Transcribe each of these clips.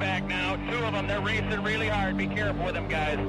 back now. Two of them, they're racing really hard. Be careful with them, guys.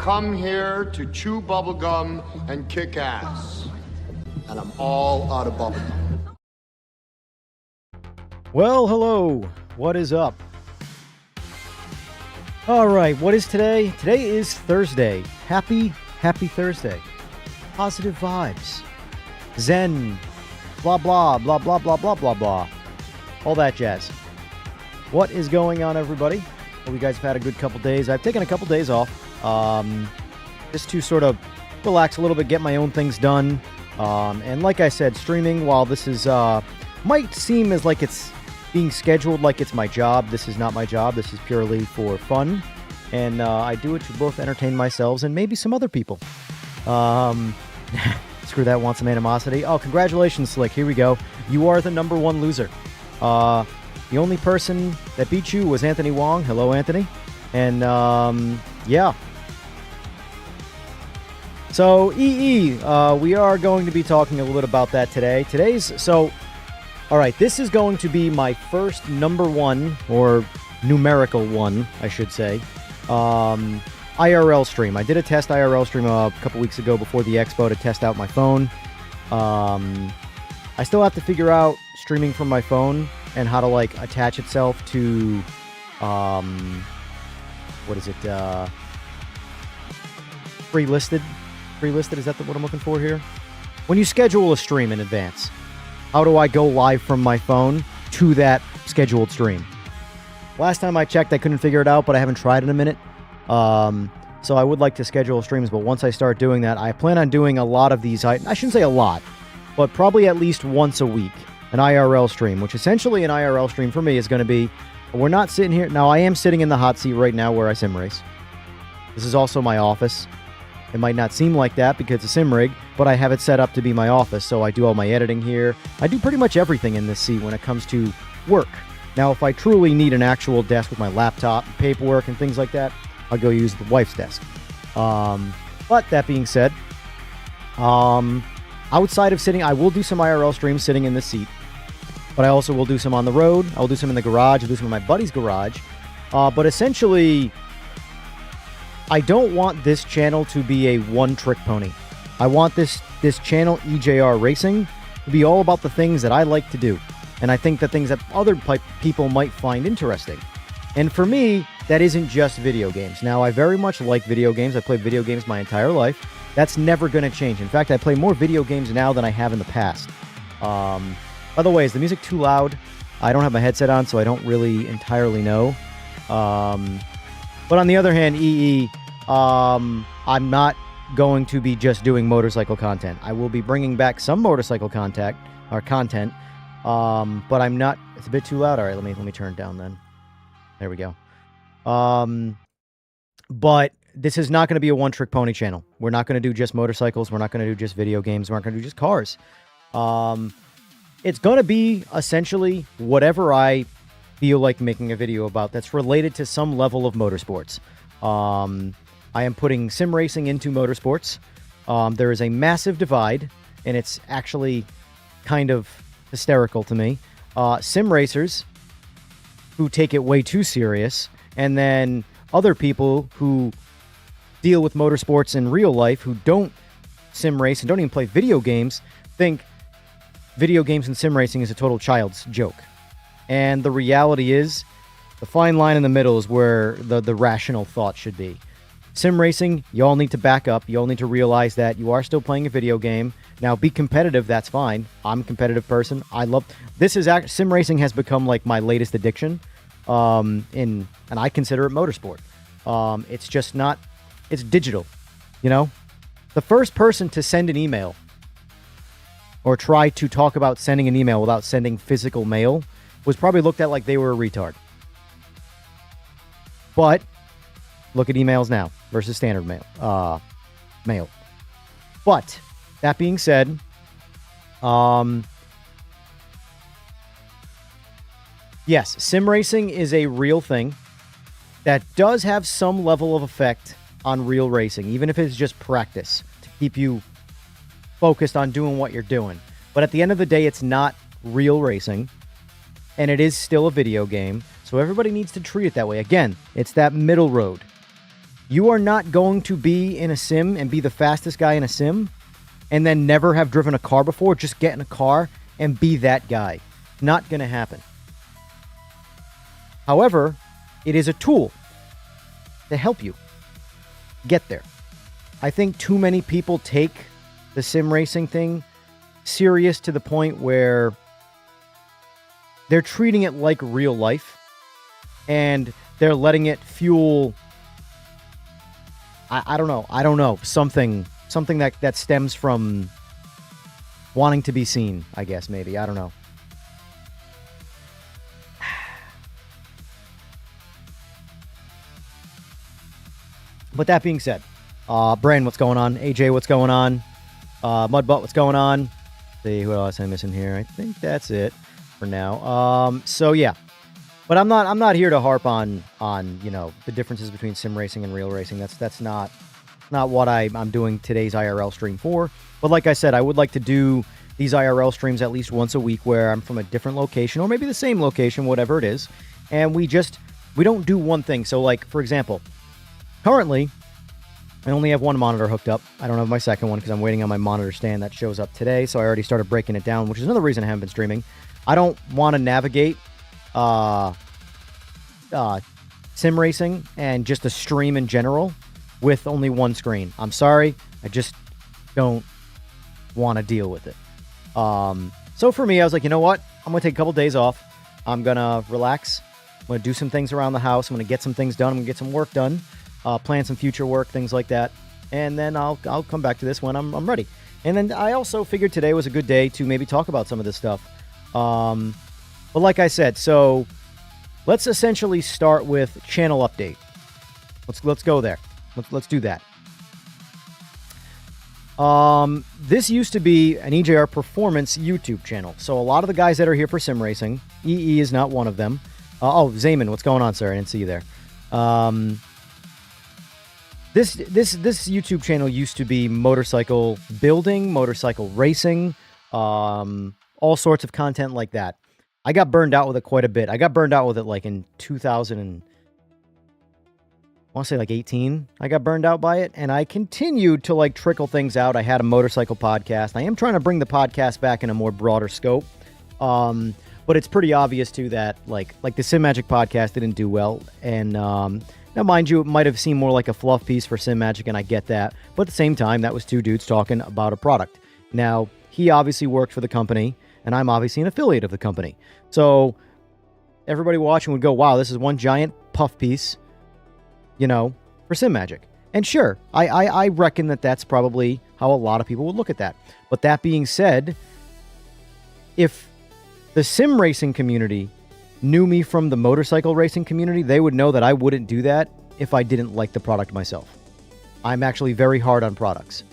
come here to chew bubblegum and kick ass. And I'm all out of bubblegum. Well, hello. What is up? All right, what is today? Today is Thursday. Happy Thursday. Positive vibes. Zen. Blah, blah, blah, blah, blah, blah, blah, blah. All that jazz. What is going on, everybody? Hope you guys have had a good couple days. I've taken a couple days off just to sort of relax a little bit, get my own things done. And like I said, streaming, while this is might seem as like it's being scheduled like it's my job, this is not my job. This is purely for fun. And I do it to both entertain myself and maybe some other people. Screw that, want some animosity. Oh, congratulations, Slick. Here we go. You are the #1 loser. The only person that beat you was Anthony Wong. Hello, Anthony. And, yeah. So, we are going to be talking a little bit about that today. All right, this is going to be my first #1, or numerical one, I should say, IRL stream. I did a test IRL stream a couple weeks ago before the expo to test out my phone. I still have to figure out streaming from my phone and how to, like, attach itself to, what is it, pre-listed? Pre-listed, is that what I'm looking for here? When you schedule a stream in advance, how do I go live from my phone to that scheduled stream? Last time I checked, I couldn't figure it out, but I haven't tried in a minute. So I would like to schedule streams, but once I start doing that, I plan on doing a lot of these. I shouldn't say a lot, but probably at least once a week, an IRL stream, which essentially an IRL stream for me is going to be, we're not sitting here. Now, I am sitting in the hot seat right now where I sim race. This is also my office. It might not seem like that because it's a sim rig, but I have it set up to be my office, so I do all my editing here. I do pretty much everything in this seat when it comes to work. Now, if I truly need an actual desk with my laptop, paperwork, and things like that, I'll go use the wife's desk. But that being said, outside of sitting, I will do some IRL streams sitting in this seat, but I also will do some on the road. I will do some in the garage. I'll do some in my buddy's garage. But essentially, I don't want this channel to be a one-trick pony. I want this channel, EJR-Racing, to be all about the things that I like to do. And I think the things that other people might find interesting. And for me, that isn't just video games. Now, I very much like video games. I've played video games my entire life. That's never going to change. In fact, I play more video games now than I have in the past. By the way, is the music too loud? I don't have my headset on, so I don't really entirely know. But on the other hand, I'm not going to be just doing motorcycle content. I will be bringing back some motorcycle content, but I'm not. It's a bit too loud. All right, let me turn it down then. There we go. But this is not going to be a one-trick pony channel. We're not going to do just motorcycles. We're not going to do just video games. We're not going to do just cars. It's going to be essentially whatever I feel like making a video about that's related to some level of motorsports. I am putting sim racing into motorsports. There is a massive divide, and it's actually kind of hysterical to me. Sim racers who take it way too serious, and then other people who deal with motorsports in real life who don't sim race and don't even play video games think video games and sim racing is a total child's joke. And the reality is, the fine line in the middle is where the rational thought should be. Sim racing, you all need to back up. You all need to realize that you are still playing a video game. Now, be competitive, that's fine. I'm a competitive person. I love... Sim racing has become like my latest addiction. And I consider it motorsport. It's just not... It's digital, you know? The first person to send an email or try to talk about sending an email without sending physical mail was probably looked at like they were a retard. But look at emails now versus standard mail. But that being said, yes, sim racing is a real thing that does have some level of effect on real racing, even if it's just practice to keep you focused on doing what you're doing. But at the end of the day, it's not real racing, and it is still a video game, so everybody needs to treat it that way. Again, it's that middle road. You are not going to be in a sim and be the fastest guy in a sim and then never have driven a car before. Just get in a car and be that guy. Not going to happen. However, it is a tool to help you get there. I think too many people take the sim racing thing serious to the point where they're treating it like real life, and they're letting it fuel, I don't know, something that stems from wanting to be seen, I guess, maybe. I don't know. But that being said, Brand, what's going on? AJ, what's going on? Mudbutt, what's going on? See, who else am I missing here? I think that's it for now. So yeah, but I'm not here to harp on the differences between sim racing and real racing. That's not what I'm doing today's IRL stream for. But like I said, I would like to do these IRL streams at least once a week where I'm from a different location, or maybe the same location, whatever it is, and we don't do one thing. So like, for example, currently I only have one monitor hooked up. I don't have my second one because I'm waiting on my monitor stand that shows up today. So I already started breaking it down, which is another reason I haven't been streaming. I don't want to navigate sim racing and just a stream in general with only one screen. I'm sorry. I just don't want to deal with it. So for me, I was like, you know what? I'm going to take a couple days off. I'm going to relax. I'm going to do some things around the house. I'm going to get some things done. I'm going to get some work done. Plan some future work, things like that. And then I'll come back to this when I'm ready. And then I also figured today was a good day to maybe talk about some of this stuff. But like I said, so let's essentially start with channel update. Let's go there. Let's do that. This used to be an EJR Performance YouTube channel. So a lot of the guys that are here for sim racing, EE is not one of them. Zayman, what's going on, sir? I didn't see you there. This YouTube channel used to be motorcycle building, motorcycle racing, all sorts of content like that. I got burned out with it quite a bit. I got burned out with it like in 2018. I got burned out by it, and I continued to like trickle things out. I had a motorcycle podcast. I am trying to bring the podcast back in a more broader scope. But it's pretty obvious too that like the Simagic podcast didn't do well, and now, mind you, it might have seemed more like a fluff piece for Simagic, and I get that. But at the same time, that was two dudes talking about a product. Now, he obviously worked for the company, and I'm obviously an affiliate of the company. So everybody watching would go, wow, this is one giant puff piece, for Simagic. And sure, I reckon that that's probably how a lot of people would look at that. But that being said, if the sim racing community knew me from the motorcycle racing community, they would know that I wouldn't do that if I didn't like the product myself. I'm actually very hard on products.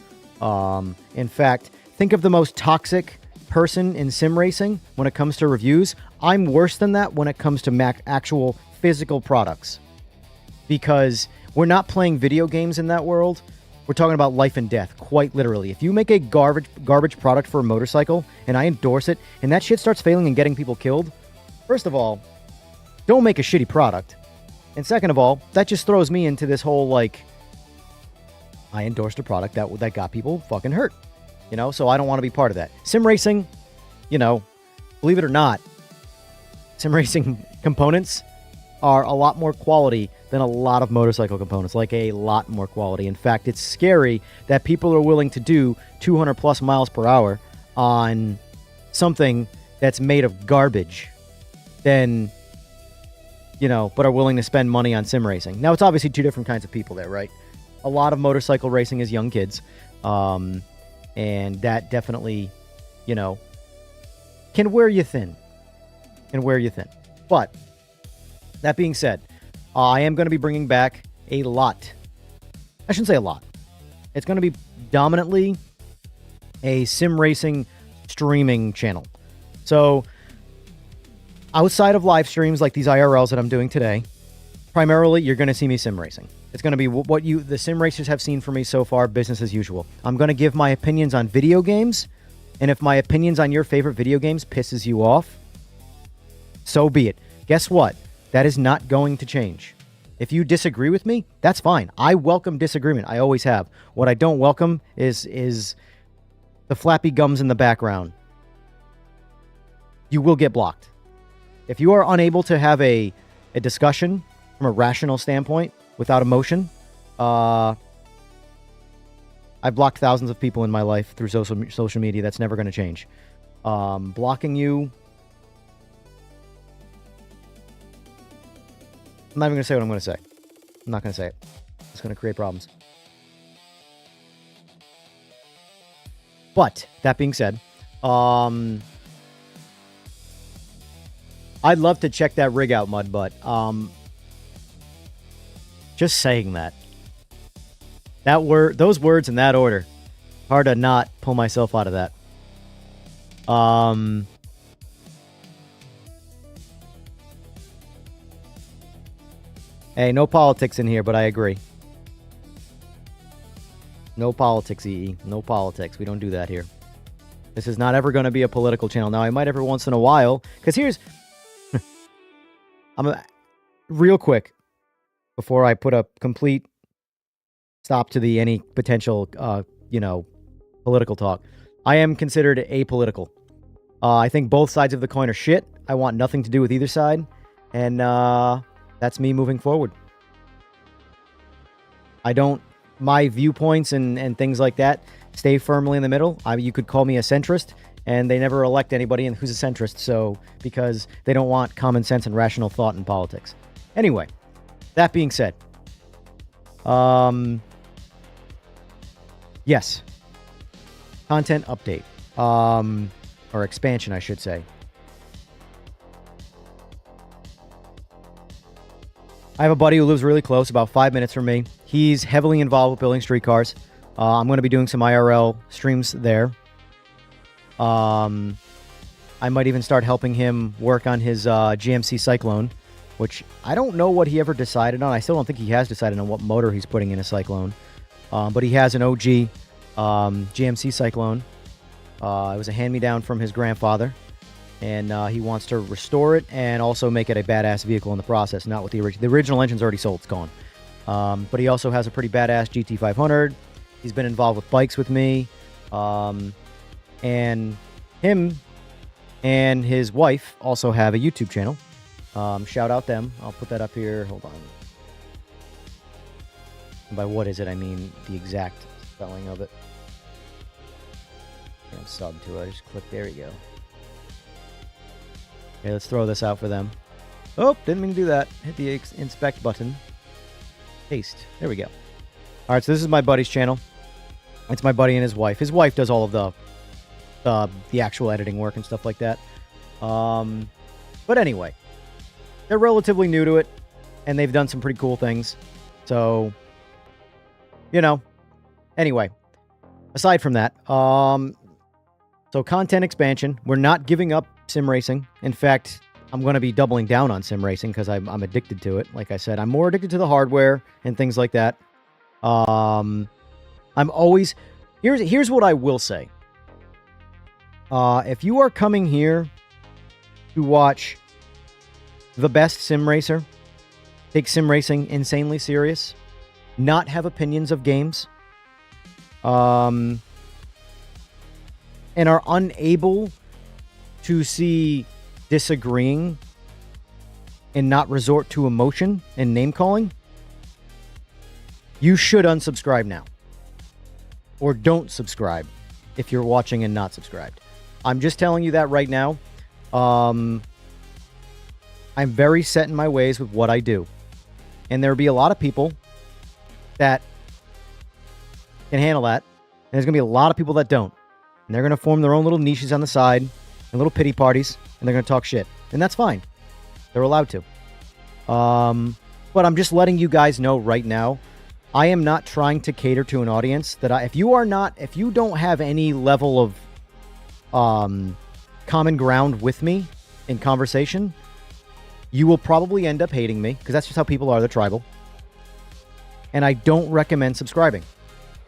In fact, think of the most toxic person in sim racing when it comes to reviews. I'm worse than that when it comes to actual physical products, because we're not playing video games in that world. We're talking about life and death, quite literally. If you make a garbage product for a motorcycle and I endorse it and that shit starts failing and getting people killed, first of all, don't make a shitty product. And second of all, that just throws me into this whole, like, I endorsed a product that got people fucking hurt. So I don't want to be part of that. Sim racing, believe it or not, sim racing components are a lot more quality than a lot of motorcycle components, like a lot more quality. In fact, it's scary that people are willing to do 200 plus miles per hour on something that's made of garbage than, but are willing to spend money on sim racing. Now, it's obviously two different kinds of people there, right? A lot of motorcycle racing is young kids, and that definitely, can wear you thin. But that being said, I am going to be bringing back a lot. I shouldn't say a lot. It's going to be dominantly a sim racing streaming channel. So outside of live streams like these IRLs that I'm doing today, primarily you're going to see me sim racing. It's going to be what the sim racers have seen from me so far, business as usual. I'm going to give my opinions on video games, and if my opinions on your favorite video games pisses you off, so be it. Guess what? That is not going to change. If you disagree with me, that's fine. I welcome disagreement. I always have. What I don't welcome is the flappy gums in the background. You will get blocked. If you are unable to have a a discussion from a rational standpoint without emotion, I've blocked thousands of people in my life through social media. That's never going to change. Blocking you, I'm not even going to say what I'm going to say. I'm not going to say it. It's going to create problems. But that being said, I'd love to check that rig out, Mud, but just saying that those words in that order, hard to not pull myself out of that. Hey, no politics in here, but I agree. No politics, EE. No politics. We don't do that here. This is not ever going to be a political channel. Now, I might every once in a while, because here's... real quick, before I put a complete stop to any potential, political talk. I am considered apolitical. I think both sides of the coin are shit. I want nothing to do with either side. And that's me moving forward. My viewpoints and things like that stay firmly in the middle. You could call me a centrist, and they never elect anybody who's a centrist, so because they don't want common sense and rational thought in politics. Anyway, that being said, yes, content update, or expansion, I should say. I have a buddy who lives really close, about 5 minutes from me. He's heavily involved with building streetcars. I'm going to be doing some IRL streams there. I might even start helping him work on his GMC Cyclone, which I don't know what he ever decided on. I still don't think he has decided on what motor he's putting in a Cyclone. But he has an OG GMC Cyclone. It was a hand-me-down from his grandfather. And he wants to restore it and also make it a badass vehicle in the process, not with the original. The original engine's already sold. It's gone. But he also has a pretty badass GT500. He's been involved with bikes with me. And him and his wife also have a YouTube channel. Shout out them. I'll put that up here. Hold on. And by what is it, I mean the exact spelling of it. I'm sub to it. I just click. There we go. Okay, let's throw this out for them. Oh, didn't mean to do that. Hit the inspect button. Paste. There we go. All right, so this is my buddy's channel. It's my buddy and his wife. His wife does all of the actual editing work and stuff like that. But anyway, they're relatively new to it, and they've done some pretty cool things. So, anyway, aside from that, so content expansion. We're not giving up sim racing. In fact, I'm going to be doubling down on sim racing because I'm addicted to it. Like I said, I'm more addicted to the hardware and things like that. I'm always... Here's what I will say. If you are coming here to watch the best sim racer, take sim racing insanely serious, not have opinions of games, and are unable to see disagreeing and not resort to emotion and name calling, you should unsubscribe now. Or don't subscribe if you're watching and not subscribed. I'm just telling you that right now. I'm very set in my ways with what I do. And there'll be a lot of people that can handle that. And there's going to be a lot of people that don't. And they're going to form their own little niches on the side and little pity parties. And they're going to talk shit. And that's fine. They're allowed to. But I'm just letting you guys know right now, I am not trying to cater to an audience that if you don't have any level of common ground with me in conversation, you will probably end up hating me because that's just how people are. They're tribal. And I don't recommend subscribing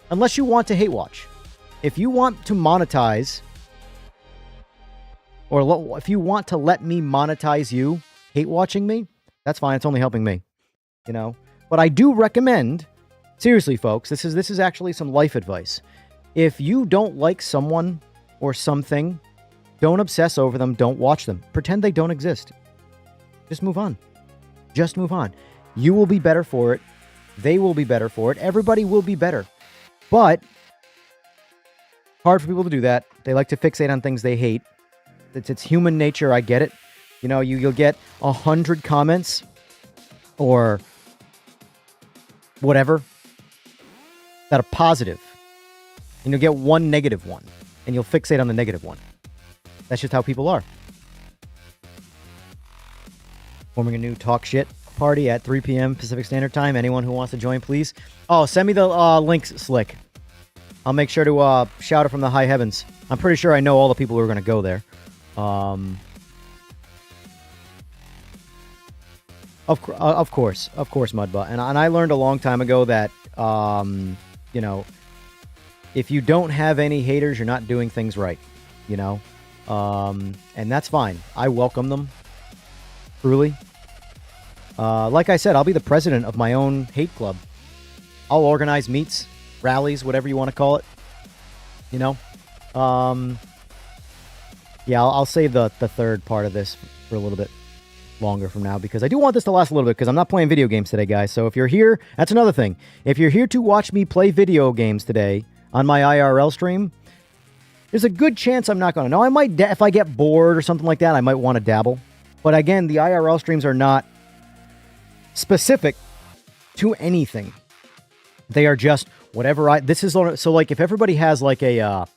unless you want to hate watch. If you want to monetize, or if you want to let me monetize you hate watching me, that's fine. It's only helping me, But I do recommend, seriously, folks, this is actually some life advice. If you don't like someone or something, don't obsess over them. Don't watch them. Pretend they don't exist. Just move on. Just move on. You will be better for it. They will be better for it. Everybody will be better. But hard for people to do that. They like to fixate on things they hate. It's human nature. I get it. You know, you'll get 100 comments or whatever that are positive, and you'll get one negative one, and you'll fixate on the negative one. That's just how people are. Forming a new talk shit party at 3 p.m. Pacific Standard Time. Anyone who wants to join, please. Oh, send me the links, Slick. I'll make sure to shout it from the high heavens. I'm pretty sure I know all the people who are going to go there. Of course, Mudbutt. And I learned a long time ago that, you know, if you don't have any haters, you're not doing things right, you know? And that's fine. I welcome them, truly. Like I said, I'll be the president of my own hate club. I'll organize meets, rallies, whatever you want to call it, you know? Yeah, I'll save the third part of this for a little bit longer from now, because I do want this to last a little bit, because I'm not playing video games today, guys. So if you're here, that's another thing. If you're here to watch me play video games today on my IRL stream, there's a good chance I'm not going to. Now, I might, if I get bored or something like that, I might want to dabble. But again, the IRL streams are not specific to anything. They are just whatever this is. So like, if everybody has like a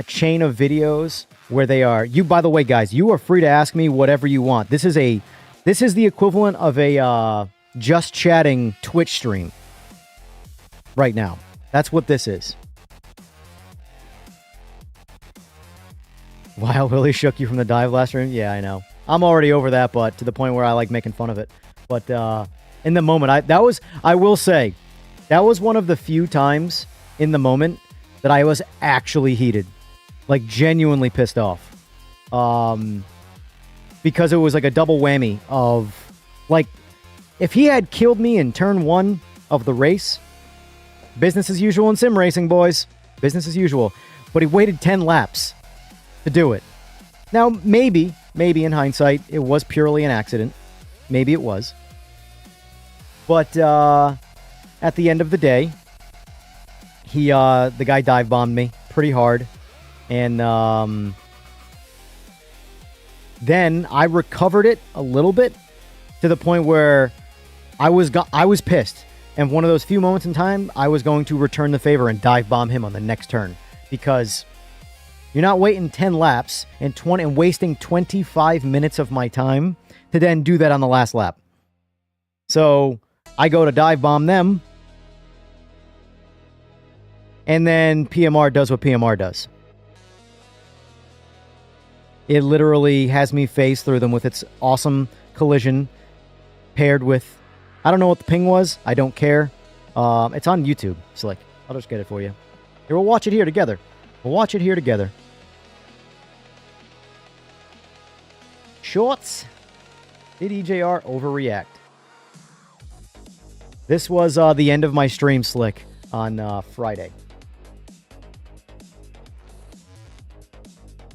chain of videos where they are, by the way, guys, you are free to ask me whatever you want. This is the equivalent of a just chatting Twitch stream right now. That's what this is. Wow, Willie shook you from the dive last room. Yeah, I know. I'm already over that, but to the point where I like making fun of it. But in the moment, I will say, that was one of the few times in the moment that I was actually heated. Like, genuinely pissed off. Because it was like a double whammy of, like, if he had killed me in turn 1 of the race, business as usual in sim racing, boys. Business as usual. But he waited 10 laps to do it. Now, maybe in hindsight, it was purely an accident. Maybe it was. But at the end of the day, the guy dive bombed me pretty hard. And then I recovered it a little bit to the point where I was pissed. And one of those few moments in time, I was going to return the favor and dive bomb him on the next turn, because you're not waiting 10 laps and wasting 25 minutes of my time to then do that on the last lap. So I go to dive bomb them, and then PMR does what PMR does. It literally has me phase through them with its awesome collision paired with, I don't know what the ping was. I don't care. It's on YouTube. Slick. I'll just get it for you. Here, we'll watch it here together. Shorts. Did EJR overreact? This was the end of my stream, Slick, on Friday.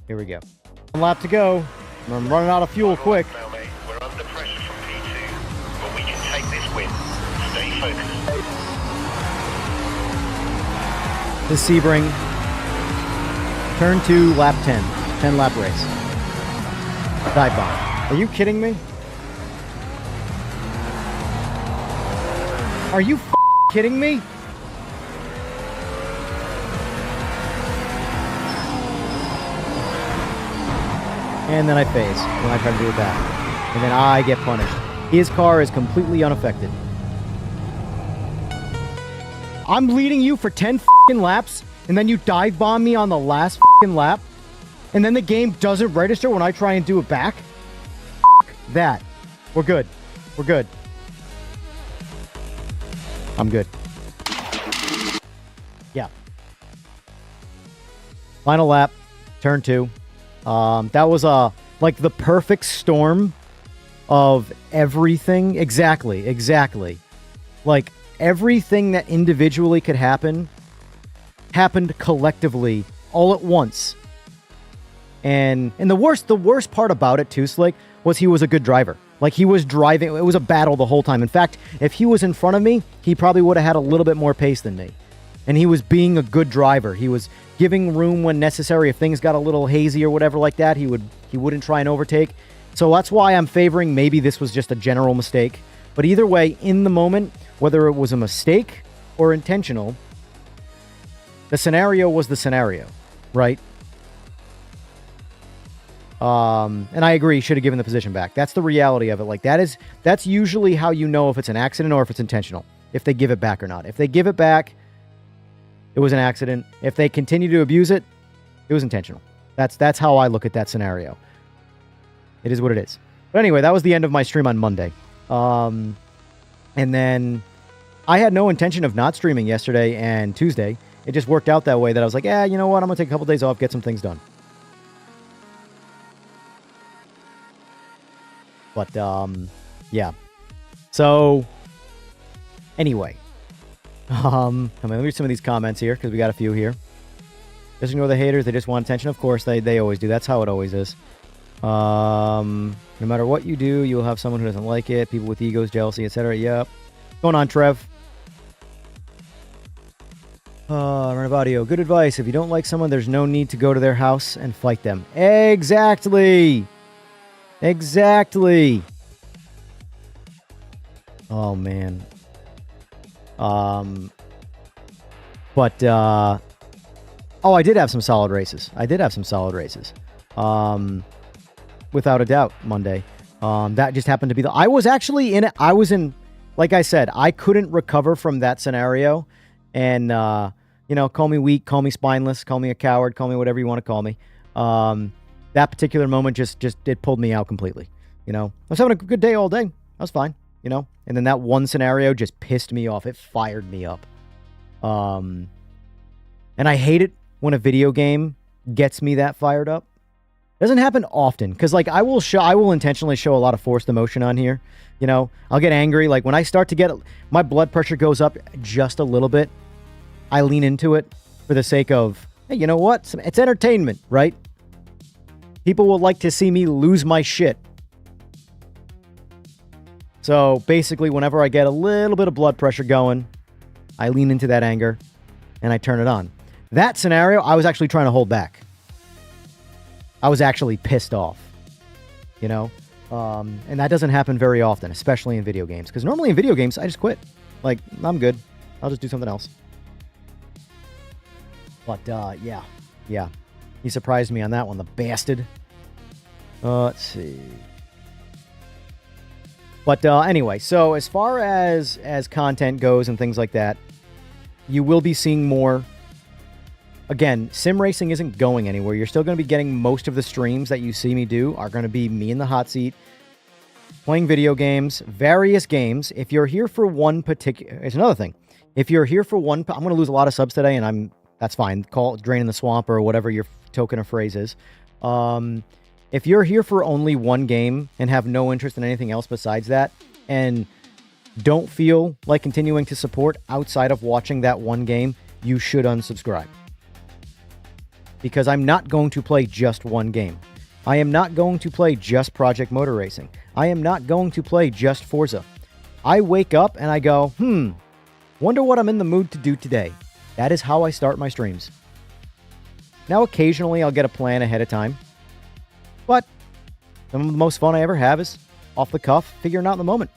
Here we go. One lap to go. I'm running out of fuel quick. Now, mate, we're under pressure from P2, but we can take this win. Stay focused. The Sebring. Turn 2, lap 10. 10 lap race. Dive bomb. Are you kidding me? Are you kidding me? And then I phase when I try to do it back. And then I get punished. His car is completely unaffected. I'm leading you for 10 laps, and then you dive bomb me on the last lap, and then the game doesn't register when I try and do it back? That. We're good. We're good. I'm good. Yeah. Final lap. Turn 2. That was like the perfect storm of everything. Exactly. Like everything that individually could happen happened collectively all at once. And the worst part about it too, Slick, was he was a good driver. Like, he was driving. It was a battle the whole time. In fact, if he was in front of me, he probably would have had a little bit more pace than me. And he was being a good driver. He was giving room when necessary. If things got a little hazy or whatever like that, he wouldn't try and overtake. So that's why I'm favoring maybe this was just a general mistake. But either way, in the moment, whether it was a mistake or intentional, the scenario was the scenario, right? And I agree, should have given the position back. That's the reality of it. Like, that's usually how you know if it's an accident or if it's intentional, if they give it back or not. If they give it back, it was an accident. If they continue to abuse it, it was intentional. That's how I look at that scenario. It is what it is. But anyway, that was the end of my stream on Monday. And then I had no intention of not streaming yesterday and Tuesday. It just worked out that way that I was like, yeah, you know what? I'm going to take a couple days off, get some things done. But, yeah. So, anyway. Let me read some of these comments here, because we got a few here. Just ignore the haters. They just want attention. Of course, they always do. That's how it always is. No matter what you do, you'll have someone who doesn't like it. People with egos, jealousy, etc. Yep. What's going on, Trev? Run of audio. Good advice. If you don't like someone, there's no need to go to their house and fight them. Exactly. Exactly. Oh, man. But, oh, I did have some solid races. Without a doubt, Monday. That just happened to be I was actually in it. I was in, like I said, I couldn't recover from that scenario. And, you know, call me weak, call me spineless, call me a coward, call me whatever you want to call me. That particular moment it pulled me out completely. You know, I was having a good day all day. I was fine, you know, and then that one scenario just pissed me off. It fired me up. And I hate it when a video game gets me that fired up. Doesn't happen often, because like I will intentionally show a lot of forced emotion on here. You know, I'll get angry. Like when I start to get, my blood pressure goes up just a little bit, I lean into it for the sake of, hey, you know what? It's entertainment, right? People will like to see me lose my shit. So basically, whenever I get a little bit of blood pressure going, I lean into that anger and I turn it on. That scenario, I was actually trying to hold back. I was actually pissed off, you know? And that doesn't happen very often, especially in video games. Because normally in video games, I just quit. Like, I'm good. I'll just do something else. But, yeah. He surprised me on that one, the bastard. Let's see. But anyway, so as far as content goes and things like that, you will be seeing more. Again, sim racing isn't going anywhere. You're still going to be getting most of the streams that you see me do are going to be me in the hot seat, playing video games, various games. If you're here for one particular... It's another thing. If you're here for one... I'm going to lose a lot of subs today, and that's fine. Call it draining the swamp or whatever your token of phrase is. If you're here for only one game and have no interest in anything else besides that, and don't feel like continuing to support outside of watching that one game, you should unsubscribe. Because I'm not going to play just one game. I am not going to play just Project Motor Racing. I am not going to play just Forza. I wake up and I go, wonder what I'm in the mood to do today. That is how I start my streams. Now, occasionally I'll get a plan ahead of time. But some of the most fun I ever have is off the cuff, figuring out in the moment.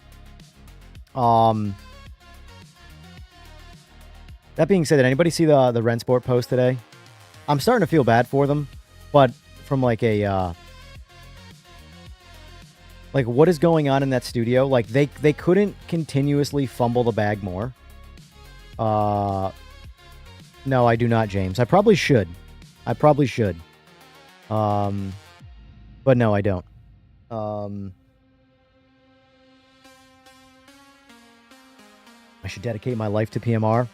That being said, did anybody see the Rensport post today? I'm starting to feel bad for them, but from like a like what is going on in that studio? Like they couldn't continuously fumble the bag more. No, I do not, James. I probably should. But no, I don't. I should dedicate my life to PMR.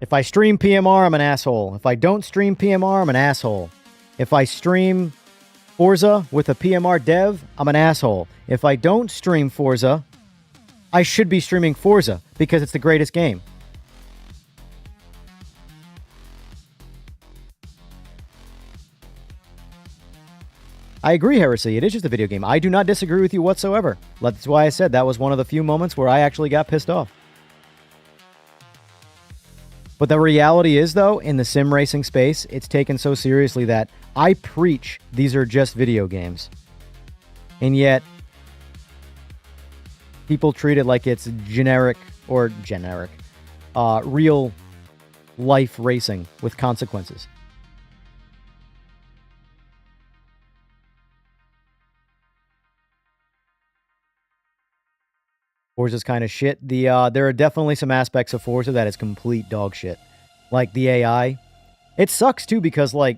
If I stream PMR, I'm an asshole. If I don't stream PMR, I'm an asshole. If I stream Forza with a PMR dev, I'm an asshole. If I don't stream Forza, I should be streaming Forza because it's the greatest game. I agree, Heresy. It is just a video game. I do not disagree with you whatsoever. That's why I said that was one of the few moments where I actually got pissed off. But the reality is, though, in the sim racing space, it's taken so seriously that I preach these are just video games. And yet, people treat it like it's generic, real life racing with consequences. Forza's kind of shit. There are definitely some aspects of Forza that is complete dog shit. Like the AI. It sucks too because like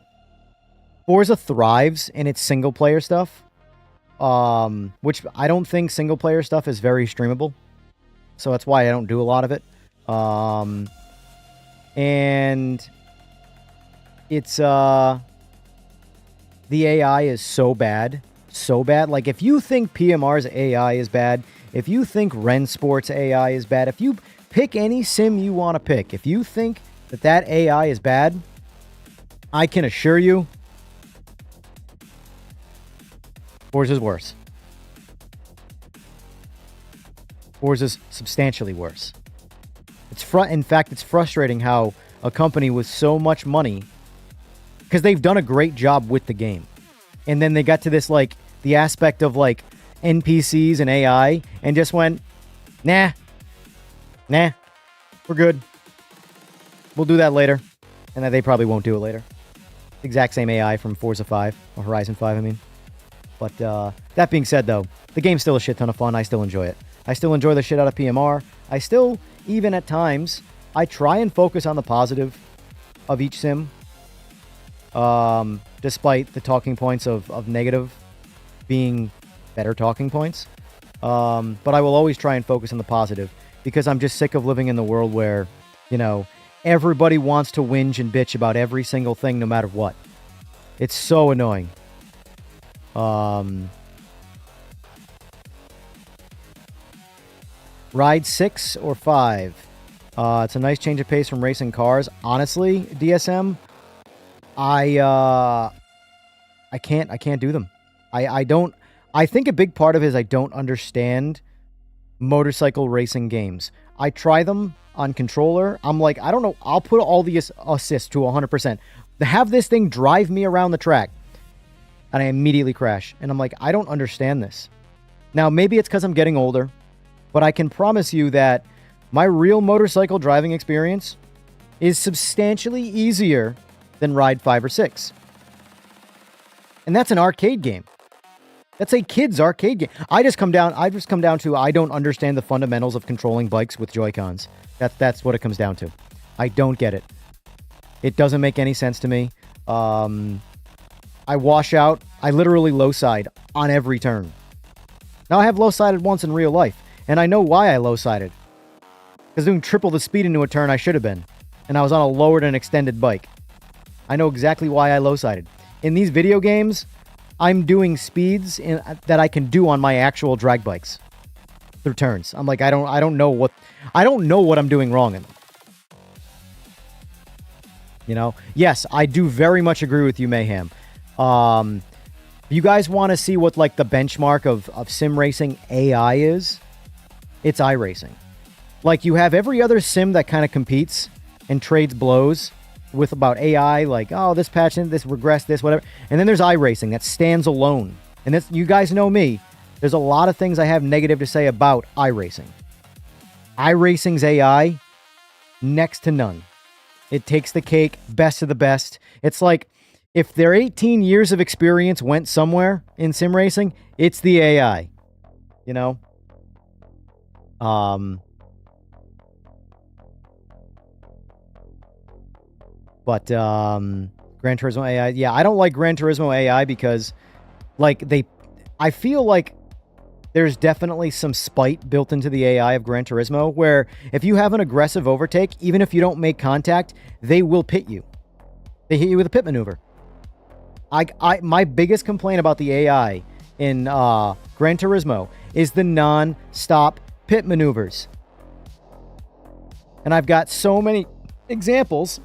Forza thrives in its single player stuff. Which I don't think single player stuff is very streamable. So that's why I don't do a lot of it. And it's the AI is so bad. So bad. Like if you think PMR's AI is bad, if you think Ren Sports AI is bad, if you pick any sim you want to pick, if you think that AI is bad, I can assure you Forza's worse. Forza's substantially worse. In fact, it's frustrating how a company with so much money, because they've done a great job with the game, and then they got to this like the aspect of like NPCs and AI and just went, nah, we're good. We'll do that later. And then they probably won't do it later. Exact same AI from Forza 5, or Horizon 5, I mean. But that being said, though, the game's still a shit ton of fun. I still enjoy it. I still enjoy the shit out of PMR. I still, even at times, I try and focus on the positive of each sim. Despite the talking points of negative being better talking points. But I will always try and focus on the positive because I'm just sick of living in the world where, you know, everybody wants to whinge and bitch about every single thing no matter what. It's so annoying. Ride 6 or 5? It's a nice change of pace from racing cars. Honestly, DSM, I can't do them. I think a big part of it is I don't understand motorcycle racing games. I try them on controller. I'm like, I don't know. I'll put all the assists to 100%. Have this thing drive me around the track. And I immediately crash. And I'm like, I don't understand this. Now, maybe it's because I'm getting older. But I can promise you that my real motorcycle driving experience is substantially easier than Ride 5 or 6. And that's an arcade game. That's a kid's arcade game. I just come down to I don't understand the fundamentals of controlling bikes with Joy-Cons. That's what it comes down to. I don't get it. It doesn't make any sense to me. I wash out. I literally low side on every turn. Now I have low sided once in real life, and I know why I low sided. Because doing triple the speed into a turn I should have been, and I was on a lowered and extended bike. I know exactly why I low sided. In these video games, I'm doing speeds that I can do on my actual drag bikes through turns. I'm like, I don't know what I'm doing wrong in them. You know? Yes, I do very much agree with you, Mayhem. You guys want to see what like the benchmark of sim racing AI is? It's iRacing. Like you have every other sim that kind of competes and trades blows with about AI, like, oh, this patch, this regressed, this, whatever. And then there's iRacing that stands alone. And this, you guys know me. There's a lot of things I have negative to say about iRacing. iRacing's AI, next to none. It takes the cake, best of the best. It's like, if their 18 years of experience went somewhere in sim racing, it's the AI. You know? But Gran Turismo AI, yeah, I don't like Gran Turismo AI because, like, I feel like there's definitely some spite built into the AI of Gran Turismo, where if you have an aggressive overtake, even if you don't make contact, they will pit you. They hit you with a pit maneuver. My biggest complaint about the AI in Gran Turismo is the non-stop pit maneuvers. And I've got so many examples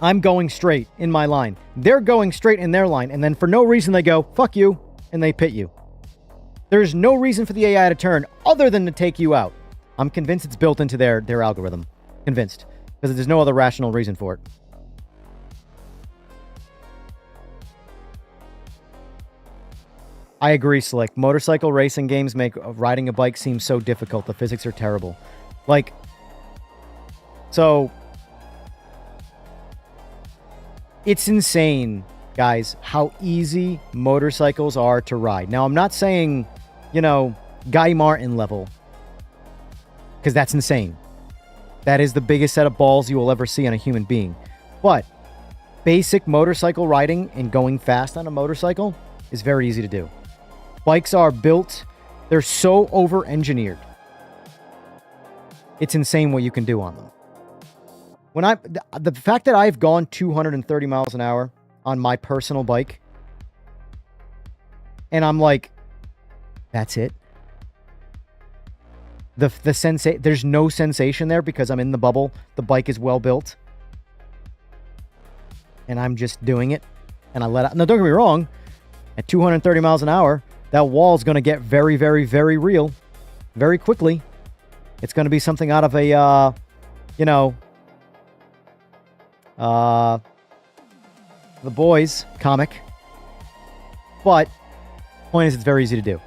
I'm going straight in my line. They're going straight in their line, and then for no reason they go, fuck you, and they pit you. There's no reason for the AI to turn other than to take you out. I'm convinced it's built into their algorithm. Convinced. Because there's no other rational reason for it. I agree, Slick. Motorcycle racing games make riding a bike seem so difficult. The physics are terrible. Like, so... It's insane, guys, how easy motorcycles are to ride. Now, I'm not saying, you know, Guy Martin level, because that's insane. That is the biggest set of balls you will ever see on a human being. But basic motorcycle riding and going fast on a motorcycle is very easy to do. Bikes are built, they're so over-engineered. It's insane what you can do on them. When the fact that I've gone 230 miles an hour on my personal bike, and I'm like, that's it. There's no sensation there because I'm in the bubble. The bike is well built, and I'm just doing it. And I let out. Now, don't get me wrong. At 230 miles an hour, that wall is going to get very, very, very real, very quickly. It's going to be something out of a, you know. The Boys comic. But point is, it's very easy to do.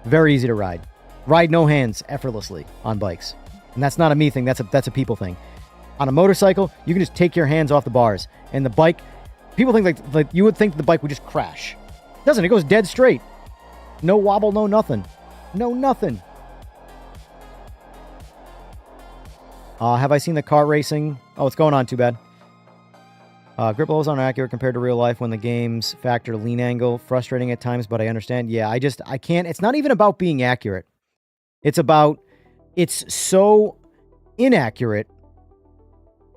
Very easy to ride. Ride no hands effortlessly on bikes. And that's not a me thing, that's a people thing. On a motorcycle, you can just take your hands off the bars. And the bike, people think like you would think the bike would just crash. It doesn't, it goes dead straight. No wobble, no nothing. No nothing. Have I seen the kart racing? Oh, what's going on? Too bad. Grip levels aren't accurate compared to real life when the games factor lean angle. Frustrating at times, but I understand. Yeah, I can't. It's not even about being accurate. It's so inaccurate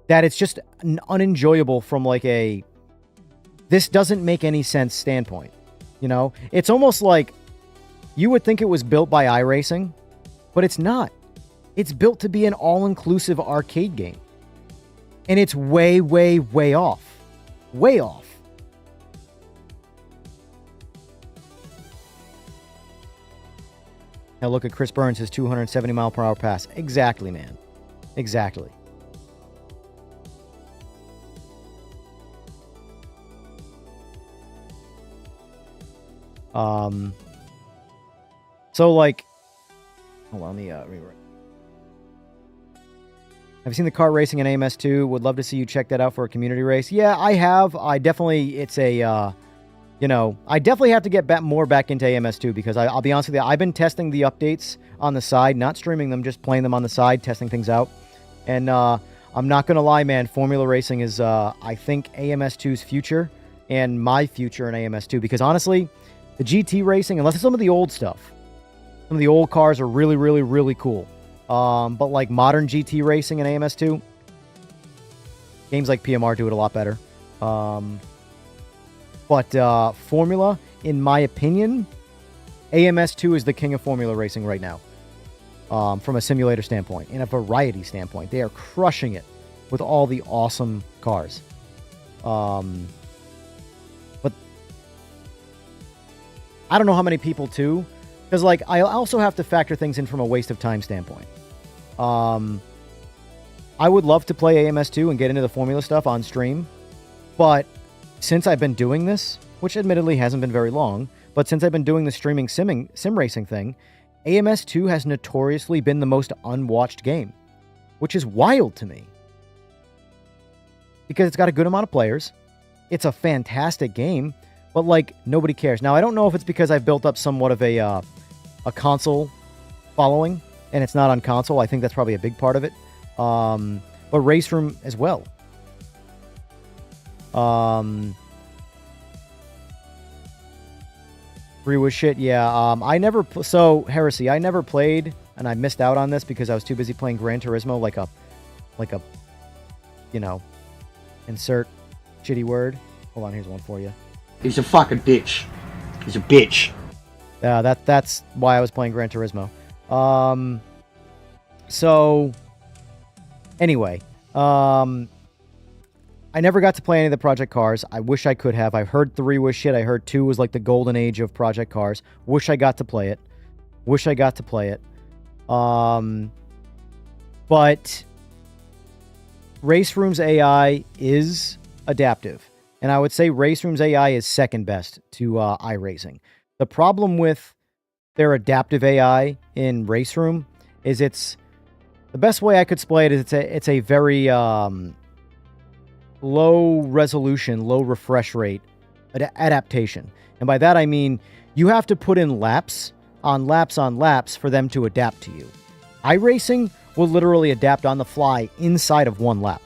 that it's just unenjoyable from like a, this doesn't make any sense standpoint. You know, it's almost like you would think it was built by iRacing, but it's not. It's built to be an all-inclusive arcade game. And it's way, way, way off. Way off. Now look at Chris Burns, his 270 mile per hour pass. Exactly, man. Exactly. So like, hold on, let me rewrite. Have you seen the kart racing in AMS2? Would love to see you check that out for a community race. Yeah, I have. I definitely, it's a, you know, I definitely have to get more back into AMS2 because I'll be honest with you, I've been testing the updates on the side, not streaming them, just playing them on the side, testing things out. And I'm not going to lie, man, Formula Racing is, I think, AMS2's future and my future in AMS2 because honestly, the GT racing, unless it's some of the old stuff, some of the old cars are really, really, really cool. But like modern GT racing in AMS2, games like PMR do it a lot better. But Formula, in my opinion, AMS2 is the king of Formula racing right now. From a simulator standpoint, and a variety standpoint. They are crushing it with all the awesome cars. But I don't know how many people too, because like I also have to factor things in from a waste of time standpoint. I would love to play AMS2 and get into the Formula stuff on stream, but since I've been doing this, which admittedly hasn't been very long, but since I've been doing the streaming sim racing thing, AMS2 has notoriously been the most unwatched game, which is wild to me. Because it's got a good amount of players, it's a fantastic game, but like nobody cares. Now I don't know if it's because I've built up somewhat of a console following, and it's not on console. I think that's probably a big part of it. But Race Room as well. Free was shit. Yeah. I never. So Heresy. I never played, and I missed out on this because I was too busy playing Gran Turismo. Like a, you know, insert shitty word. Hold on. Here's one for you. He's a fucking bitch. He's a bitch. Yeah. That's why I was playing Gran Turismo. So anyway, I never got to play any of the Project Cars. I wish I could have. I heard 3 was shit. I heard 2 was like the golden age of Project Cars. Wish I got to play it. But Race Room's AI is adaptive. And I would say Race Room's AI is second best to iRacing. The problem with their adaptive AI in Race Room is the best way I could explain it is it's a very low resolution, low refresh rate adaptation. And by that I mean you have to put in laps on laps on laps for them to adapt to you. iRacing will literally adapt on the fly inside of 1 lap.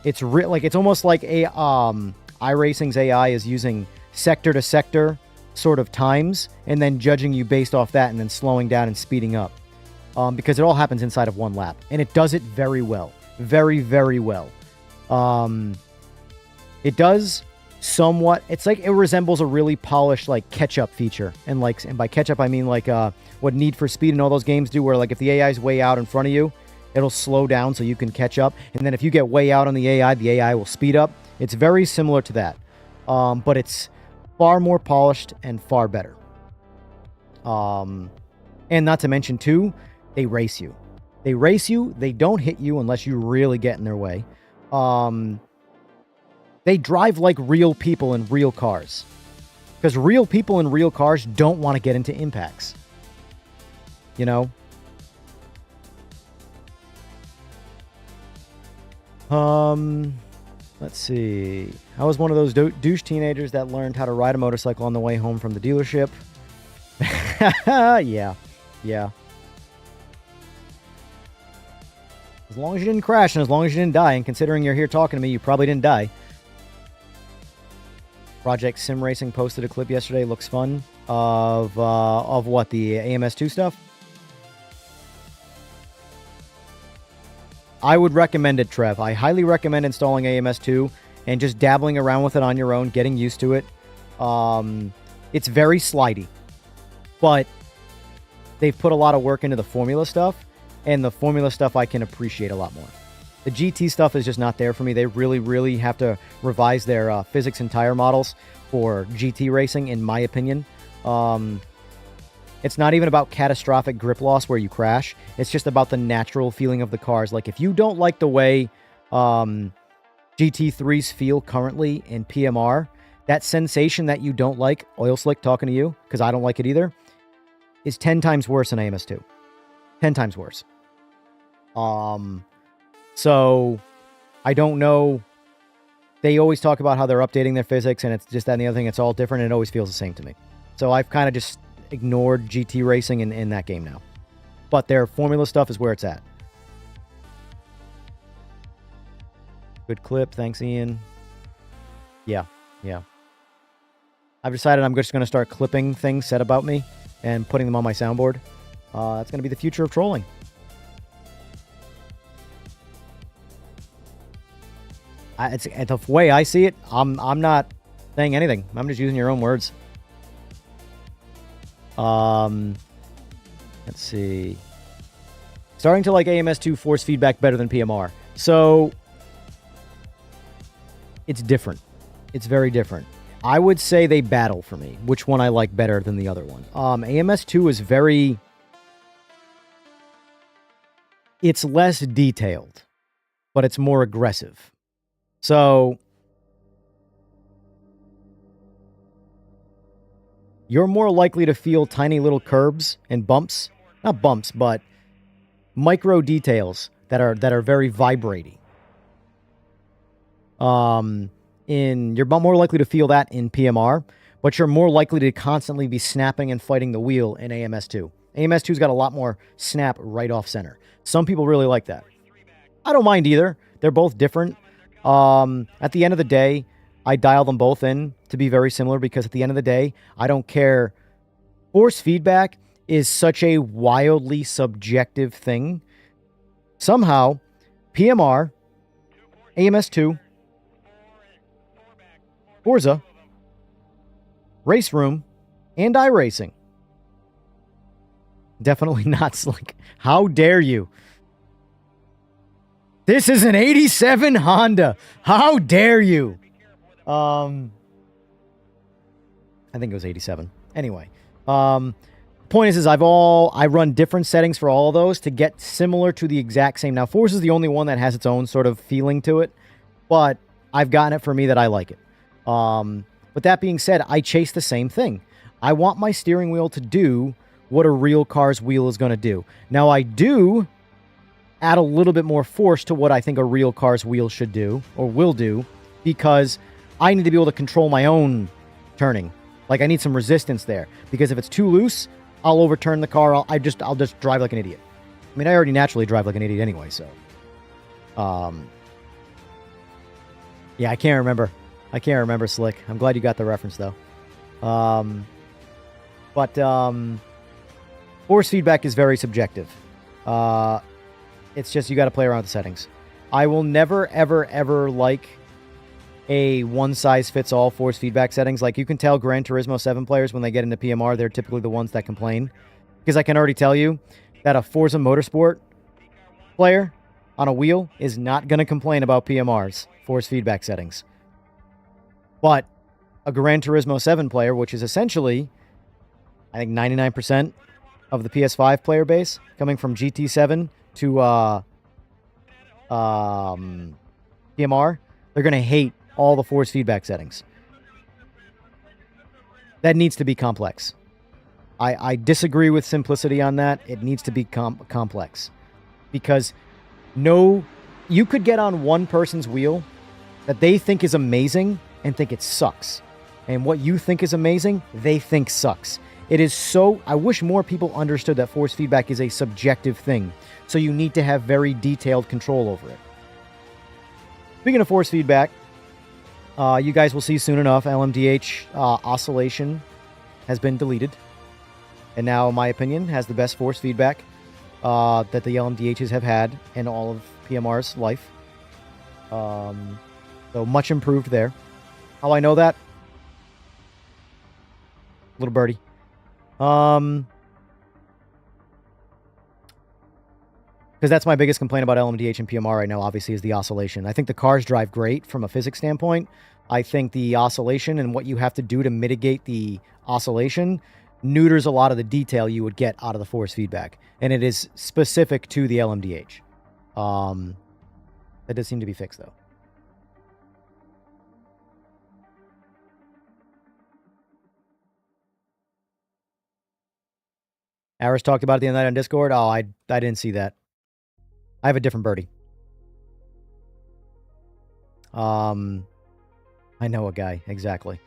It's it's almost like iRacing's AI is using sector to sector sort of times and then judging you based off that and then slowing down and speeding up. Because it all happens inside of 1 lap. And it does it very well. Very, very well. It does somewhat... It's like it resembles a really polished, like, catch-up feature. And by catch-up, I mean, like, what Need for Speed and all those games do, where, like, if the AI is way out in front of you, it'll slow down so you can catch up. And then if you get way out on the AI will speed up. It's very similar to that. But it's far more polished and far better. And not to mention, too... They race you. They don't hit you unless you really get in their way. They drive like real people in real cars. Because real people in real cars don't want to get into impacts. You know? Let's see. I was one of those douche teenagers that learned how to ride a motorcycle on the way home from the dealership. Yeah. As long as you didn't crash and as long as you didn't die, and considering you're here talking to me, you probably didn't die. Project Sim Racing posted a clip yesterday. Looks fun. Of what? The AMS2 stuff? I would recommend it, Trev. I highly recommend installing AMS2 and just dabbling around with it on your own, getting used to it. It's very slidey. But they've put a lot of work into the formula stuff. And the formula stuff I can appreciate a lot more. The GT stuff is just not there for me. They really, really have to revise their physics and tire models for GT racing, in my opinion. It's not even about catastrophic grip loss where you crash. It's just about the natural feeling of the cars. Like, if you don't like the way GT3s feel currently in PMR, that sensation that you don't like, Oil Slick talking to you, because I don't like it either, is 10 times worse in AMS2. 10 times worse. So I don't know. They always talk about how they're updating their physics and it's just that and the other thing. It's all different and it always feels the same to me. So I've kind of just ignored GT racing in that game now. But their formula stuff is where it's at. Good clip. Thanks, Ian. Yeah. I've decided I'm just going to start clipping things said about me and putting them on my soundboard. That's going to be the future of trolling. It's the way I see it. I'm not saying anything. I'm just using your own words. Let's see. Starting to like AMS2 force feedback better than PMR. So it's different. It's very different. I would say they battle for me. Which one I like better than the other one? AMS2 is very... It's less detailed, but it's more aggressive. So you're more likely to feel tiny little curbs and bumps. Not bumps, but micro details that are very vibrating. You're more likely to feel that in PMR, but you're more likely to constantly be snapping and fighting the wheel in AMS2. AMS2's got a lot more snap right off center. Some people really like that. I don't mind either. They're both different. At the end of the day, I dial them both in to be very similar because at the end of the day, I don't care. Force feedback is such a wildly subjective thing. Somehow, PMR, AMS2, Forza, Race Room, and iRacing. Definitely not Slick. How dare you? This is an 87 Honda. How dare you? I think it was 87. Anyway, point is I run different settings for all of those to get similar to the exact same. Now, Force is the only one that has its own sort of feeling to it, but I've gotten it for me that I like it. But that being said, I chase the same thing. I want my steering wheel to do what a real car's wheel is going to do. Now, I do add a little bit more force to what I think a real car's wheel should do, or will do, because I need to be able to control my own turning. Like, I need some resistance there, because if it's too loose, I'll overturn the car. I'll just drive like an idiot. I mean, I already naturally drive like an idiot anyway, so. Yeah, I can't remember. Slick. I'm glad you got the reference, though. Force feedback is very subjective. It's just you got to play around with the settings. I will never, ever, ever like a one-size-fits-all force feedback settings. Like, you can tell Gran Turismo 7 players when they get into PMR, they're typically the ones that complain. Because I can already tell you that a Forza Motorsport player on a wheel is not going to complain about PMR's force feedback settings. But a Gran Turismo 7 player, which is essentially, I think, 99% of the PS5 player base, coming from GT7 to PMR, they're going to hate all the force feedback settings. That needs to be complex. I disagree with simplicity on that. It needs to be complex. Because you could get on one person's wheel that they think is amazing and think it sucks. And what you think is amazing, they think sucks. It is so... I wish more people understood that force feedback is a subjective thing. So you need to have very detailed control over it. Speaking of force feedback, you guys will see soon enough, LMDH oscillation has been deleted. And now, in my opinion, has the best force feedback that the LMDHs have had in all of PMR's life. So much improved there. How I know that? Little birdie. Because that's my biggest complaint about LMDH and PMR right now, obviously, is the oscillation. I think the cars drive great from a physics standpoint. I think the oscillation and what you have to do to mitigate the oscillation neuters a lot of the detail you would get out of the force feedback. And it is specific to the LMDH. That does seem to be fixed, though. Aris talked about it the other night on Discord. Oh, I didn't see that. I have a different birdie. I know a guy, exactly.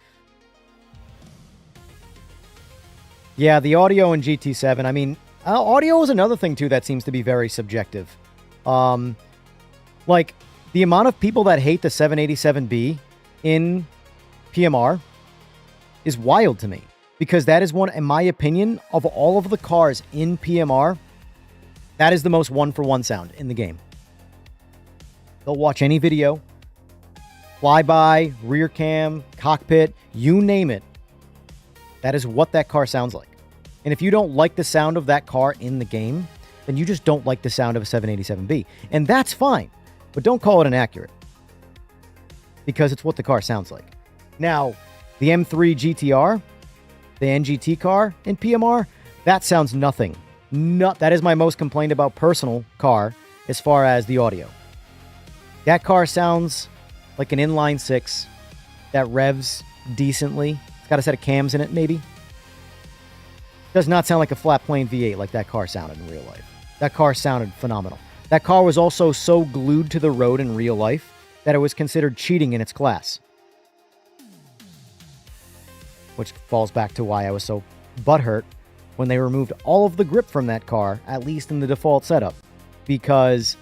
Yeah, the audio in GT7. I mean, audio is another thing, too, that seems to be very subjective. Like, the amount of people that hate the 787B in PMR is wild to me. Because that is one, in my opinion, of all of the cars in PMR, that is the most one-for-one sound in the game. They'll watch any video, flyby, rear cam, cockpit, you name it. That is what that car sounds like. And if you don't like the sound of that car in the game, then you just don't like the sound of a 787B. And that's fine, but don't call it inaccurate. Because it's what the car sounds like. Now, the M3 GTR, the NGT car in PMR, that sounds nothing. That is my most complained about personal car as far as the audio. That car sounds like an inline six that revs decently. It's got a set of cams in it, maybe. Does not sound like a flat plane V8 like that car sounded in real life. That car sounded phenomenal. That car was also so glued to the road in real life that it was considered cheating in its class. Which falls back to why I was so butthurt when they removed all of the grip from that car, at least in the default setup. Because,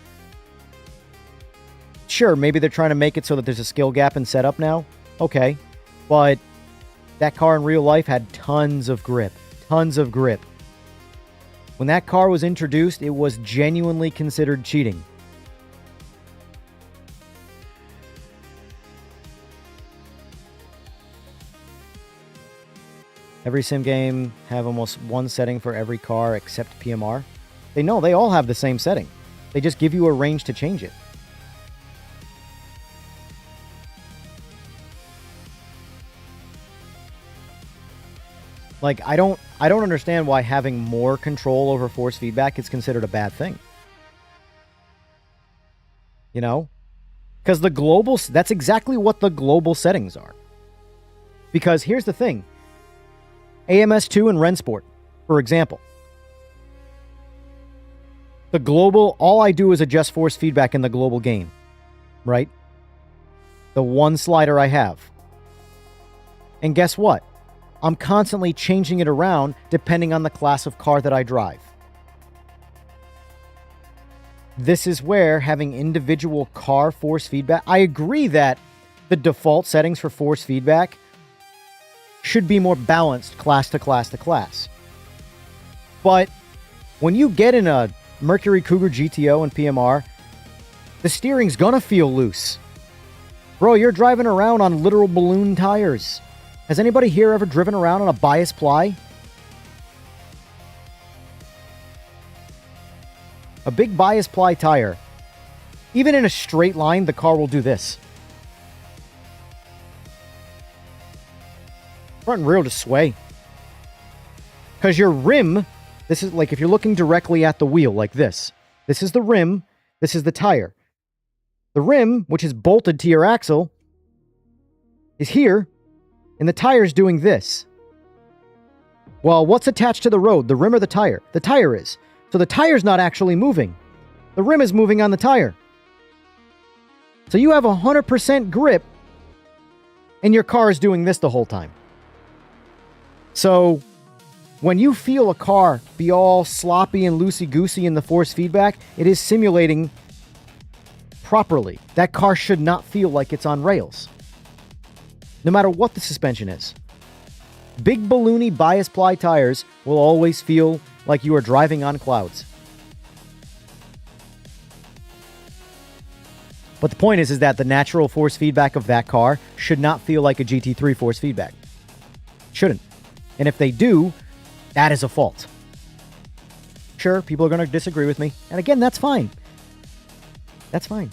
sure, maybe they're trying to make it so that there's a skill gap in setup now. Okay. But that car in real life had tons of grip. Tons of grip. When that car was introduced, it was genuinely considered cheating. Every sim game have almost one setting for every car except PMR. They all have the same setting. They just give you a range to change it. Like, I don't understand why having more control over force feedback is considered a bad thing. You know? Because that's exactly what the global settings are. Because here's the thing. AMS2 and Rensport, for example. The global, all I do is adjust force feedback in the global game. Right? The one slider I have. And guess what? I'm constantly changing it around depending on the class of car that I drive. This is where having individual car force feedback... I agree that the default settings for force feedback should be more balanced class to class to class. But when you get in a Mercury Cougar GTO and PMR, the steering's gonna feel loose. Bro, you're driving around on literal balloon tires. Has anybody here ever driven around on a bias ply? A big bias ply tire. Even in a straight line, the car will do this. Front and rear will just sway. Because your rim, this is like if you're looking directly at the wheel like this. This is the rim, this is the tire. The rim, which is bolted to your axle, is here, and the tire's doing this. Well, what's attached to the road, the rim or the tire? The tire is. So the tire's not actually moving. The rim is moving on the tire. So you have 100% grip, and your car is doing this the whole time. So when you feel a car be all sloppy and loosey-goosey in the force feedback, it is simulating properly. That car should not feel like it's on rails. No matter what the suspension is. Big balloony bias ply tires will always feel like you are driving on clouds. But the point is that the natural force feedback of that car should not feel like a GT3 force feedback. Shouldn't. And if they do, that is a fault. Sure, people are going to disagree with me. And again, that's fine. That's fine.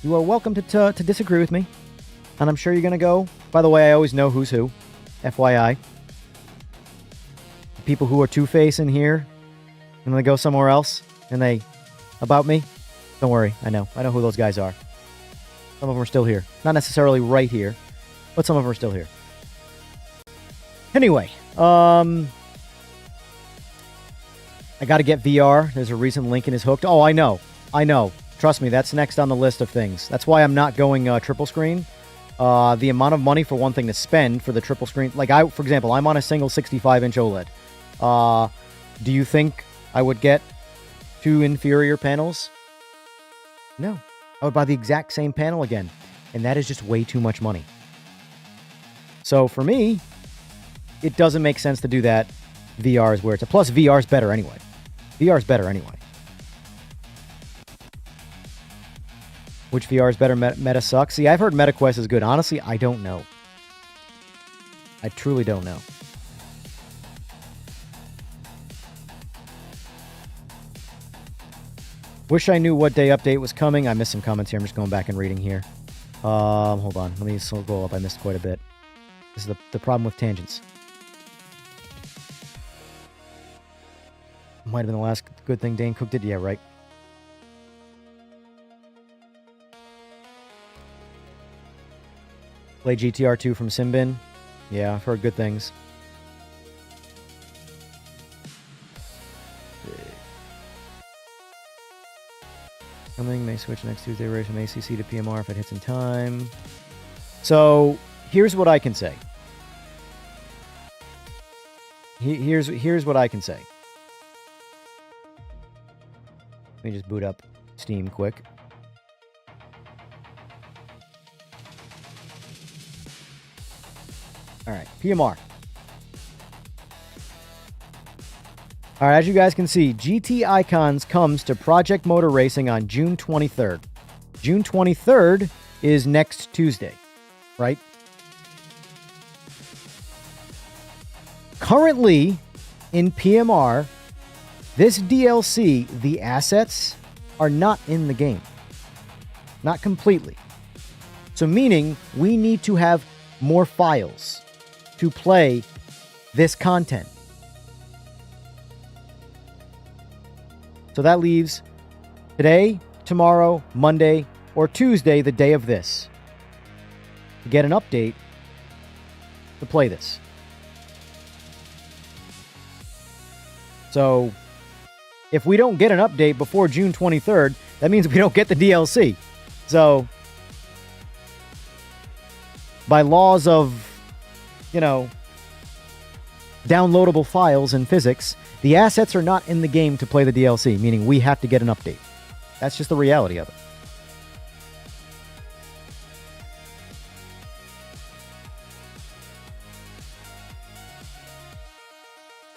You are welcome to disagree with me. And I'm sure you're going to go. By the way, I always know who's who. FYI. People who are two-face in here, and they go somewhere else, and they... About me? Don't worry, I know. I know who those guys are. Some of them are still here. Not necessarily right here, but some of them are still here. Anyway, I gotta get VR. There's a recent Lincoln is hooked. Oh, I know. Trust me, that's next on the list of things. That's why I'm not going triple screen. The amount of money, for one thing, to spend for the triple screen... Like, for example, I'm on a single 65-inch OLED. Do you think I would get two inferior panels? No. I would buy the exact same panel again. And that is just way too much money. So, for me, it doesn't make sense to do that. VR is where it's... Plus, VR is better anyway. Which VR is better? Meta sucks. See, I've heard MetaQuest is good. Honestly, I don't know. I truly don't know. Wish I knew what day update was coming. I missed some comments here. I'm just going back and reading here. Hold on. Let me scroll up. I missed quite a bit. This is the problem with tangents. Might have been the last good thing Dane Cook did. Yeah, right. Play GTR2 from Simbin. Yeah, I've heard good things. Coming, may switch next Tuesday race from ACC to PMR if it hits in time. So, here's what I can say. Here's what I can say. Let me just boot up Steam quick. Alright, PMR. Alright, as you guys can see, GT Icons comes to Project Motor Racing on June 23rd. June 23rd is next Tuesday, right? Currently, in PMR, this DLC, the assets, are not in the game. Not completely. So meaning, we need to have more files to play this content. So that leaves today, tomorrow, Monday, or Tuesday, the day of this, to get an update to play this. So if we don't get an update before June 23rd, that means we don't get the DLC. So by laws of, downloadable files and physics, the assets are not in the game to play the DLC, meaning we have to get an update. That's just the reality of it.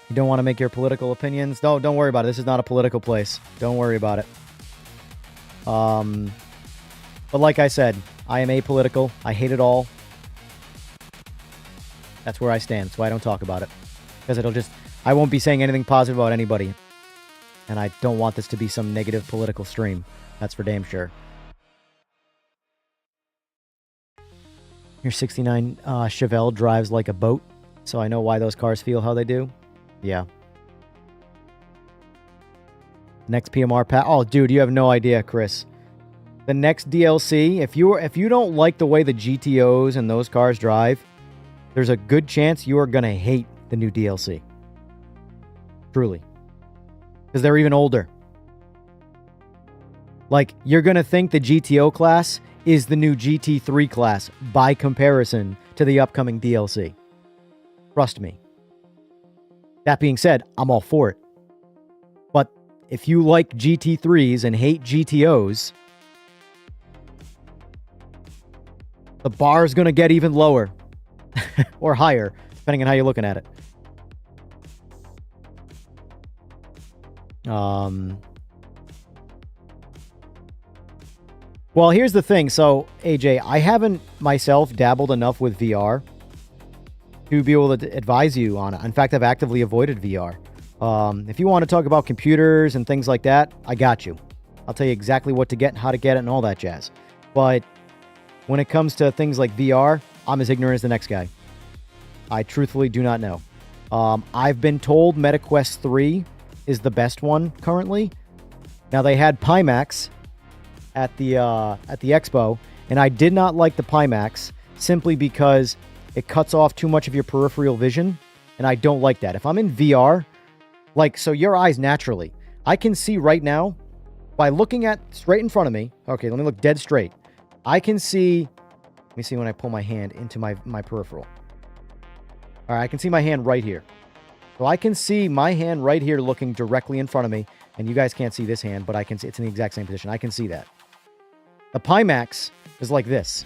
You don't want to make your political opinions? No, don't worry about it. This is not a political place. Don't worry about it. But like I said, I am apolitical. I hate it all. That's where I stand. That's why I don't talk about it. Because I won't be saying anything positive about anybody. And I don't want this to be some negative political stream. That's for damn sure. Your 69 Chevelle drives like a boat. So I know why those cars feel how they do. Yeah. Next PMR pack. Oh, dude, you have no idea, Chris. The next DLC, if you don't like the way the GTOs and those cars drive, there's a good chance you are going to hate the new DLC. Truly. Because they're even older. Like, you're going to think the GTO class is the new GT3 class by comparison to the upcoming DLC. Trust me. That being said, I'm all for it. But if you like GT3s and hate GTOs, the bar is going to get even lower. Or higher, depending on how you're looking at it. Well, here's the thing. So, AJ, I haven't myself dabbled enough with VR to be able to advise you on it. In fact, I've actively avoided VR. If you want to talk about computers and things like that, I got you. I'll tell you exactly what to get, how to get it, and all that jazz. But when it comes to things like VR, I'm as ignorant as the next guy. I truthfully do not know. I've been told MetaQuest 3 is the best one currently. Now, they had Pimax at the expo, and I did not like the Pimax simply because it cuts off too much of your peripheral vision, and I don't like that. If I'm in VR, so your eyes naturally, I can see right now by looking at straight in front of me. Okay, let me look dead straight. I can see, let me see when I pull my hand into my peripheral. All right, I can see my hand right here. So I can see my hand right here looking directly in front of me, and you guys can't see this hand, but I can see it's in the exact same position. I can see that. The Pimax is like this.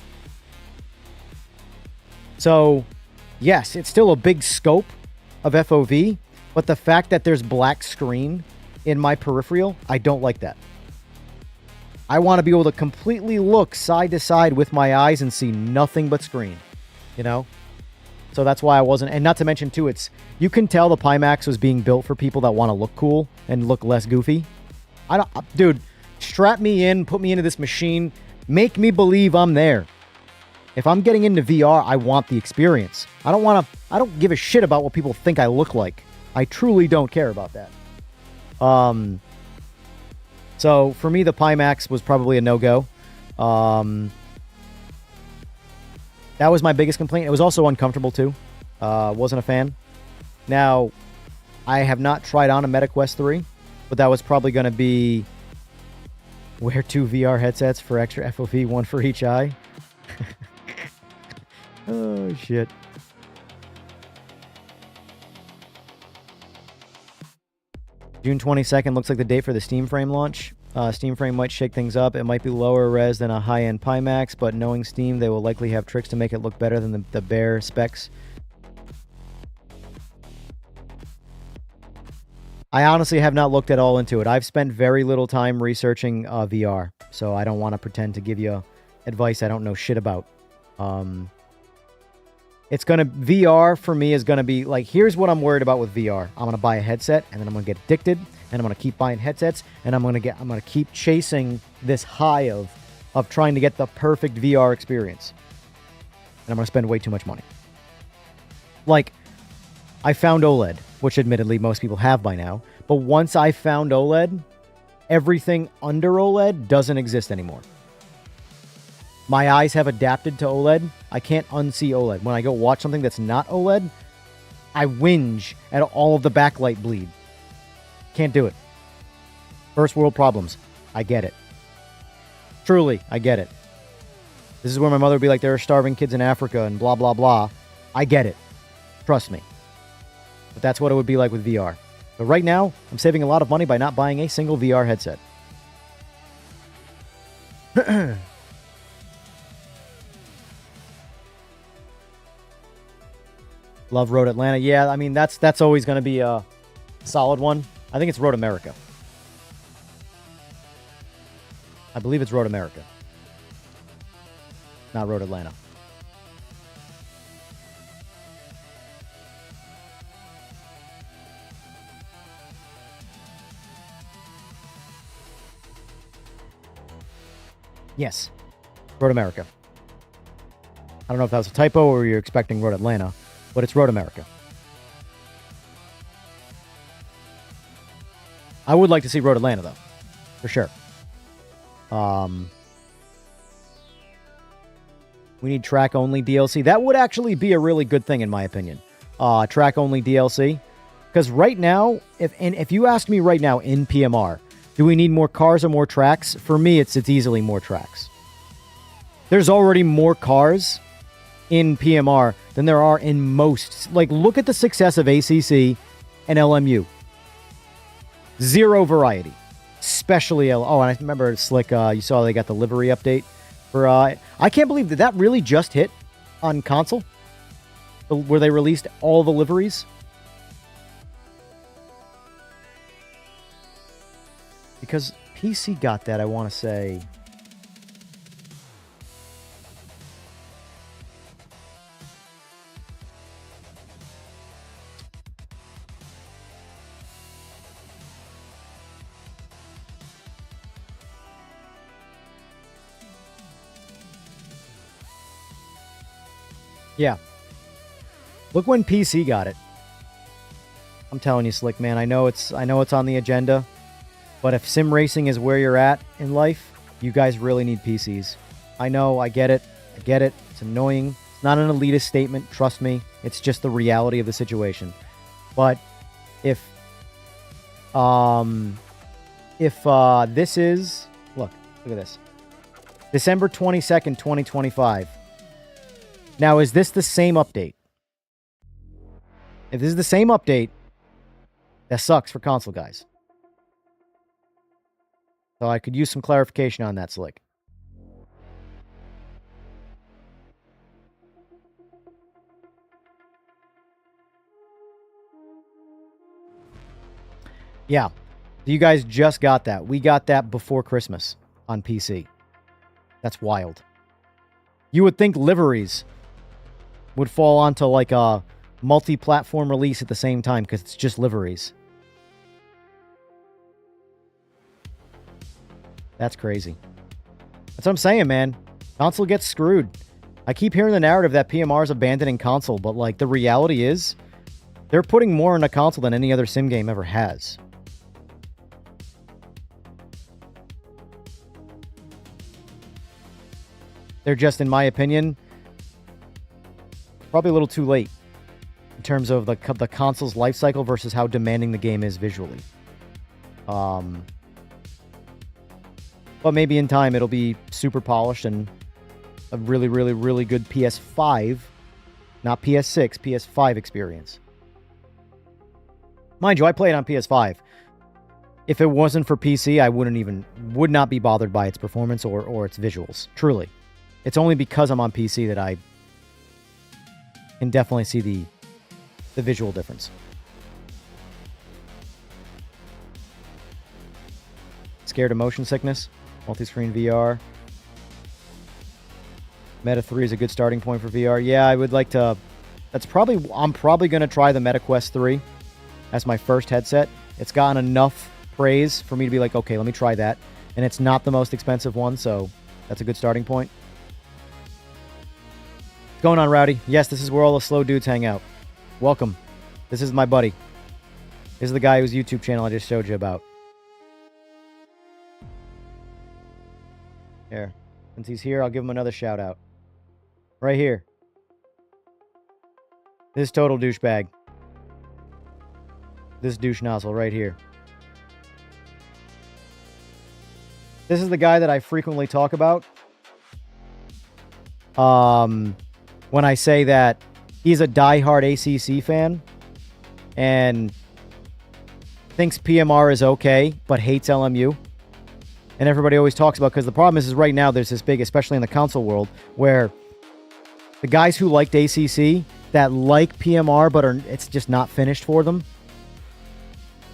So, yes, it's still a big scope of FOV, but the fact that there's black screen in my peripheral, I don't like that. I want to be able to completely look side to side with my eyes and see nothing but screen, So that's why I wasn't, and not to mention too, you can tell the Pimax was being built for people that want to look cool and look less goofy. Dude, strap me in, put me into this machine, make me believe I'm there. If I'm getting into VR, I want the experience. I don't give a shit about what people think I look like. I truly don't care about that. So for me, the Pimax was probably a no-go. That was my biggest complaint. It was also uncomfortable too. Wasn't a fan. Now, I have not tried on a MetaQuest 3, but that was probably going to be wear 2 VR headsets for extra FOV, 1 for each eye. Oh, shit. June 22nd looks like the date for the Steam Frame launch. Steam Frame might shake things up. It might be lower res than a high-end Pimax, but knowing Steam, they will likely have tricks to make it look better than the bare specs. I honestly have not looked at all into it. I've spent very little time researching VR, so I don't want to pretend to give you advice I don't know shit about. VR for me is going to be like, here's what I'm worried about with VR. I'm going to buy a headset, and then I'm going to get addicted, and I'm going to keep buying headsets, and I'm going to keep chasing this high of trying to get the perfect VR experience. And I'm going to spend way too much money. Like, I found OLED, which admittedly most people have by now. But once I found OLED, everything under OLED doesn't exist anymore. My eyes have adapted to OLED. I can't unsee OLED. When I go watch something that's not OLED, I whinge at all of the backlight bleed. Can't do it. First world problems. I get it. Truly, I get it. This is where my mother would be like, there are starving kids in Africa and blah, blah, blah. I get it. Trust me. But that's what it would be like with VR. But right now, I'm saving a lot of money by not buying a single VR headset. Love Road Atlanta. Yeah, I mean, that's always going to be a solid one. I think it's Road America. I believe it's Road America. Not Road Atlanta. Yes. Road America. I don't know if that was a typo or you're expecting Road Atlanta, but it's Road America. I would like to see Road Atlanta, though. For sure. We need track-only DLC. That would actually be a really good thing, in my opinion. Track-only DLC. Because right now, if you ask me right now in PMR, do we need more cars or more tracks? For me, it's easily more tracks. There's already more cars in PMR than there are in most. Like, look at the success of ACC and LMU. Zero variety. Especially, oh, and I remember Slick, you saw they got the livery update for, I can't believe that really just hit on console, where they released all the liveries. Because PC got that, I want to say. Yeah. Look when PC got it. I'm telling you, Slick, man, I know it's on the agenda. But if sim racing is where you're at in life, you guys really need PCs. I know, I get it. I get it. It's annoying. It's not an elitist statement, trust me. It's just the reality of the situation. But if this is, look at this. December 22nd, 2025. Now, is this the same update? If this is the same update, that sucks for console guys. So I could use some clarification on that, Slick. Yeah. You guys just got that. We got that before Christmas on PC. That's wild. You would think liveries would fall onto like a multi-platform release at the same time because it's just liveries. That's crazy. That's what I'm saying, man. Console gets screwed. I keep hearing the narrative that PMR is abandoning console, but like the reality is they're putting more into console than any other sim game ever has. They're just, in my opinion, probably a little too late in terms of the console's life cycle versus how demanding the game is visually. But maybe in time it'll be super polished and a really, really, really good PS5, not PS6, PS5 experience. Mind you, I play it on PS5. If it wasn't for PC, I would not be bothered by its performance or its visuals. Truly. It's only because I'm on PC that I can definitely see the visual difference. Scared of motion sickness? Multi-screen VR. Meta 3 is a good starting point for VR. Yeah, I would like to... I'm probably going to try the Meta Quest 3 as my first headset. It's gotten enough praise for me to be like, okay, let me try that. And it's not the most expensive one, so that's a good starting point. What's going on, Rowdy? Yes, this is where all the slow dudes hang out. Welcome. This is my buddy. This is the guy whose YouTube channel I just showed you about. Here. Since he's here, I'll give him another shout out. Right here. This total douchebag. This douche nozzle right here. This is the guy that I frequently talk about. When I say that he's a diehard ACC fan and thinks PMR is okay, but hates LMU. And everybody always talks about, because the problem is right now there's this big, especially in the console world, where the guys who liked ACC that like PMR but it's just not finished for them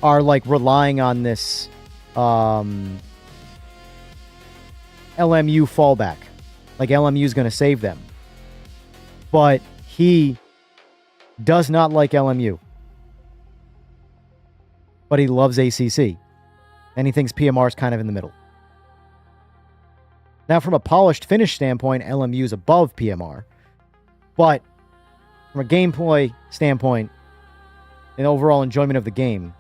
are like relying on this LMU fallback. Like LMU is going to save them. But he does not like LMU. But he loves ACC. And he thinks PMR is kind of in the middle. Now, from a polished finish standpoint, LMU is above PMR. But from a gameplay standpoint and overall enjoyment of the game,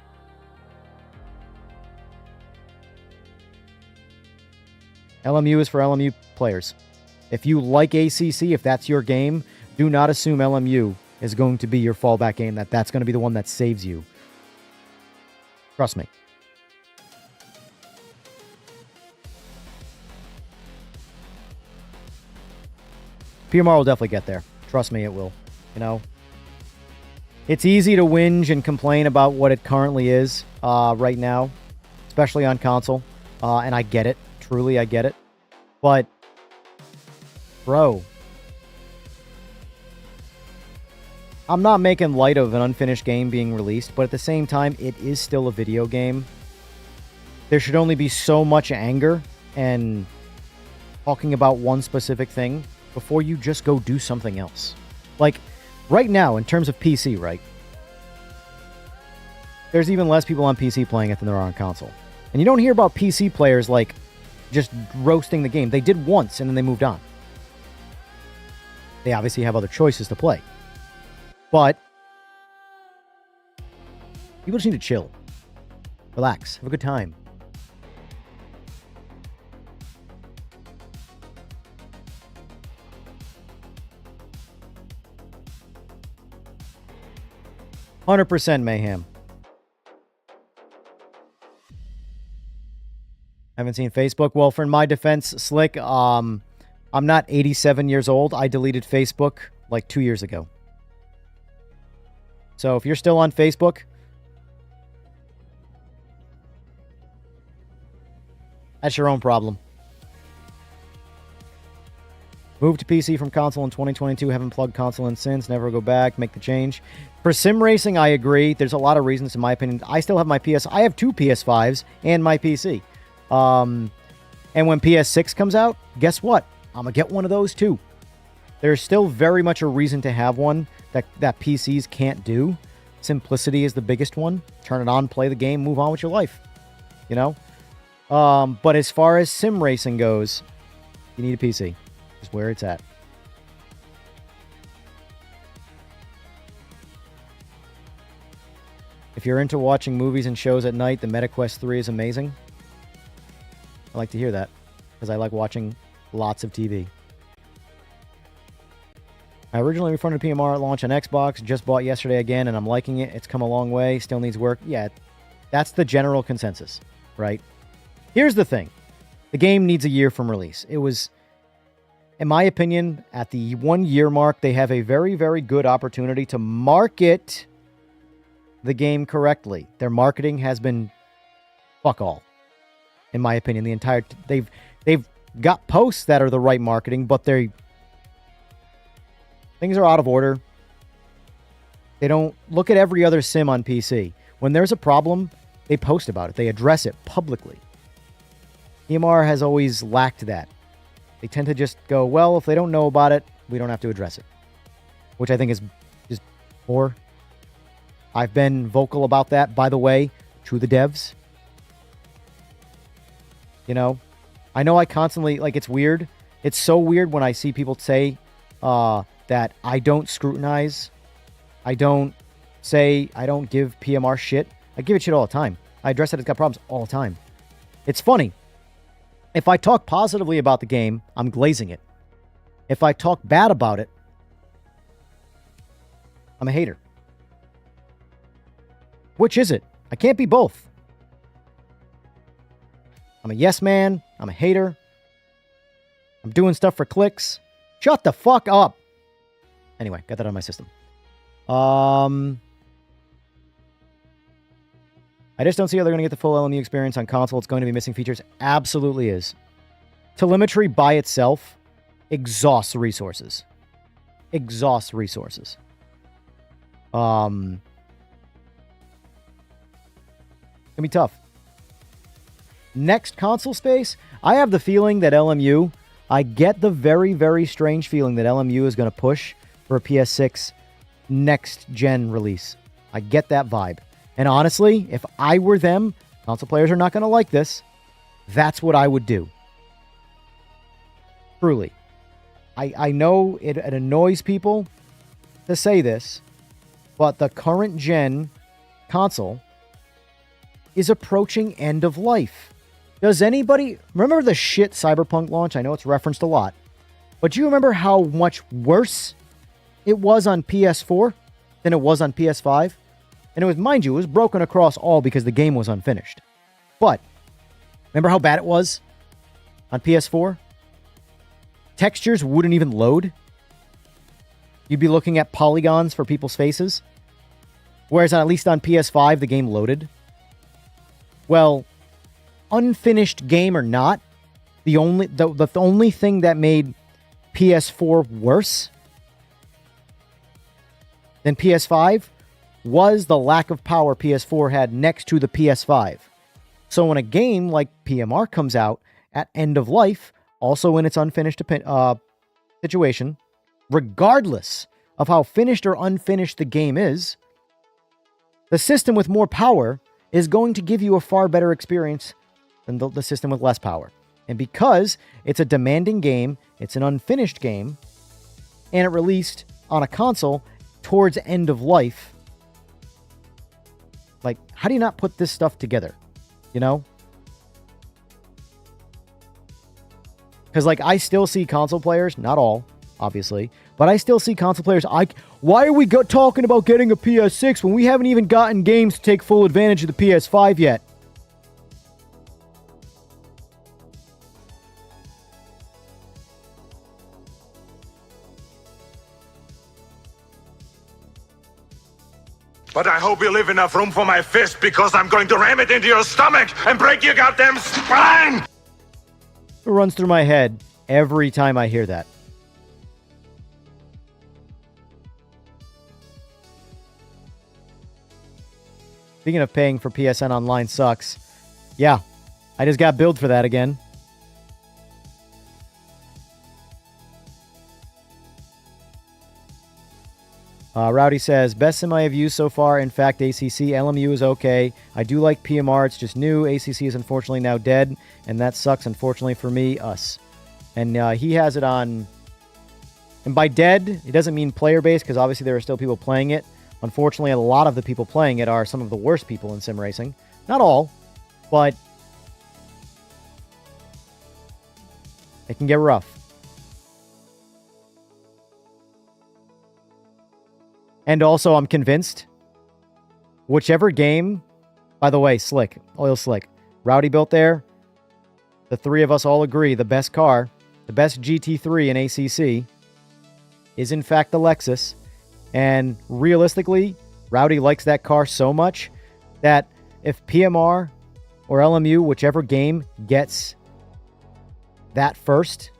LMU is for LMU players. If you like ACC, if that's your game, do not assume LMU is going to be your fallback game, that's going to be the one that saves you. Trust me. PMR will definitely get there. Trust me, it will. You know, it's easy to whinge and complain about what it currently is right now, especially on console. And I get it. Truly, I get it. But, bro, I'm not making light of an unfinished game being released, but at the same time, it is still a video game. There should only be so much anger and talking about one specific thing before you just go do something else. Like, right now, in terms of PC, right? There's even less people on PC playing it than there are on console. And you don't hear about PC players, like, just roasting the game. They did once, and then they moved on. They obviously have other choices to play. But people just need to chill. Relax. Have a good time. %, mayhem. Haven't seen Facebook. Well, for my defense, Slick, I'm not 87 years old. I deleted Facebook like 2 years ago. So if you're still on Facebook, that's your own problem. Moved to PC from console in 2022. Haven't plugged console in since. Never go back. Make the change. For sim racing, I agree. There's a lot of reasons, in my opinion. I still have my PS. I have 2 PS5s and my PC. And when PS6 comes out, guess what? I'm going to get one of those too. There's still very much a reason to have one that PCs can't do. Simplicity is the biggest one. Turn it on, play the game, move on with your life. You know? But as far as sim racing goes, you need a PC. Is where it's at. If you're into watching movies and shows at night, the MetaQuest 3 is amazing. I like to hear that, because I like watching lots of TV. I originally refunded PMR at launch on Xbox, just bought yesterday again, and I'm liking it. It's come a long way, still needs work. Yeah, that's the general consensus, right? Here's the thing. The game needs a year from release. It was, in my opinion, at the 1 year mark, they have a very, very good opportunity to market the game correctly. Their marketing has been fuck all, in my opinion. The entire they've got posts that are the right marketing, but things are out of order. They don't look at every other sim on PC. When there's a problem, they post about it. They address it publicly. EMR has always lacked that. They tend to just go, well, if they don't know about it, we don't have to address it. Which I think is just poor. I've been vocal about that, by the way, to the devs. You know I constantly, like, it's weird. It's so weird when I see people say that I don't scrutinize. I don't say I don't give PMR shit. I give it shit all the time. I address that it's got problems all the time. It's funny. If I talk positively about the game, I'm glazing it. If I talk bad about it, I'm a hater. Which is it? I can't be both. I'm a yes man. I'm a hater. I'm doing stuff for clicks. Shut the fuck up. Anyway, got that on my system. I just don't see how they're going to get the full LMU experience on console. It's going to be missing features. Absolutely is. Telemetry by itself exhausts resources. Exhausts resources. It's gonna be tough. Next console space, I have the feeling that LMU, I get the very, very strange feeling that LMU is going to push for a PS6 next gen release. I get that vibe. And honestly, if I were them, console players are not going to like this. That's what I would do. Truly. I know it annoys people to say this, but the current gen console is approaching end of life. Does anybody remember the shit Cyberpunk launch? I know it's referenced a lot, but do you remember how much worse it was on PS4 than it was on PS5? And it was, mind you, it was broken across all because the game was unfinished. But remember how bad it was on PS4? Textures wouldn't even load. You'd be looking at polygons for people's faces. Whereas at least on PS5, the game loaded. Well, unfinished game or not, the only thing that made PS4 worse than PS5 was the lack of power PS4 had next to the PS5. So when a game like PMR comes out at end of life, also in its unfinished situation, regardless of how finished or unfinished the game is, the system with more power is going to give you a far better experience than the system with less power. And because it's a demanding game, it's an unfinished game, and it released on a console towards end of life, like, how do you not put this stuff together? You know? Because, like, I still see console players, not all, obviously, but I still see console players. Why are we talking about getting a PS6 when we haven't even gotten games to take full advantage of the PS5 yet? But I hope you leave enough room for my fist, because I'm going to ram it into your stomach and break your goddamn spine! It runs through my head every time I hear that. Speaking of paying for PSN Online sucks. Yeah, I just got billed for that again. Rowdy says, best sim I have used so far. In fact, ACC. LMU is okay. I do like PMR. It's just new. ACC is unfortunately now dead, and that sucks, unfortunately, for me, us. And he has it on... And by dead, it doesn't mean player-based, because obviously there are still people playing it. Unfortunately, a lot of the people playing it are some of the worst people in sim racing. Not all, but it can get rough. And also, I'm convinced, whichever game, by the way, Slick, Oil Slick, Rowdy built there, the three of us all agree the best car, the best GT3 in ACC, is in fact the Lexus. And realistically, Rowdy likes that car so much that if PMR or LMU, whichever game gets that first,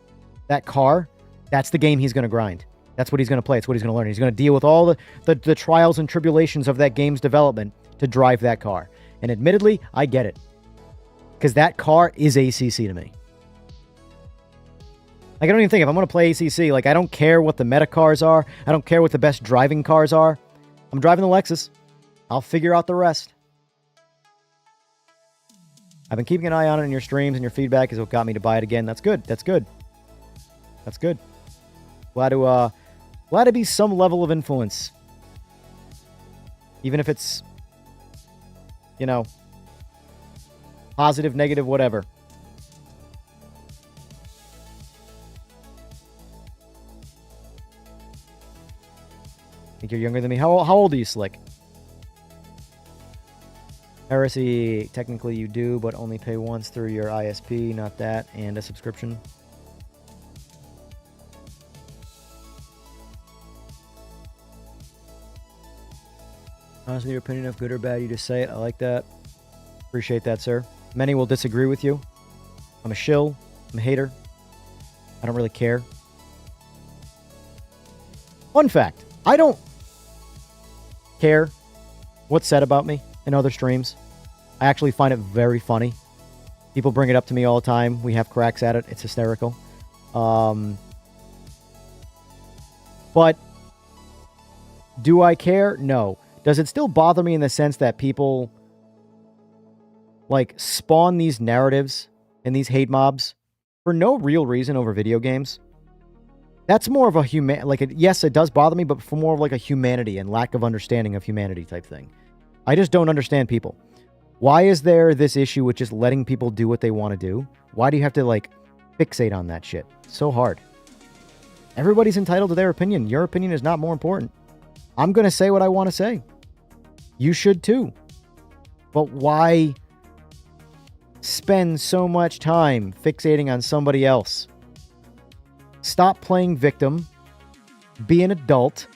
that car, that's the game he's going to grind. That's what he's going to play. It's what he's going to learn. He's going to deal with all the trials and tribulations of that game's development to drive that car. And admittedly, I get it. Because that car is ACC to me. Like, I don't even think if I'm going to play ACC, like, I don't care what the meta cars are. I don't care what the best driving cars are. I'm driving the Lexus. I'll figure out the rest. I've been keeping an eye on it in your streams, and your feedback is what got me to buy it again. That's good. That's good. That's good. Glad to be some level of influence Even if it's, you know, positive, negative, whatever. Think you're younger than me. How old are you, Slick? Heresy, technically you do, but only pay once through your ISP, not that, and a subscription. Honestly, your opinion of good or bad, you just say it. I like that. Appreciate that, sir. Many will disagree with you. I'm a shill. I'm a hater. I don't really care. Fun fact, I don't care what's said about me in other streams. I actually find it very funny. People bring it up to me all the time. We have cracks at it. It's hysterical. But do I care? No. Does it still bother me in the sense that people like spawn these narratives and these hate mobs for no real reason over video games? That's more of a yes, it does bother me, but for more of like a humanity and lack of understanding of humanity type thing. I just don't understand people. Why is there this issue with just letting people do what they want to do? Why do you have to like fixate on that shit? So hard. Everybody's entitled to their opinion. Your opinion is not more important. I'm going to say what I want to say. You should too. But why spend so much time fixating on somebody else? Stop playing victim, be an adult,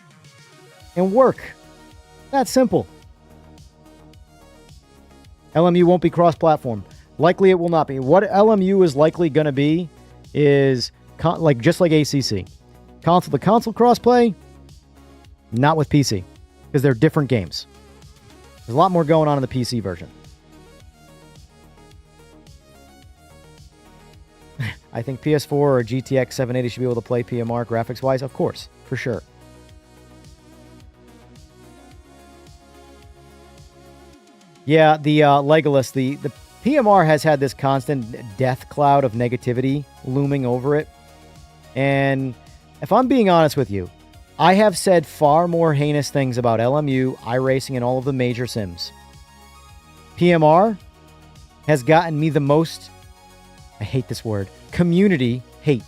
and work. That's simple. LMU won't be cross-platform. Likely it will not be. What LMU is likely going to be is just like ACC. Console-to-console crossplay, not with PC, because they're different games. There's a lot more going on in the PC version. I think PS4 or GTX 780 should be able to play PMR graphics-wise. Of course, for sure. Yeah, the Legolas, the PMR has had this constant death cloud of negativity looming over it. And if I'm being honest with you, I have said far more heinous things about LMU, iRacing, and all of the major sims. PMR has gotten me the most, I hate this word, community hate.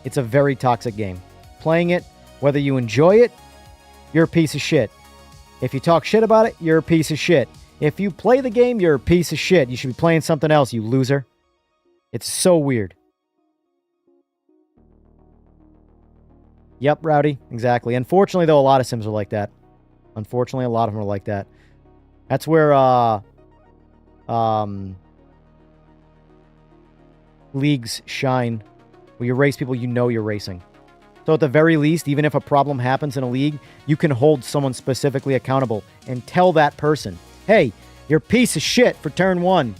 It's a very toxic game. Playing it, whether you enjoy it, you're a piece of shit. If you talk shit about it, you're a piece of shit. If you play the game, you're a piece of shit. You should be playing something else, you loser. It's so weird. Yep, Rowdy. Exactly. Unfortunately, though, a lot of sims are like that. Unfortunately, a lot of them are like that. That's where leagues shine. Where you race people you know you're racing. So at the very least, even if a problem happens in a league, you can hold someone specifically accountable and tell that person, hey, you're a piece of shit for turn one.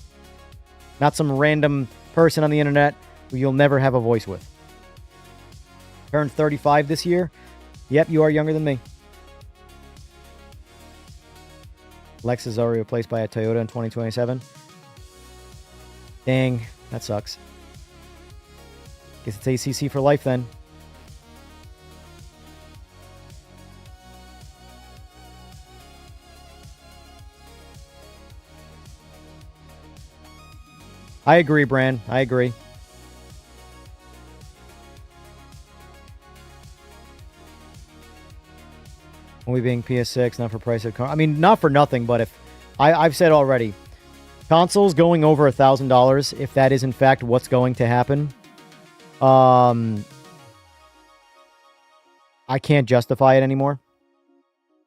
Not some random person on the internet who you'll never have a voice with. Turned 35 this year. Yep, you are younger than me. Lexus is already replaced by a Toyota in 2027. Dang, that sucks. Guess it's ACC for life then. I agree, Bran. I agree. Only being PS6, not for price of... I mean, not for nothing, but if... I've said already, consoles going over $1,000, if that is in fact what's going to happen, I can't justify it anymore.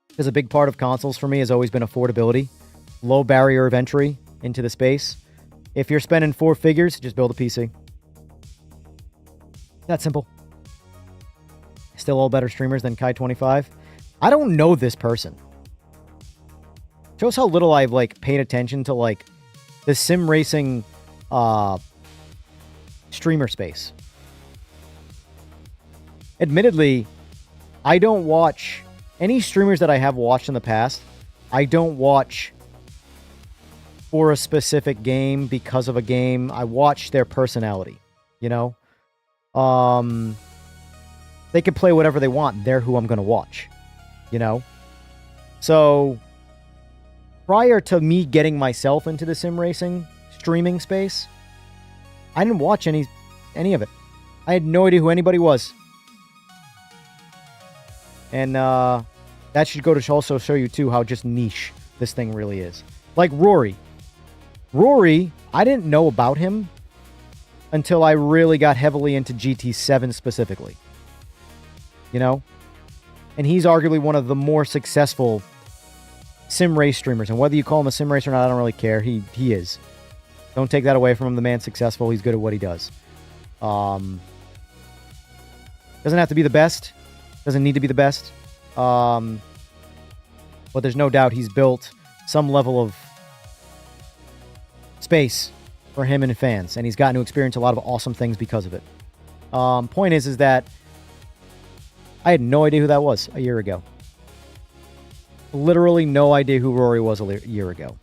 Because a big part of consoles for me has always been affordability. Low barrier of entry into the space. If you're spending 4 figures, just build a PC. That simple. Still all better streamers than Kai25. I don't know this person. Shows how little I've like paid attention to like the sim racing streamer space. Admittedly, I don't watch any streamers that I have watched in the past. I don't watch for a specific game because of a game. I watch their personality, you know? They can play whatever they want. They're who I'm going to watch, you know? So prior to me getting myself into the sim racing streaming space, I didn't watch any of it. I had no idea who anybody was. And that should go to also show you, too, how just niche this thing really is. Like Rory. Rory, I didn't know about him until I really got heavily into GT7 specifically. You know? And he's arguably one of the more successful sim race streamers. And whether you call him a sim racer or not, I don't really care. He is. Don't take that away from him. The man's successful. He's good at what he does. Doesn't have to be the best. Doesn't need to be the best. But there's no doubt he's built some level of space for him and fans. And he's gotten to experience a lot of awesome things because of it. Point is that I had no idea who that was a year ago. Literally no idea who Rory was a year ago.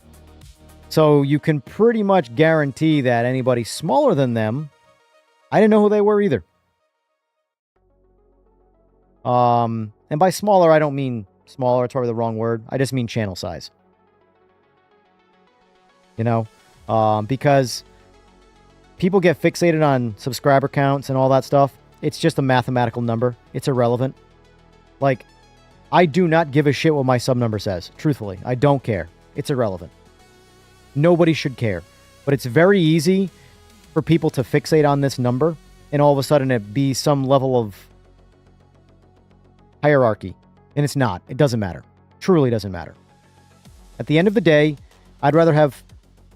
So you can pretty much guarantee that anybody smaller than them, I didn't know who they were either. And by smaller, I don't mean smaller. It's probably the wrong word. I just mean channel size. You know? Because people get fixated on subscriber counts and all that stuff. It's just a mathematical number. It's irrelevant. Like, I do not give a shit what my sub number says. Truthfully, I don't care. It's irrelevant. Nobody should care. But it's very easy for people to fixate on this number and all of a sudden it be some level of hierarchy. And it's not. It doesn't matter. Truly doesn't matter. At the end of the day, I'd rather have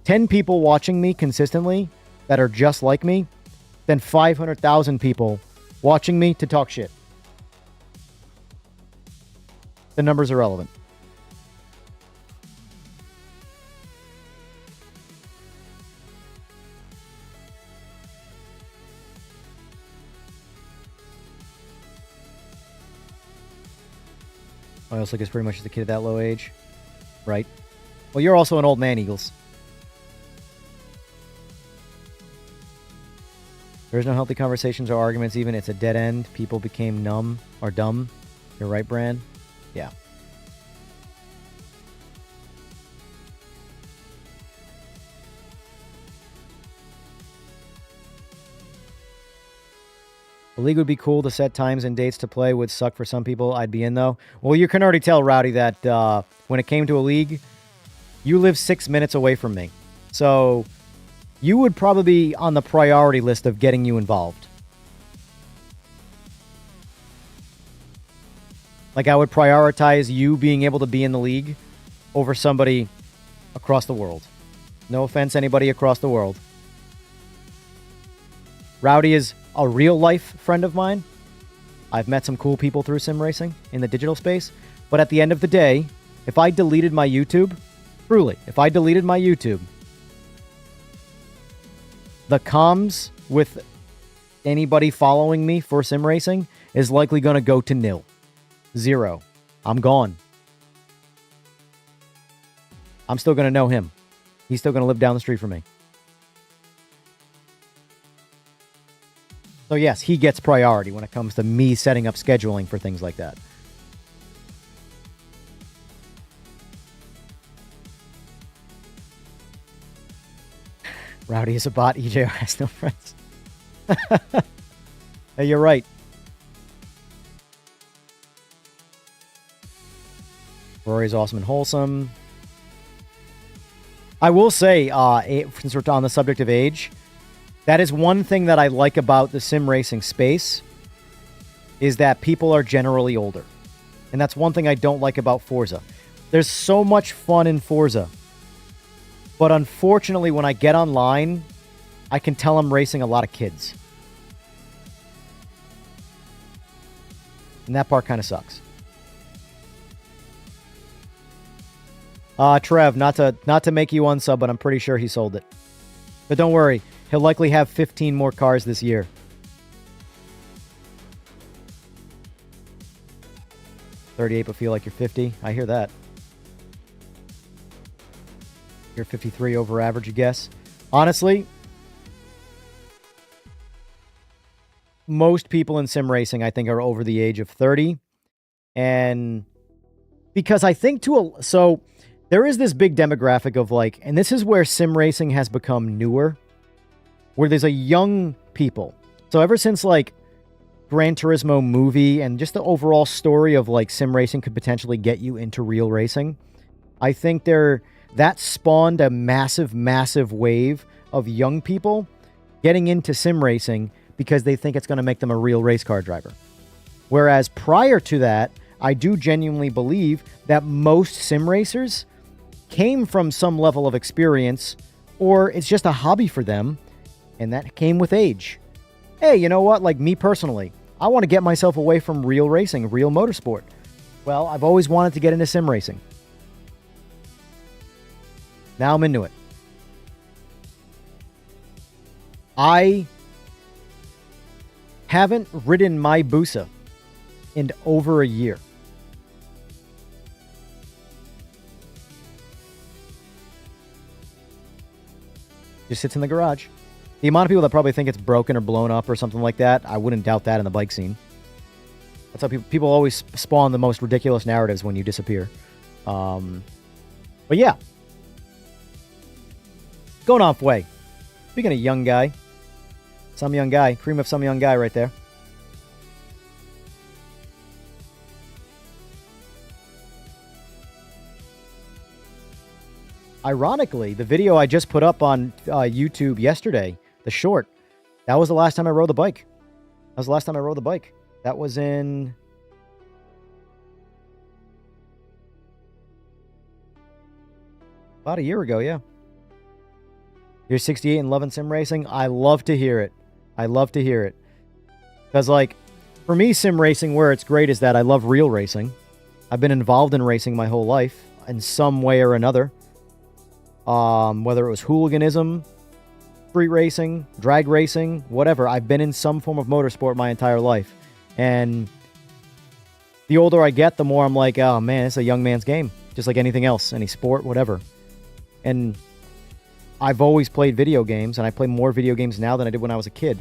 10 people watching me consistently that are just like me than 500,000 people watching me to talk shit. The numbers are relevant. I also guess pretty much just a kid at that low age. Right? Well, you're also an old man, Eagles. There's no healthy conversations or arguments even. It's a dead end. People became numb or dumb. You're right, Bran. Yeah. The league would be cool to set times and dates to play. Would suck for some people. I'd be in, though. Well, you can already tell, Rowdy, that when it came to a league, you live 6 minutes away from me. So you would probably be on the priority list of getting you involved. Like, I would prioritize you being able to be in the league over somebody across the world. No offense, anybody across the world. Rowdy is a real-life friend of mine. I've met some cool people through sim racing in the digital space. But at the end of the day, if I deleted my YouTube, truly, if I deleted my YouTube, the comms with anybody following me for sim racing is likely going to go to nil. 0. I'm gone. I'm still going to know him. He's still going to live down the street from me. So yes, he gets priority when it comes to me setting up scheduling for things like that. Rowdy is a bot. EJR has no friends. Hey, you're right. Rory's awesome and wholesome. I will say, since we're on the subject of age, that is one thing that I like about the sim racing space, is that people are generally older. And that's one thing I don't like about Forza. There's so much fun in Forza. But unfortunately, when I get online, I can tell I'm racing a lot of kids. And that part kind of sucks. Trev, not to make you unsub, but I'm pretty sure he sold it. But don't worry, he'll likely have 15 more cars this year. $38, but feel like you're 50. I hear that. You're 53 over average, you guess. Honestly, most people in sim racing, I think, are over the age of 30. And because I think so there is this big demographic of like, and this is where sim racing has become newer, where there's a young people. So ever since like Gran Turismo movie and just the overall story of like sim racing could potentially get you into real racing, I think that spawned a massive, massive wave of young people getting into sim racing because they think it's going to make them a real race car driver. Whereas prior to that, I do genuinely believe that most sim racers came from some level of experience, or it's just a hobby for them, and that came with age. Hey, you know what? Like me personally, I want to get myself away from real racing, real motorsport. Well, I've always wanted to get into sim racing. Now I'm into it. I haven't ridden my Busa in over a year. Just sits in the garage. The amount of people that probably think it's broken or blown up or something like that, I wouldn't doubt that in the bike scene. That's how people always spawn the most ridiculous narratives when you disappear. But yeah. Going off way. Speaking of young guy. Some young guy. Cream of some young guy right there. Ironically, the video I just put up on YouTube yesterday, the short, that was the last time I rode the bike. That was in... about a year ago, yeah. You're 68 and loving sim racing? I love to hear it. Because, like, for me, sim racing, where it's great is that I love real racing. I've been involved in racing my whole life in some way or another. Whether it was hooliganism, street racing, drag racing, whatever. I've been in some form of motorsport my entire life. And the older I get, the more I'm like, oh man, it's a young man's game. Just like anything else, any sport, whatever. And I've always played video games, and I play more video games now than I did when I was a kid.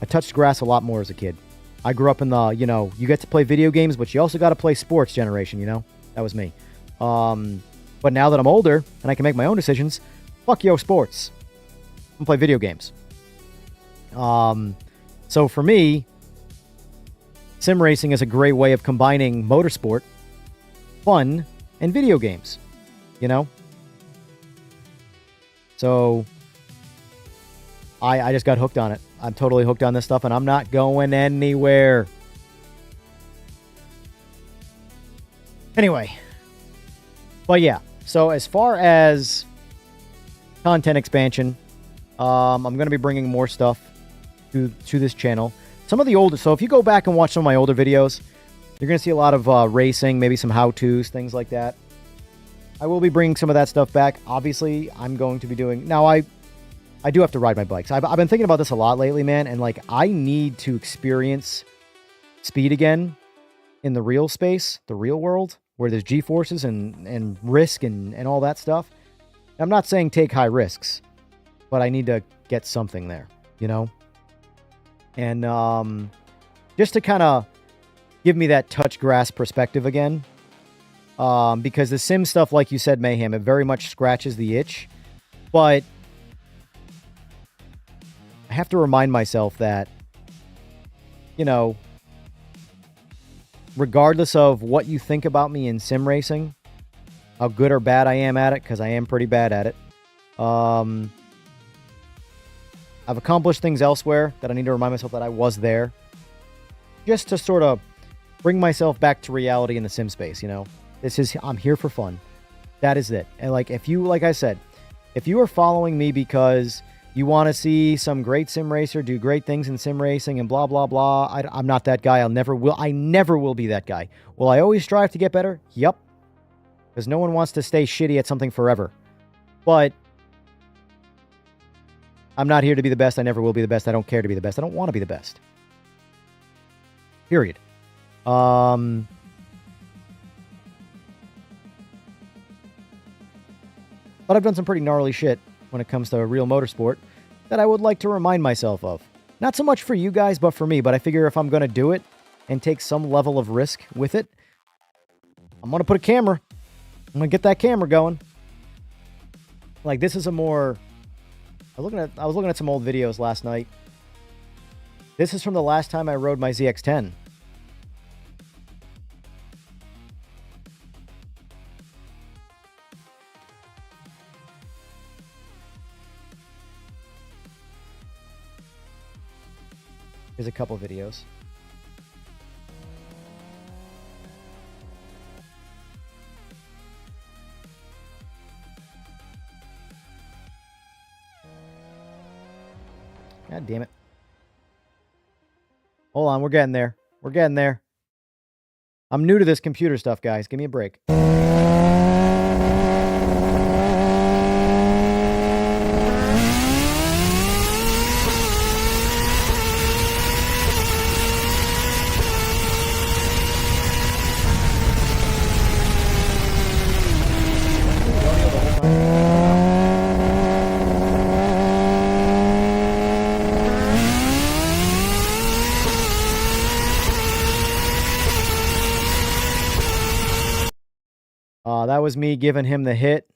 I touched grass a lot more as a kid. I grew up in the, you get to play video games, but you also got to play sports generation, That was me. But now that I'm older, and I can make my own decisions, fuck yo sports. I'm gonna play video games. So for me, sim racing is a great way of combining motorsport, fun, and video games. So I just got hooked on it. I'm totally hooked on this stuff, and I'm not going anywhere. Anyway. But yeah, so as far as content expansion, I'm going to be bringing more stuff to this channel. Some of the older, so if you go back and watch some of my older videos, you're going to see a lot of racing, maybe some how-tos, things like that. I will be bringing some of that stuff back. Obviously, I'm going to be doing... Now, I do have to ride my bikes. I've been thinking about this a lot lately, man, and like I need to experience speed again in the real space, the real world, where there's G-forces and risk and all that stuff. I'm not saying take high risks, but I need to get something there, And just to kind of give me that touch grass perspective again, because the sim stuff, like you said, Mayhem, it very much scratches the itch, but I have to remind myself that, regardless of what you think about me in sim racing, how good or bad I am at it, because I am pretty bad at it. I've accomplished things elsewhere that I need to remind myself that I was there. Just to sort of bring myself back to reality in the sim space, I'm here for fun. That is it. And like I said, if you are following me because you want to see some great sim racer do great things in sim racing and blah, blah, blah, I'm not that guy. I never will be that guy. Will I always strive to get better? Yep. Because no one wants to stay shitty at something forever. But I'm not here to be the best. I never will be the best. I don't care to be the best. I don't want to be the best. Period. But I've done some pretty gnarly shit when it comes to real motorsport that I would like to remind myself of. Not so much for you guys, but for me. But I figure if I'm going to do it and take some level of risk with it, I'm going to put a camera. I'm going to get that camera going. Like, this is a more... I was looking at some old videos last night. This is from the last time I rode my ZX-10. Here's a couple videos. God damn it. Hold on, we're getting there. We're getting there. I'm new to this computer stuff, guys. Give me a break. That was me giving him the hit.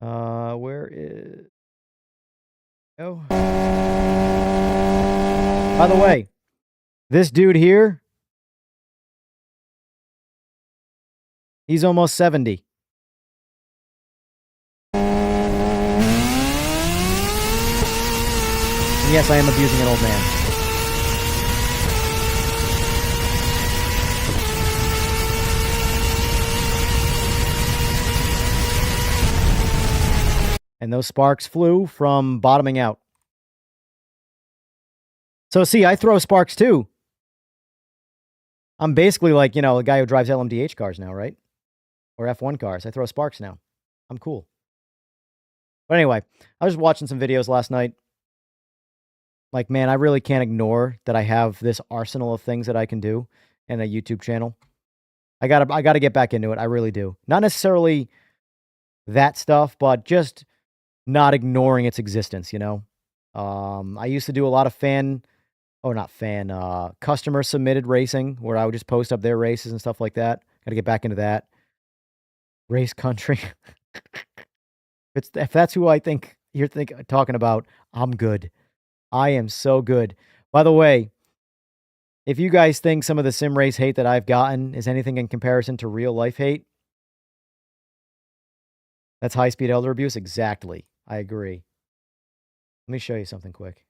Where is... Oh. By the way, this dude here, he's almost 70. And yes, I am abusing an old man. And those sparks flew from bottoming out. So see, I throw sparks too. I'm basically like, you know, the guy who drives LMDH cars now, right? Or F1 cars. I throw sparks now. I'm cool. But anyway, I was watching some videos last night. Like, man, I really can't ignore that I have this arsenal of things that I can do and a YouTube channel. I gotta get back into it. I really do. Not necessarily that stuff, but just not ignoring its existence, you know? I used to do a lot of customer submitted racing where I would just post up their races and stuff like that. Got to get back into that. Race country. If that's who I think you're talking about, I'm good. I am so good. By the way, if you guys think some of the sim race hate that I've gotten is anything in comparison to real life hate, that's high-speed elder abuse? Exactly. I agree. Let me show you something quick.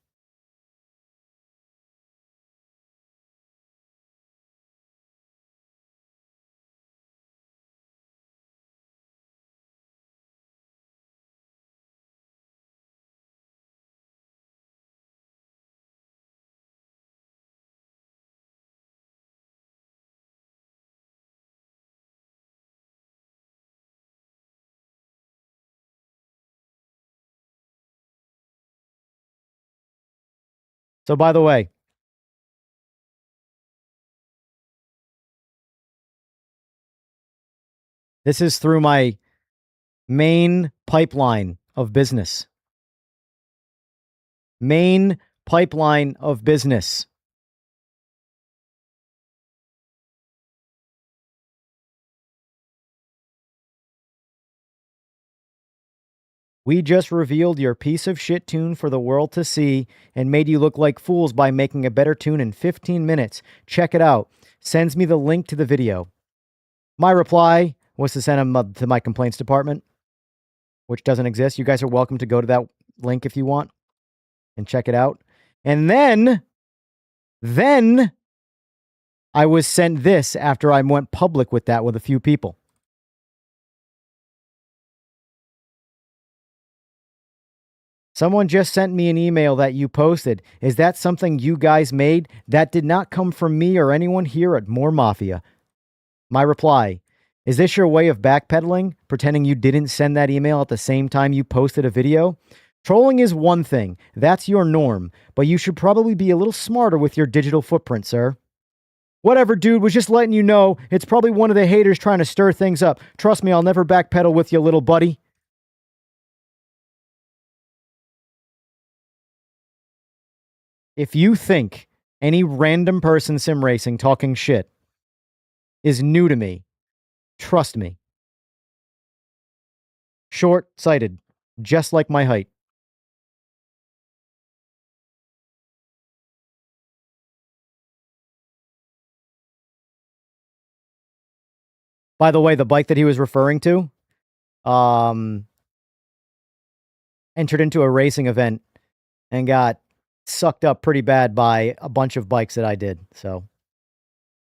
So, by the way, this is through my main pipeline of business. Main pipeline of business. We just revealed your piece of shit tune for the world to see and made you look like fools by making a better tune in 15 minutes. Check it out. Sends me the link to the video. My reply was to send him to my complaints department, which doesn't exist. You guys are welcome to go to that link if you want and check it out. And then I was sent this after I went public with that with a few people. Someone just sent me an email that you posted. Is that something you guys made? That did not come from me or anyone here at More Mafia. My reply, is this your way of backpedaling, pretending you didn't send that email at the same time you posted a video? Trolling is one thing. That's your norm. But you should probably be a little smarter with your digital footprint, sir. Whatever, dude. Was just letting you know. It's probably one of the haters trying to stir things up. Trust me, I'll never backpedal with you, little buddy. If you think any random person sim racing talking shit is new to me, trust me. Short-sighted, just like my height. By the way, the bike that he was referring to, entered into a racing event and got sucked up pretty bad by a bunch of bikes that I did. So,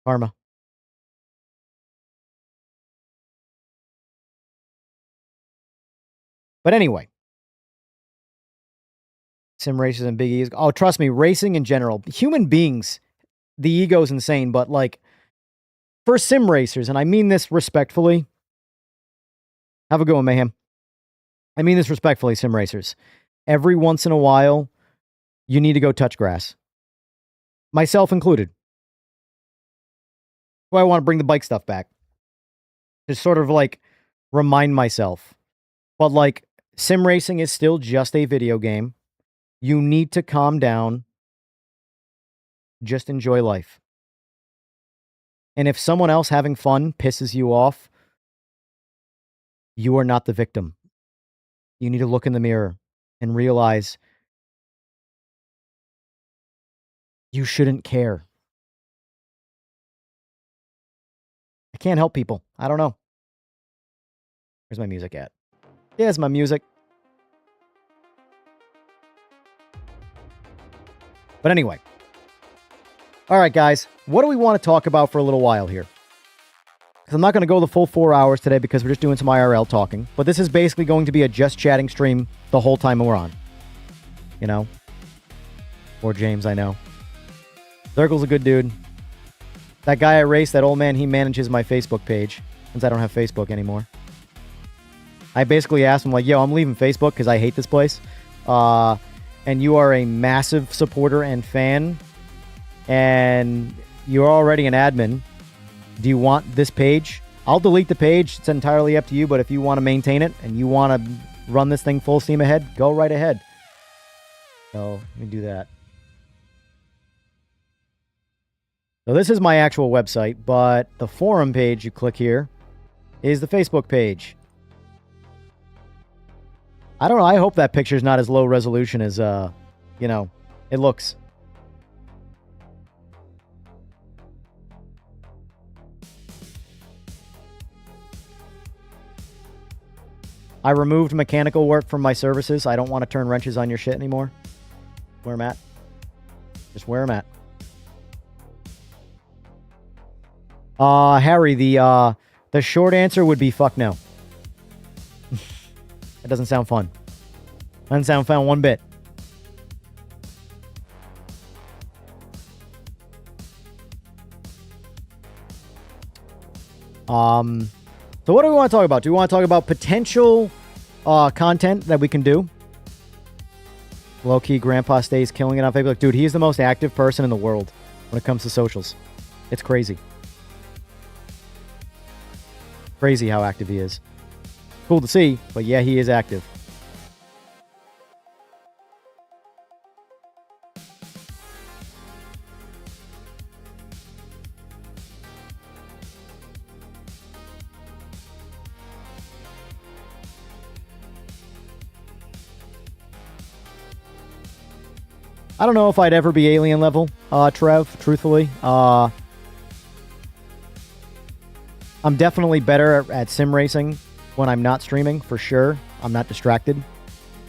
karma. But anyway, sim races and big egos. Oh, trust me, racing in general, human beings, the ego's insane. But like for sim racers, and I mean this respectfully, have a go, Mayhem. I mean this respectfully, sim racers. Every once in a while, you need to go touch grass. Myself included. Well, I want to bring the bike stuff back. Just sort of like remind myself. But like, sim racing is still just a video game. You need to calm down. Just enjoy life. And if someone else having fun pisses you off, you are not the victim. You need to look in the mirror and realize you shouldn't care. I can't help people. I don't know. Where's my music at? There's my music. But anyway. All right, guys. What do we want to talk about for a little while here? Because I'm not going to go the full 4 hours today because we're just doing some IRL talking. But this is basically going to be a just chatting stream the whole time we're on. You know? Or James, I know. Zirkle's a good dude. That guy I raced, that old man, he manages my Facebook page. Since I don't have Facebook anymore. I basically asked him, like, yo, I'm leaving Facebook because I hate this place. And you are a massive supporter and fan. And you're already an admin. Do you want this page? I'll delete the page. It's entirely up to you. But if you want to maintain it and you want to run this thing full steam ahead, go right ahead. So let me do that. So this is my actual website, but the forum page you click here is the Facebook page. I don't know. I hope that picture's not as low resolution as, you know, it looks. I removed mechanical work from my services. I don't want to turn wrenches on your shit anymore. Where I'm at. Just where I'm at. Harry, the short answer would be fuck no. That doesn't sound fun. Doesn't sound fun one bit. So what do we want to talk about? Do we want to talk about potential content that we can do? Low-key, Grandpa stays killing it on Facebook. Dude, he's the most active person in the world when it comes to socials. It's crazy. Crazy how active he is. Cool to see, but yeah, he is active. I don't know if I'd ever be alien level, Trev, truthfully. I'm definitely better at sim racing when I'm not streaming, for sure. I'm not distracted.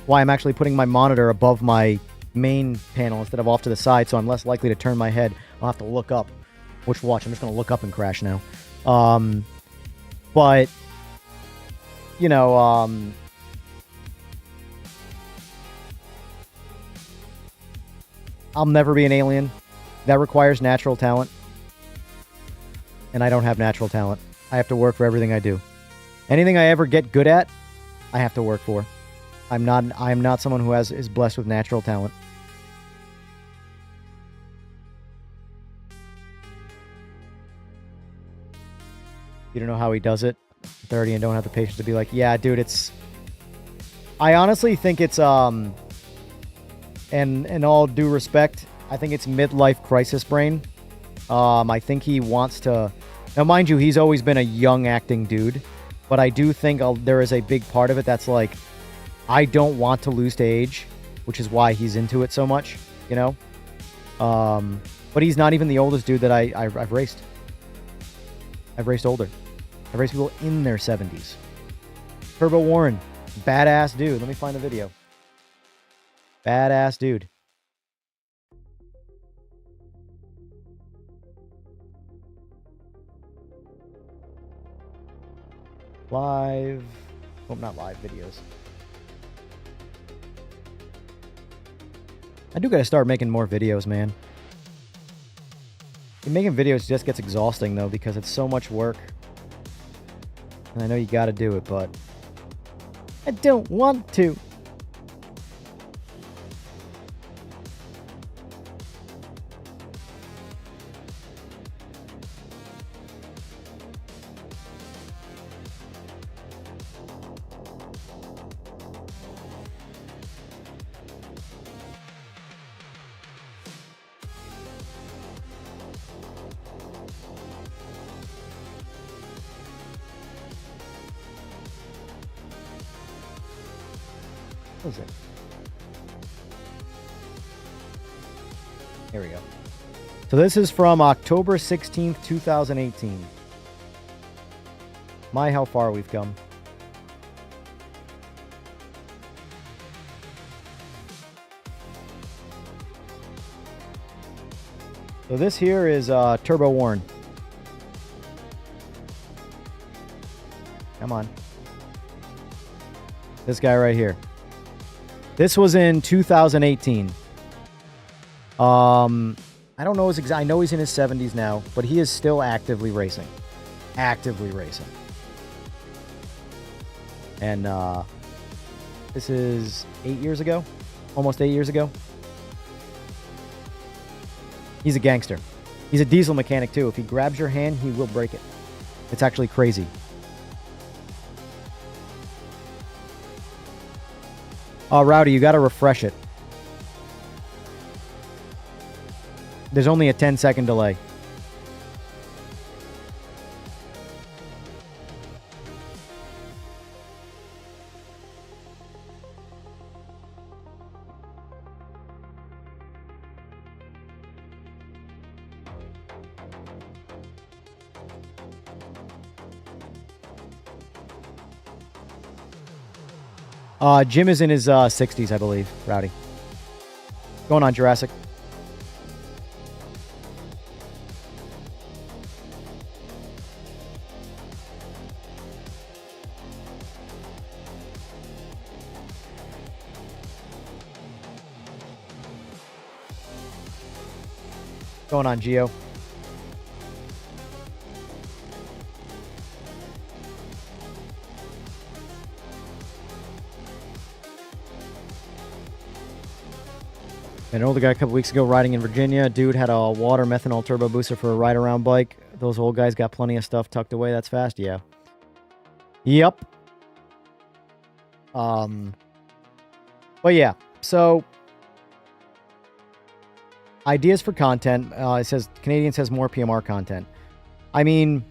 Why I'm actually putting my monitor above my main panel instead of off to the side, so I'm less likely to turn my head. I'll have to look up. Which watch? I'm just going to look up and crash now. But, you know, I'll never be an alien. That requires natural talent. And I don't have natural talent. I have to work for everything I do. Anything I ever get good at, I have to work for. I'm not someone who is blessed with natural talent. You don't know how he does it. 30 and don't have the patience to be like, yeah, dude, it's... I honestly think it's, and in all due respect, I think it's midlife crisis brain. I think he wants to... Now, mind you, he's always been a young acting dude, but I do think there is a big part of it that's like, I don't want to lose to age, which is why he's into it so much, you know? But he's not even the oldest dude that I've raced. I've raced older. I've raced people in their 70s. Turbo Warren, badass dude. Let me find the video. Badass dude. Live. Oh, not live videos. I do gotta start making more videos, man. Making videos just gets exhausting, though, because it's so much work. And I know you gotta do it, but I don't want to. What was it? Here we go. So this is from October 16th, 2018. My, how far we've come. So this here is Turbo Warren. Come on. This guy right here. This was in 2018. I don't know his exact. I know he's in his 70s now, but he is still actively racing. Actively racing. And this is 8 years ago, almost 8 years ago. He's a gangster. He's a diesel mechanic too. If he grabs your hand, he will break it. It's actually crazy. Oh, Rowdy, you got to refresh it. There's only a 10-second delay. Jim is in his 60s, I believe. Rowdy. Going on, Jurassic. Going on, Geo. An older guy a couple weeks ago riding in Virginia. Dude had a water methanol turbo booster for a ride-around bike. Those old guys got plenty of stuff tucked away. That's fast, yeah. Yep. But yeah, so ideas for content. It says Canadian says more PMR content. I mean,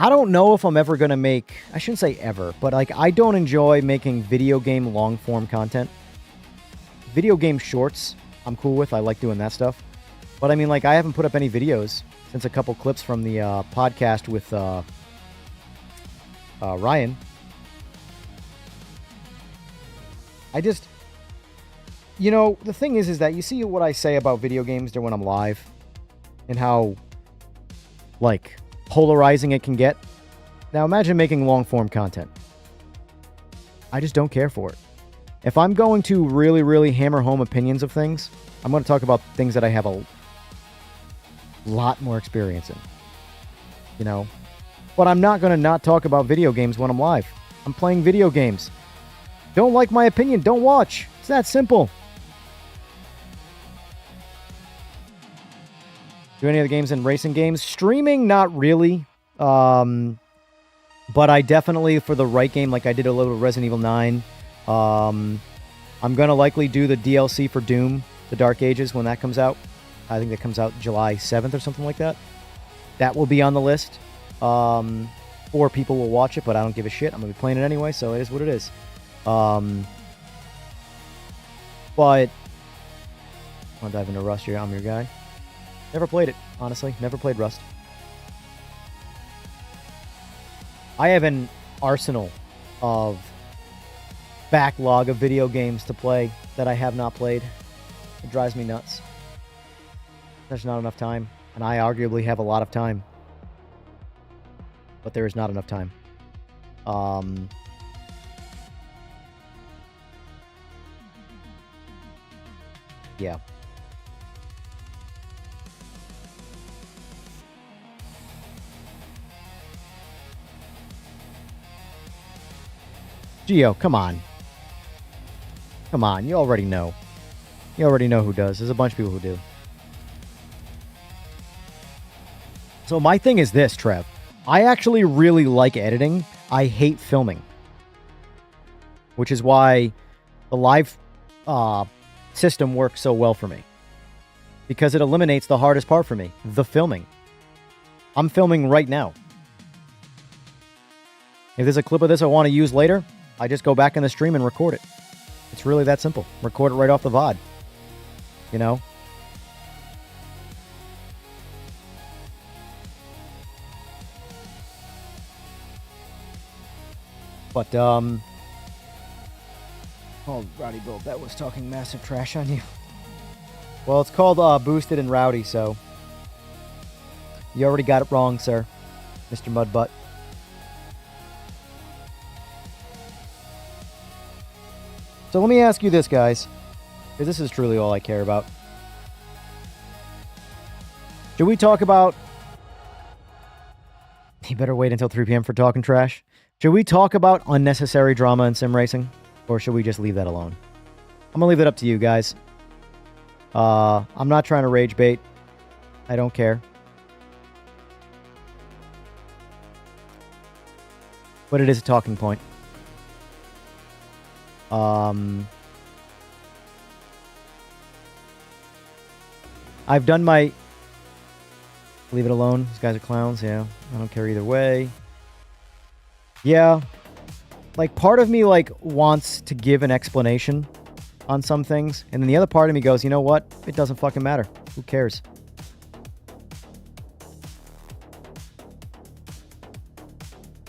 I don't know if I'm ever going to make, I shouldn't say ever, but like I don't enjoy making video game long form content. Video game shorts, I'm cool with. I like doing that stuff. But I mean, like I haven't put up any videos since a couple clips from the podcast with Ryan. I just, you know, the thing is that you see what I say about video games when I'm live and how, like, polarizing it can get. Now imagine making long form content. I just don't care for it. If I'm going to really, really hammer home opinions of things, I'm going to talk about things that I have a lot more experience in. You know? But I'm not going to not talk about video games when I'm live. I'm playing video games. Don't like my opinion, don't watch. It's that simple. Do any other games in racing games? Streaming, not really. But I definitely, for the right game, like I did a little Resident Evil 9. I'm going to likely do the DLC for Doom, The Dark Ages, when that comes out. I think that comes out July 7th or something like that. That will be on the list. 4 people will watch it, but I don't give a shit. I'm going to be playing it anyway, so it is what it is. But I'll dive into Rust here. I'm your guy. Never played it, honestly. Never played Rust. I have an arsenal of backlog of video games to play that I have not played. It drives me nuts. There's not enough time, and I arguably have a lot of time. But there is not enough time. Yeah. Geo, come on. Come on, you already know. You already know who does. There's a bunch of people who do. So my thing is this, Trev. I actually really like editing. I hate filming. Which is why the live system works so well for me. Because it eliminates the hardest part for me, the filming. I'm filming right now. If there's a clip of this I want to use later, I just go back in the stream and record it. It's really that simple. Record it right off the VOD. You know? But, oh, Rowdy Build, that was talking massive trash on you. Well, it's called Boosted and Rowdy, so you already got it wrong, sir, Mr. Mudbutt. So let me ask you this, guys, because this is truly all I care about. Should we talk about... You better wait until 3 p.m. for talking trash. Should we talk about unnecessary drama in sim racing, or should we just leave that alone? I'm going to leave it up to you guys. I'm not trying to rage bait. I don't care. But it is a talking point. I've done my... Leave it alone. These guys are clowns, yeah. I don't care either way. Yeah. Like, part of me, like, wants to give an explanation on some things. And then the other part of me goes, you know what? It doesn't fucking matter. Who cares?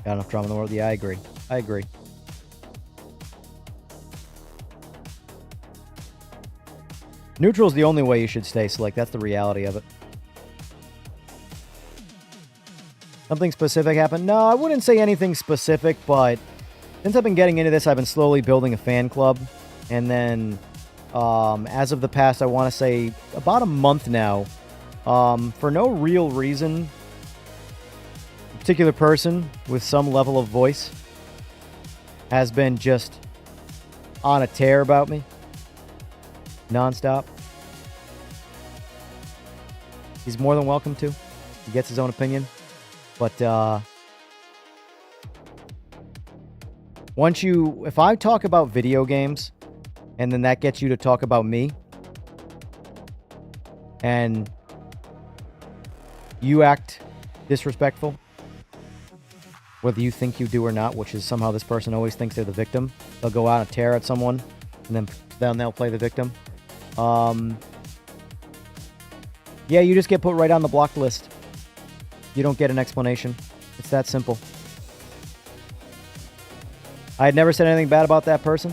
Got enough drama in the world? Yeah, I agree. I agree. Neutral's the only way you should stay slick. That's the reality of it. Something specific happened? No, I wouldn't say anything specific, but since I've been getting into this, I've been slowly building a fan club. And then, as of the past, I want to say about a month now, for no real reason, a particular person with some level of voice has been just on a tear about me. Non-stop. He's more than welcome to. He gets his own opinion. But, if I talk about video games, and then that gets you to talk about me, and you act disrespectful, whether you think you do or not, which is somehow this person always thinks they're the victim. They'll go out and tear at someone, and then they'll play the victim. Yeah, you just get put right on the blocked list. You don't get an explanation. It's that simple. I had never said anything bad about that person.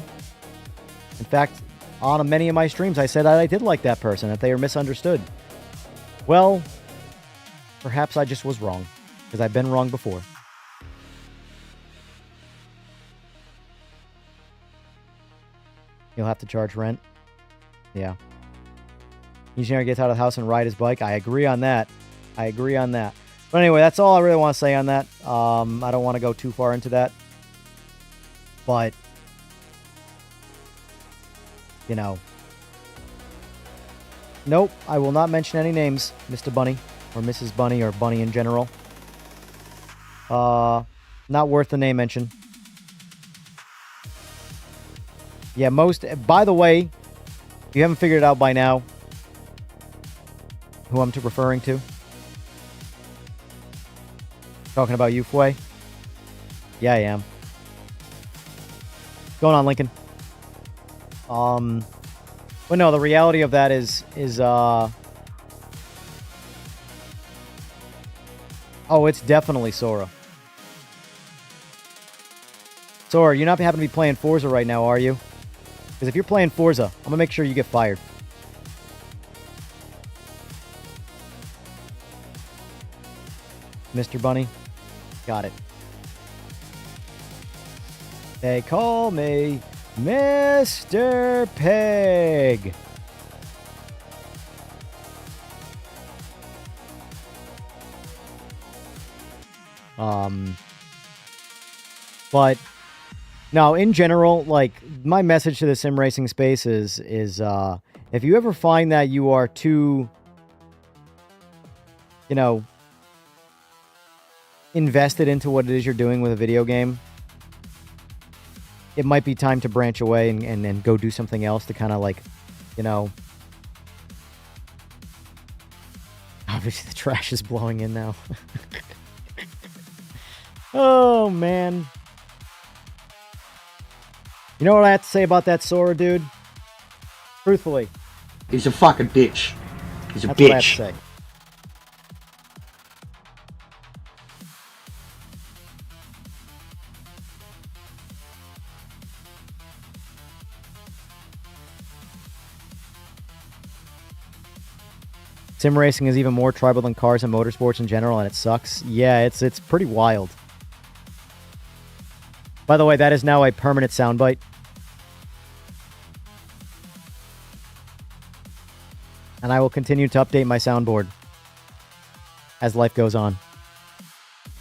In fact, on many of my streams, I said that I did like that person, that they are misunderstood. Well, perhaps I just was wrong, because I've been wrong before. You'll have to charge rent. Yeah. Engineer gets out of the house and ride his bike. I agree on that. I agree on that. But anyway, that's all I really want to say on that. I don't want to go too far into that. But, you know. Nope, I will not mention any names, Mr. Bunny, or Mrs. Bunny, or Bunny in general. Not worth the name mention. Yeah, by the way, if you haven't figured it out by now, who I'm referring to. Talking about you, Fway? Yeah, I am. What's going on, Lincoln? But no, the reality of that is oh, it's definitely Sora. Sora, you're not happen to be playing Forza right now, are you? Because if you're playing Forza, I'm gonna make sure you get fired. Mr. Bunny. Got it. They call me Mr. Pig. But no, in general, like, my message to the sim racing space is if you ever find that you are too, you know, invested into what it is you're doing with a video game, it might be time to branch away and go do something else to kind of, like, you know... Obviously, the trash is blowing in now. Oh, man. You know what I have to say about that Sora, dude? Truthfully. He's a fucking bitch. He's a That's bitch. what I have to say. Sim racing is even more tribal than cars and motorsports in general, and it sucks. Yeah, it's pretty wild. By the way, that is now a permanent soundbite. And I will continue to update my soundboard as life goes on.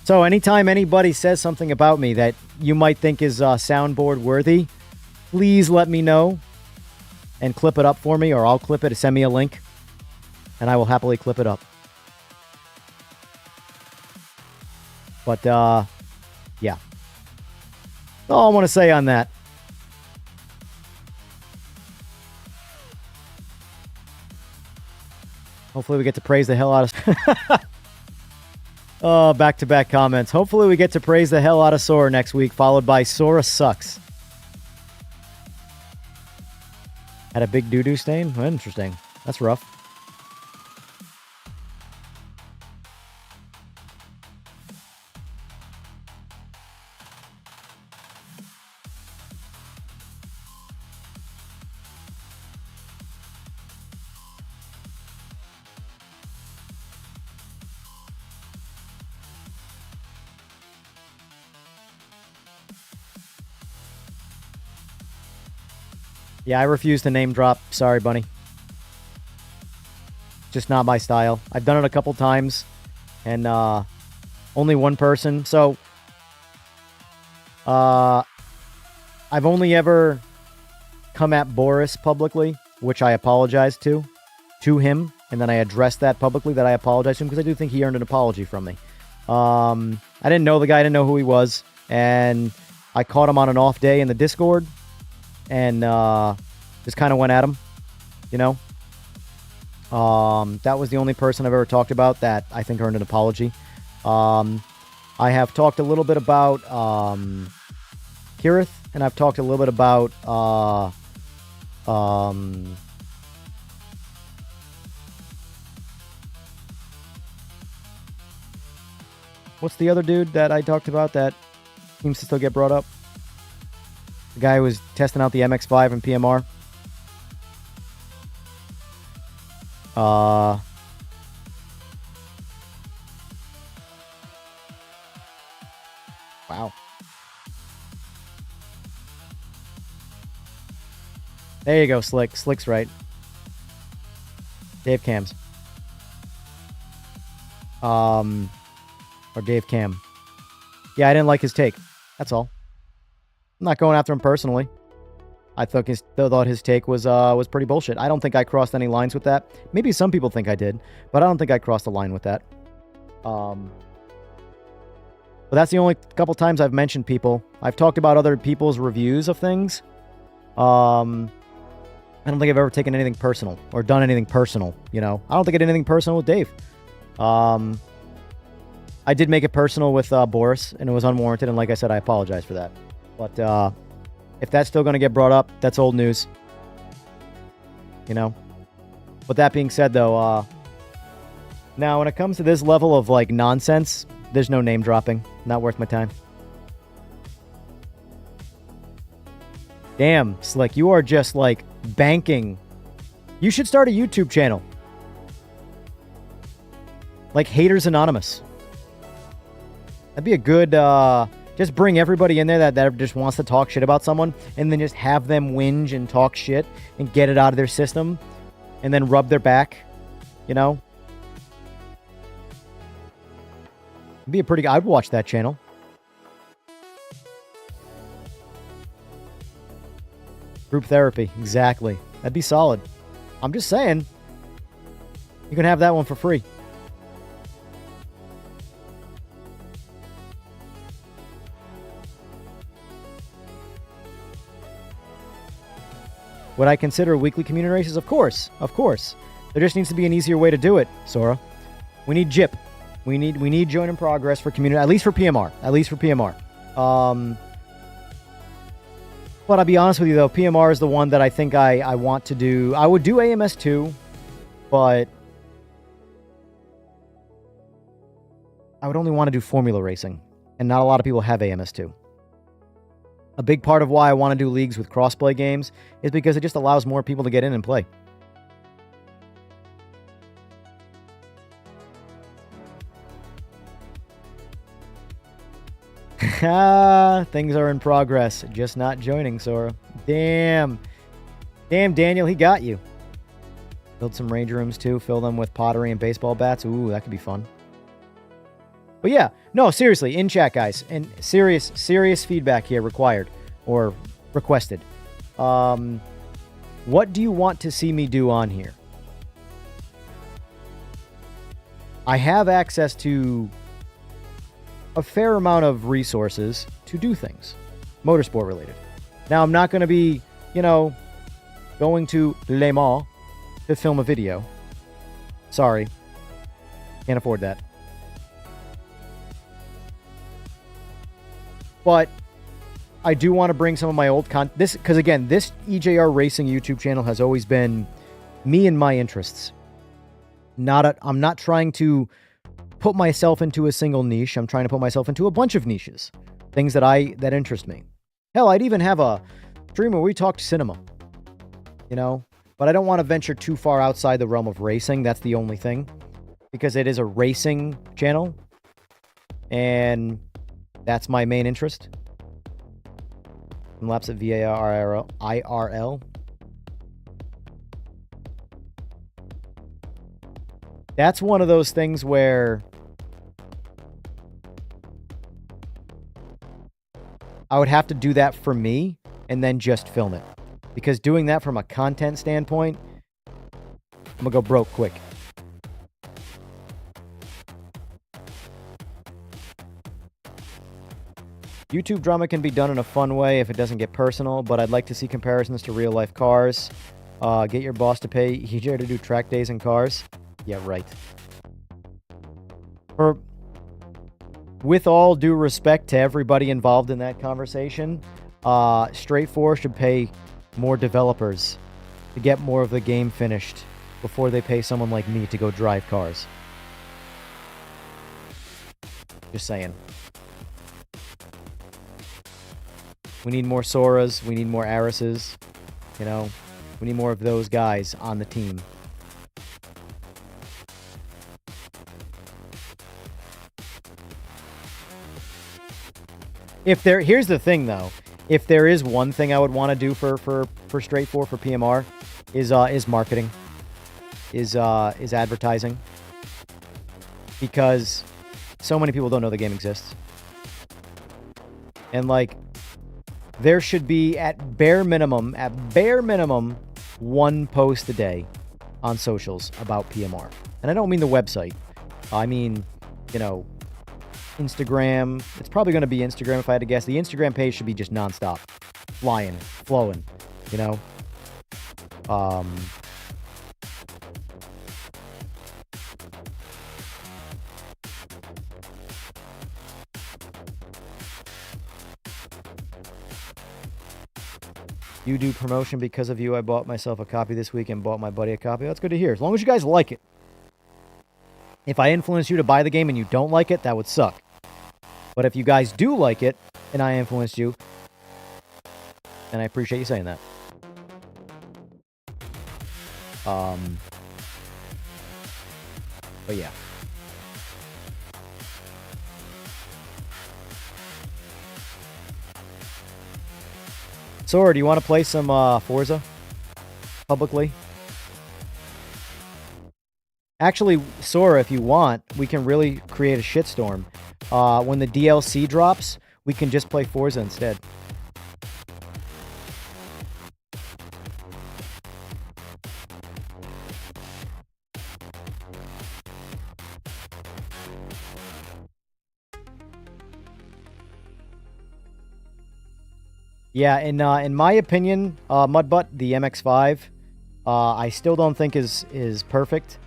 So anytime anybody says something about me that you might think is soundboard worthy, please let me know and clip it up for me, or I'll clip it. Send me a link, and I will happily clip it up. But, yeah. That's all I want to say on that. Hopefully we get to praise the hell out of... Oh, back-to-back comments. Hopefully we get to praise the hell out of Sora next week, followed by Sora sucks. Had a big doo-doo stain? Well, interesting. That's rough. Yeah, I refuse to name drop. Sorry, Bunny. Just not my style. I've done it a couple times, and only one person. So, I've only ever come at Boris publicly, which I apologized to him, and then I addressed that publicly, that I apologized to him, because I do think he earned an apology from me. I didn't know the guy, I didn't know who he was, and I caught him on an off day in the Discord, and just kind of went at him, you know. That was the only person I've ever talked about that I think earned an apology. I have talked a little bit about Kirith, and I've talked a little bit about what's the other dude that I talked about that seems to still get brought up? The guy who was testing out the MX-5 and PMR. Wow. There you go, Slick. Slick's right. Dave Cams. Or Dave Cam. Yeah, I didn't like his take. That's all. I'm not going after him personally. I thought his take was pretty bullshit. I don't think I crossed any lines with that. Maybe some people think I did, but I don't think I crossed a line with that. But that's the only couple times I've mentioned people. I've talked about other people's reviews of things, I don't think I've ever taken anything personal or done anything personal, you know. I don't think I did anything personal with Dave. I did make it personal with Boris, and it was unwarranted, and like I said, I apologize for that. But if that's still going to get brought up, that's old news. You know? With that being said, though, now when it comes to this level of, like, nonsense, there's no name dropping. Not worth my time. Damn, Slick, you are just, like, banking. You should start a YouTube channel. Like Haters Anonymous. That'd be a good, just bring everybody in there that just wants to talk shit about someone, and then just have them whinge and talk shit and get it out of their system, and then rub their back, you know? It'd be a pretty, I'd watch that channel. Group therapy, exactly. That'd be solid. I'm just saying, you can have that one for free. Would I consider weekly community races? Of course, of course. There just needs to be an easier way to do it, Sora. We need JIP. We need join in progress for community, at least for PMR. At least for PMR. But I'll be honest with you, though, PMR is the one that I think I want to do. I would do AMS too, but I would only want to do Formula Racing, and not a lot of people have AMS too. A big part of why I want to do leagues with crossplay games is because it just allows more people to get in and play. Things are in progress. Just not joining, Sora. Damn. Damn, Daniel, he got you. Build some range rooms, too. Fill them with pottery and baseball bats. Ooh, that could be fun. But yeah, no, seriously, in chat, guys. And serious feedback here required. Or requested. What do you want to see me do on here? I have access to a fair amount of resources to do things motorsport related. Now, I'm not going to be, you know, going to Le Mans to film a video. Sorry. Can't afford that. But I do want to bring some of my old content. Because again, this EJR-Racing YouTube channel has always been me and my interests. I'm not trying to put myself into a single niche. I'm trying to put myself into a bunch of niches. Things that interest me. Hell, I'd even have a stream where we talked cinema. You know? But I don't want to venture too far outside the realm of racing. That's the only thing. Because it is a racing channel. And that's my main interest. Laps at VAR, IRL. That's one of those things where I would have to do that for me and then just film it. Because doing that from a content standpoint, I'm gonna go broke quick. YouTube drama can be done in a fun way if it doesn't get personal, but I'd like to see comparisons to real-life cars. Get your boss to pay EJR to do track days in cars. Yeah, right. With all due respect to everybody involved in that conversation, Straight 4 should pay more developers to get more of the game finished before they pay someone like me to go drive cars. Just saying. We need more Soras. We need more Arises. You know, we need more of those guys on the team. Here's the thing, though. If there is one thing I would want to do for Straight 4 for PMR, is marketing, is advertising, because so many people don't know the game exists, and like. There should be, at bare minimum, one post a day on socials about PMR. And I don't mean the website. I mean, you know, Instagram. It's probably going to be Instagram if I had to guess. The Instagram page should be just nonstop. Flowing. you know? You do promotion because of you. I bought myself a copy this week and bought my buddy a copy. That's good to hear. As long as you guys like it. If I influence you to buy the game and you don't like it, that would suck. But if you guys do like it and I influenced you, then I appreciate you saying that. But yeah. Sora, do you want to play some Forza publicly? Actually, Sora, if you want, we can really create a shitstorm. When the DLC drops, we can just play Forza instead. Yeah, in my opinion, Mudbutt, the MX-5, I still don't think is perfect.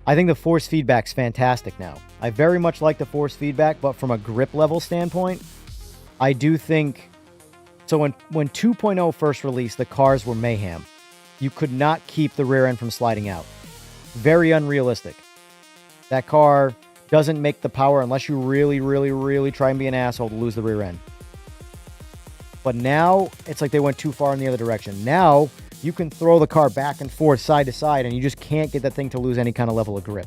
I think the force feedback's fantastic now. I very much like the force feedback, but from a grip level standpoint, I do think... So when 2.0 first released, the cars were mayhem. You could not keep the rear end from sliding out. Very unrealistic. That car doesn't make the power unless you really, really, really try and be an asshole to lose the rear end. But now, it's like they went too far in the other direction. Now, you can throw the car back and forth, side to side, and you just can't get that thing to lose any kind of level of grip.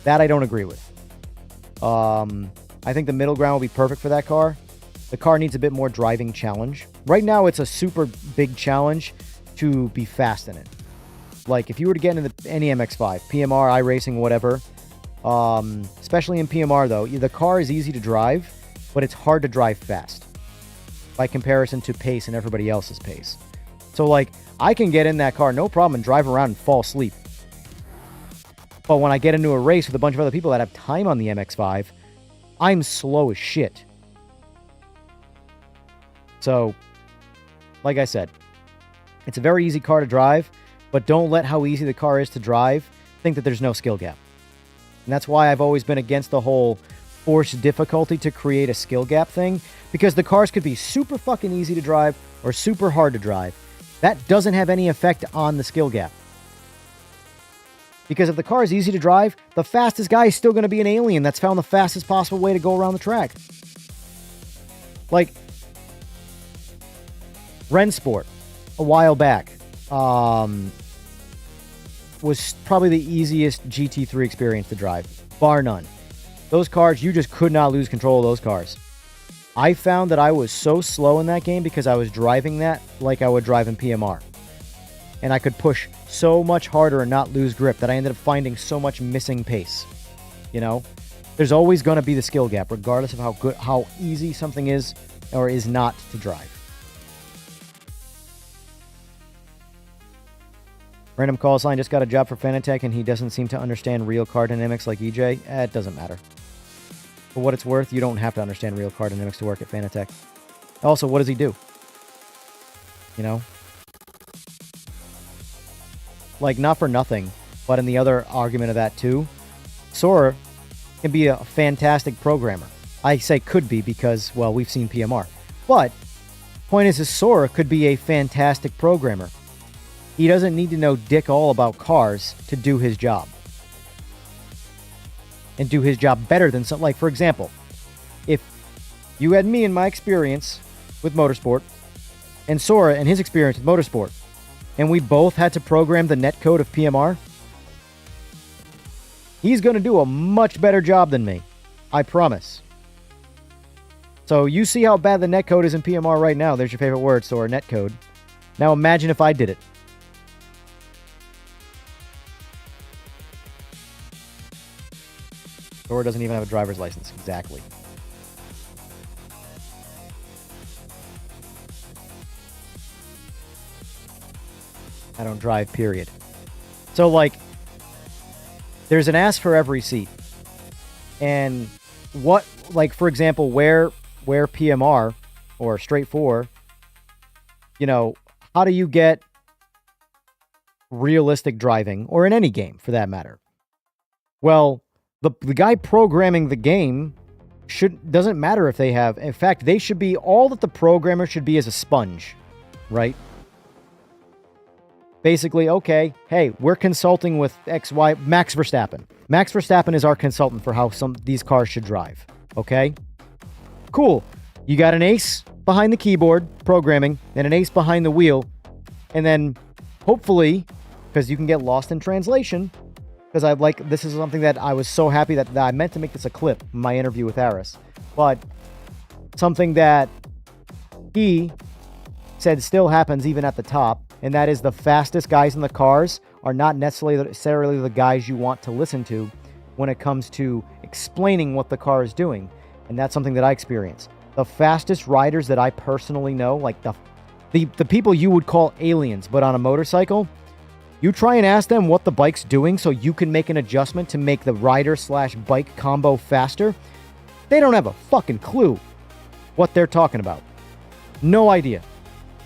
That I don't agree with. I think the middle ground will be perfect for that car. The car needs a bit more driving challenge. Right now, it's a super big challenge to be fast in it. Like, if you were to get into any MX-5, PMR, iRacing, whatever, especially in PMR, though, the car is easy to drive, but it's hard to drive fast by comparison to pace and everybody else's pace. So, like, I can get in that car, no problem, and drive around and fall asleep. But when I get into a race with a bunch of other people that have time on the MX-5, I'm slow as shit. So, like I said, it's a very easy car to drive, but don't let how easy the car is to drive think that there's no skill gap. And that's why I've always been against the whole force difficulty to create a skill gap thing, because the cars could be super fucking easy to drive or super hard to drive. That doesn't have any effect on the skill gap. Because if the car is easy to drive, the fastest guy is still going to be an alien that's found the fastest possible way to go around the track. Like, Rensport, a while back, was probably the easiest GT3 experience to drive, bar none. Those cars, you just could not lose control of those cars. I found that I was so slow in that game because I was driving that like I would drive in PMR. And I could push so much harder and not lose grip that I ended up finding so much missing pace. You know? There's always going to be the skill gap, regardless of how easy something is or is not to drive. Random call sign just got a job for Fanatec and he doesn't seem to understand real car dynamics like EJ. It doesn't matter. For what it's worth, you don't have to understand real car dynamics to work at Fanatec. Also, what does he do? You know? Like, not for nothing, but in the other argument of that too, Sora can be a fantastic programmer. I say could be because, well, we've seen PMR. But, point is Sora could be a fantastic programmer. He doesn't need to know dick all about cars to do his job. And do his job better than some... Like, for example, if you had me and my experience with motorsport, and Sora and his experience with motorsport, and we both had to program the netcode of PMR, he's going to do a much better job than me. I promise. So you see how bad the netcode is in PMR right now. There's your favorite word, Sora, netcode. Now imagine if I did it. Sora doesn't even have a driver's license. Exactly. I don't drive, period. So, like, there's an ass for every seat. And what, like, for example, where PMR or straight 4, you know, how do you get realistic driving, or in any game for that matter? Well, the guy programming the game doesn't matter if they have, in fact, they should be, all that the programmer should be is a sponge, right? Basically, okay, hey, we're consulting with XY, Max Verstappen. Max Verstappen is our consultant for how these cars should drive, okay? Cool. You got an ace behind the keyboard, programming, and an ace behind the wheel, and then hopefully, because you can get lost in translation, because this is something that I was so happy that I meant to make this a clip, my interview with Aris, but something that he said still happens even at the top, and that is the fastest guys in the cars are not necessarily the guys you want to listen to when it comes to explaining what the car is doing. And that's something that I experienced. The fastest riders that I personally know, like the people you would call aliens, but on a motorcycle, you try and ask them what the bike's doing so you can make an adjustment to make the rider/bike combo faster. They don't have a fucking clue what they're talking about. No idea.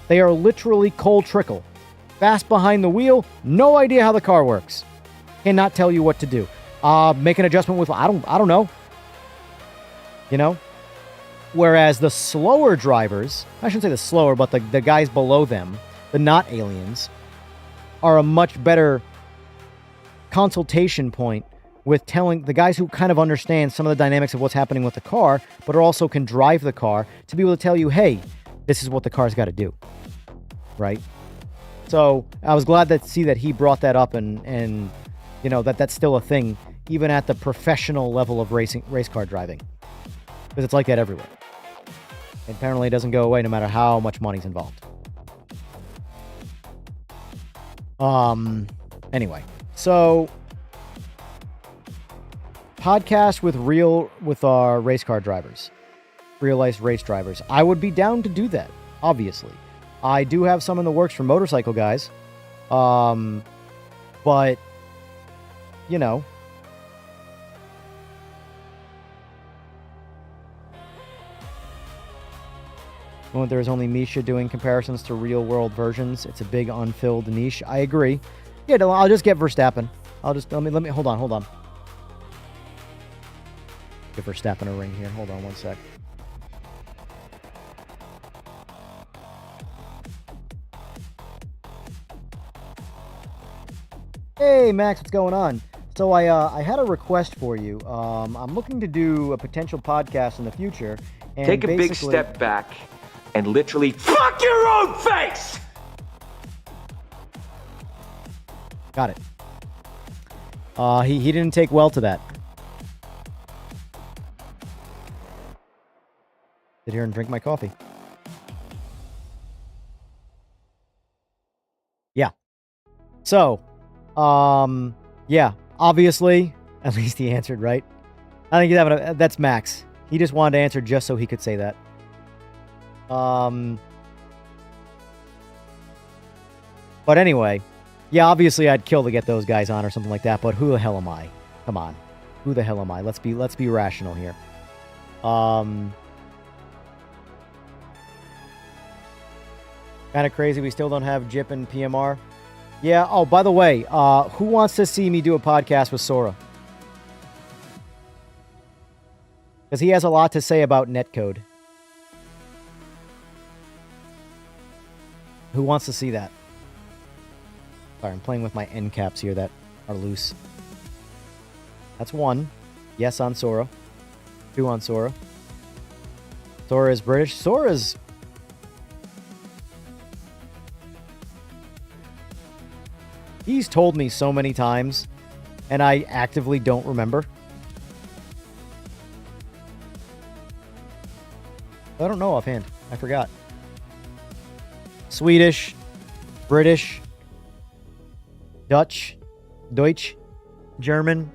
They are literally cold trickle. Fast behind the wheel, no idea how the car works. Cannot tell you what to do. Make an adjustment with, I don't know. You know? Whereas the slower drivers, I shouldn't say the slower, but the guys below them, the not aliens, are a much better consultation point with telling the guys who kind of understand some of the dynamics of what's happening with the car, but also can drive the car to be able to tell you, hey, this is what the car's got to do, right? So I was glad to see that he brought that up, and you know that's still a thing even at the professional level of race car driving, because it's like that everywhere. And apparently, it doesn't go away no matter how much money's involved. Anyway, so podcast with our race car drivers. Real-life race drivers. I would be down to do that, obviously. I do have some in the works for motorcycle guys. But, you know. When there's only Misha doing comparisons to real-world versions, it's a big unfilled niche. I agree. Yeah, I'll just get Verstappen. Let me, hold on. Give Verstappen a ring here. Hold on one sec. Hey, Max, what's going on? So I had a request for you. I'm looking to do a potential podcast in the future. And take a big step back and literally fuck your own face! Got it. He didn't take well to that. Sit here and drink my coffee. Yeah. So, yeah, obviously, at least he answered right. I think he's having that's Max. He just wanted to answer just so he could say that. But anyway, yeah, obviously I'd kill to get those guys on or something like that, but who the hell am I? Come on. Who the hell am I? Let's be rational here. Kind of crazy we still don't have Jip and PMR. Yeah, oh, by the way, who wants to see me do a podcast with Sora? Because he has a lot to say about netcode. Who wants to see that? Sorry, I'm playing with my end caps here that are loose. That's one. Yes on Sora. 2 on Sora. Sora is British. Sora's... He's told me so many times, and I actively don't remember. I don't know offhand. I forgot. Swedish, British, Dutch, Deutsch, German,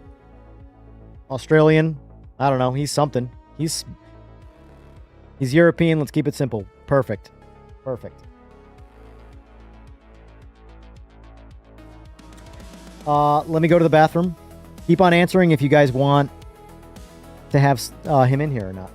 Australian. I don't know. He's something. He's European. Let's keep it simple. Perfect. Perfect. Let me go to the bathroom. Keep on answering if you guys want to have him in here or not.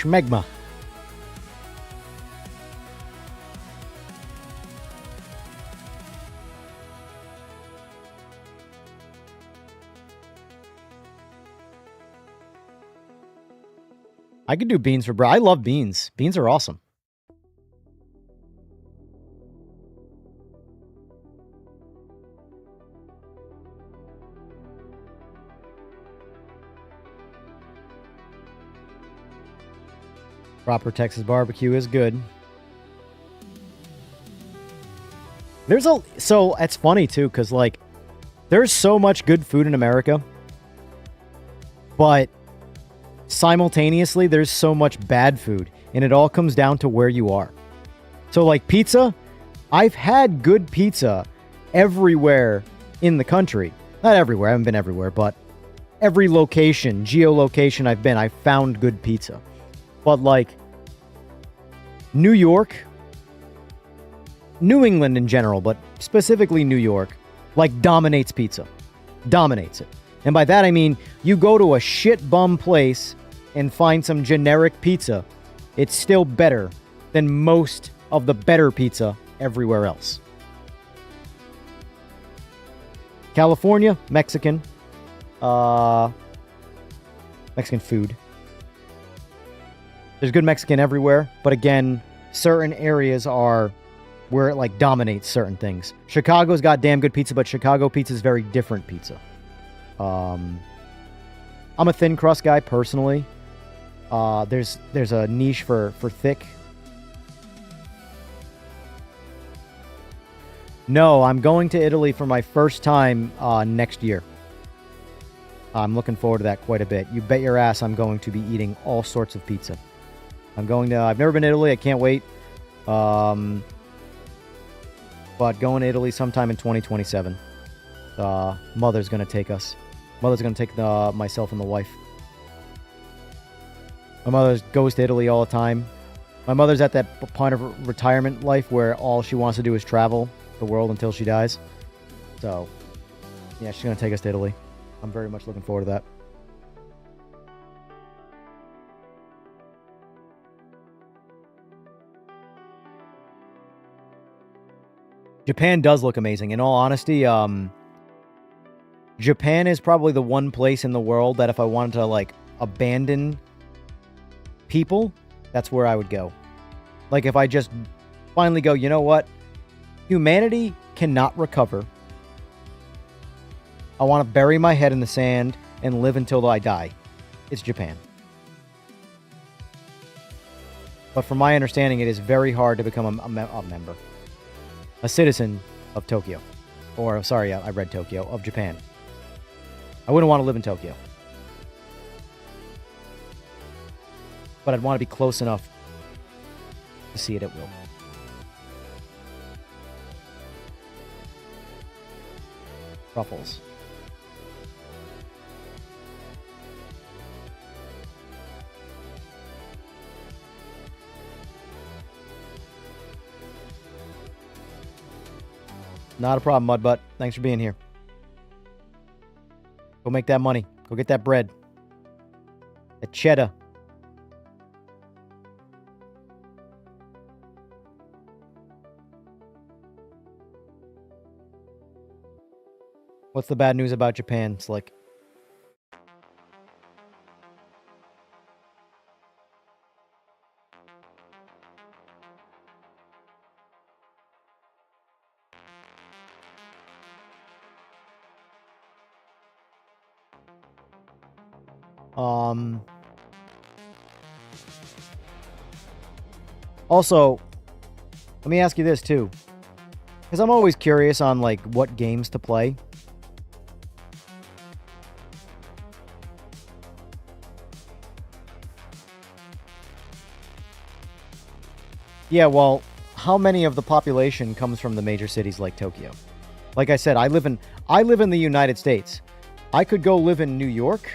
schmegma. I could do beans for breakfast. I love beans. Beans are awesome. Proper Texas barbecue is good. So it's funny too, because like there's so much good food in America, but simultaneously there's so much bad food, and it all comes down to where you are. So like pizza, I've had good pizza everywhere in the country. Not everywhere, I haven't been everywhere, but every location, geolocation I've been, I found good pizza. But like New York, New England in general, but specifically New York, like dominates pizza. Dominates it. And by that I mean you go to a shit bum place and find some generic pizza, it's still better than most of the better pizza everywhere else. California, Mexican. Mexican food. There's good Mexican everywhere, but again, certain areas are where it like dominates certain things. Chicago's got damn good pizza, but Chicago pizza is very different pizza. I'm a thin crust guy personally. There's a niche for thick. No, I'm going to Italy for my first time next year. I'm looking forward to that quite a bit. You bet your ass I'm going to be eating all sorts of pizza. I've never been to Italy. I can't wait. But going to Italy sometime in 2027. Mother's going to take us. Mother's going to take myself and the wife. My mother goes to Italy all the time. My mother's at that point of retirement life where all she wants to do is travel the world until she dies. So, yeah, she's going to take us to Italy. I'm very much looking forward to that. Japan does look amazing. In all honesty, Japan is probably the one place in the world that if I wanted to, like, abandon people, that's where I would go. Like, if I just finally go, you know what? Humanity cannot recover. I want to bury my head in the sand and live until I die. It's Japan. But from my understanding, it is very hard to become a member. A citizen of Tokyo. Or, sorry, I read Tokyo. Of Japan. I wouldn't want to live in Tokyo. But I'd want to be close enough to see it at will. Ruffles. Not a problem, Mudbutt. Thanks for being here. Go make that money. Go get that bread. That cheddar. What's the bad news about Japan, Slick? Also, let me ask you this too, because I'm always curious on like what games to play. Yeah, well, how many of the population comes from the major cities like Tokyo? Like I said, I live in the United States. I could go live in New York,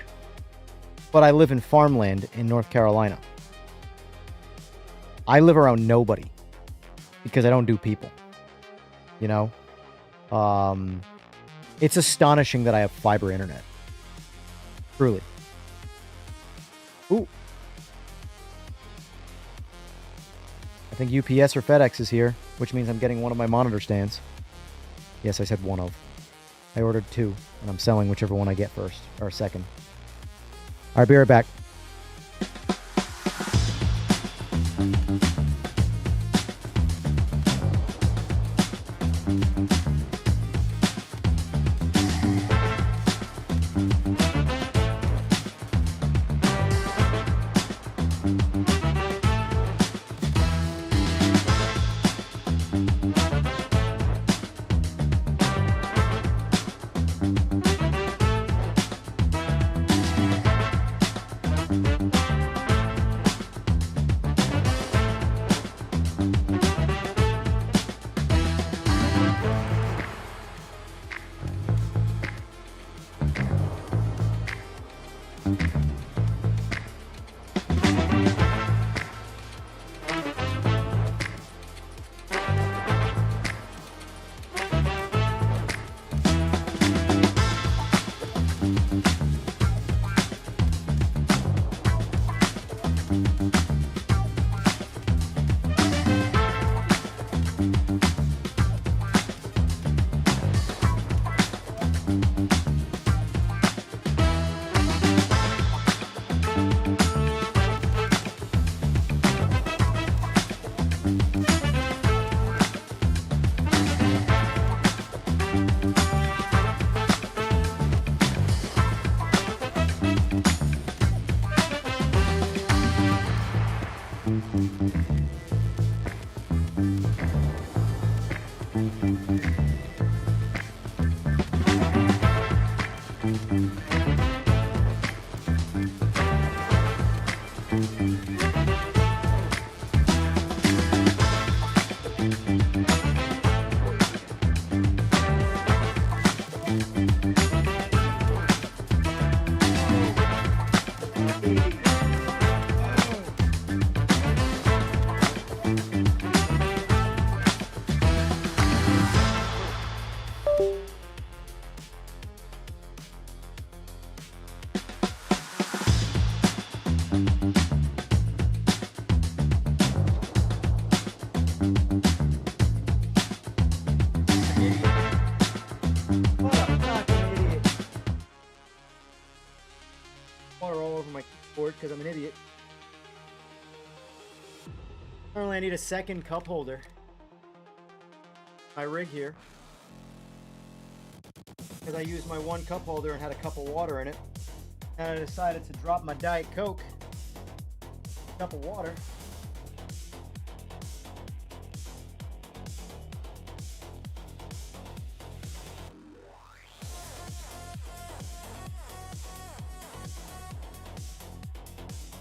but I live in farmland in North Carolina. I live around nobody because I don't do people. You know? It's astonishing that I have fiber internet. Truly. Ooh. think UPS or FedEx is here, which means I'm getting one of my monitor stands. Yes, I said one of. I ordered 2, and I'm selling whichever one I get first, or second. All right, be right back. Because I'm an idiot. Apparently I need a second cup holder. My rig here. Because I used my one cup holder and had a cup of water in it. And I decided to drop my Diet Coke. Cup of water.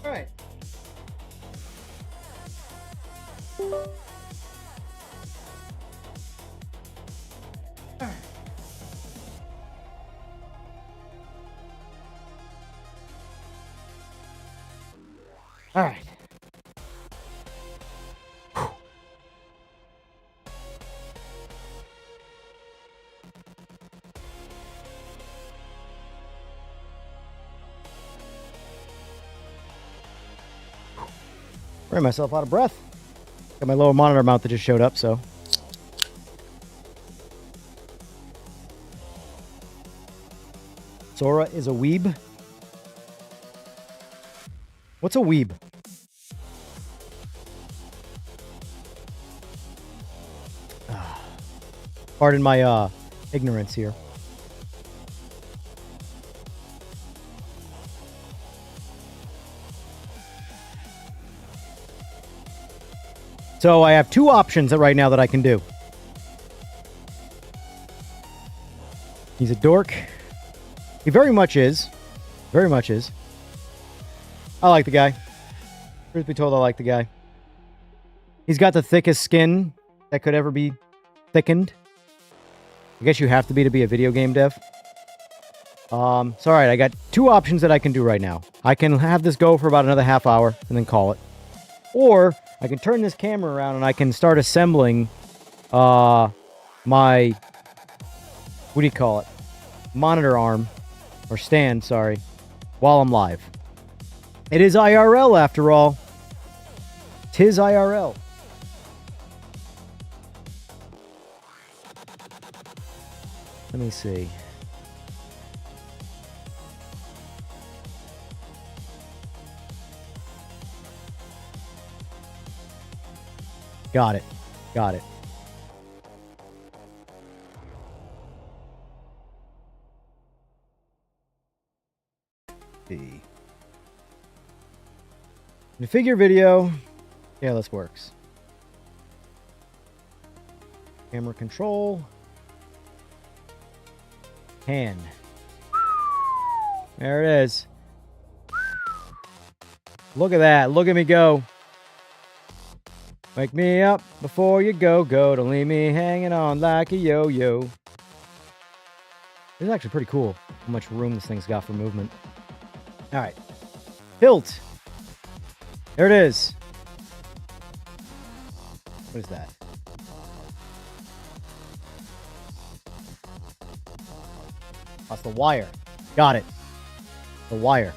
All right. All right. Ran myself out of breath. Got my lower monitor mount that just showed up, so. Sora is a weeb. What's a weeb? Pardon my ignorance here. So I have 2 options right now that I can do. He's a dork. He very much is. Very much is. I like the guy. Truth be told, I like the guy. He's got the thickest skin that could ever be thickened. I guess you have to be a video game dev. So alright, I got 2 options that I can do right now. I can have this go for about another half hour and then call it. Or I can turn this camera around and I can start assembling my, what do you call it? Monitor arm, or stand, sorry, while I'm live. It is IRL after all. 'Tis IRL. Let me see. Got it. Got it. The figure video. Yeah, this works. Camera control. Pan. There it is. Look at that. Look at me go. Wake me up before you go. Don't leave me hanging on like a yo-yo. This is actually pretty cool how much room this thing's got for movement. All right. Tilt. There it is. What is that? That's the wire. Got it. The wire.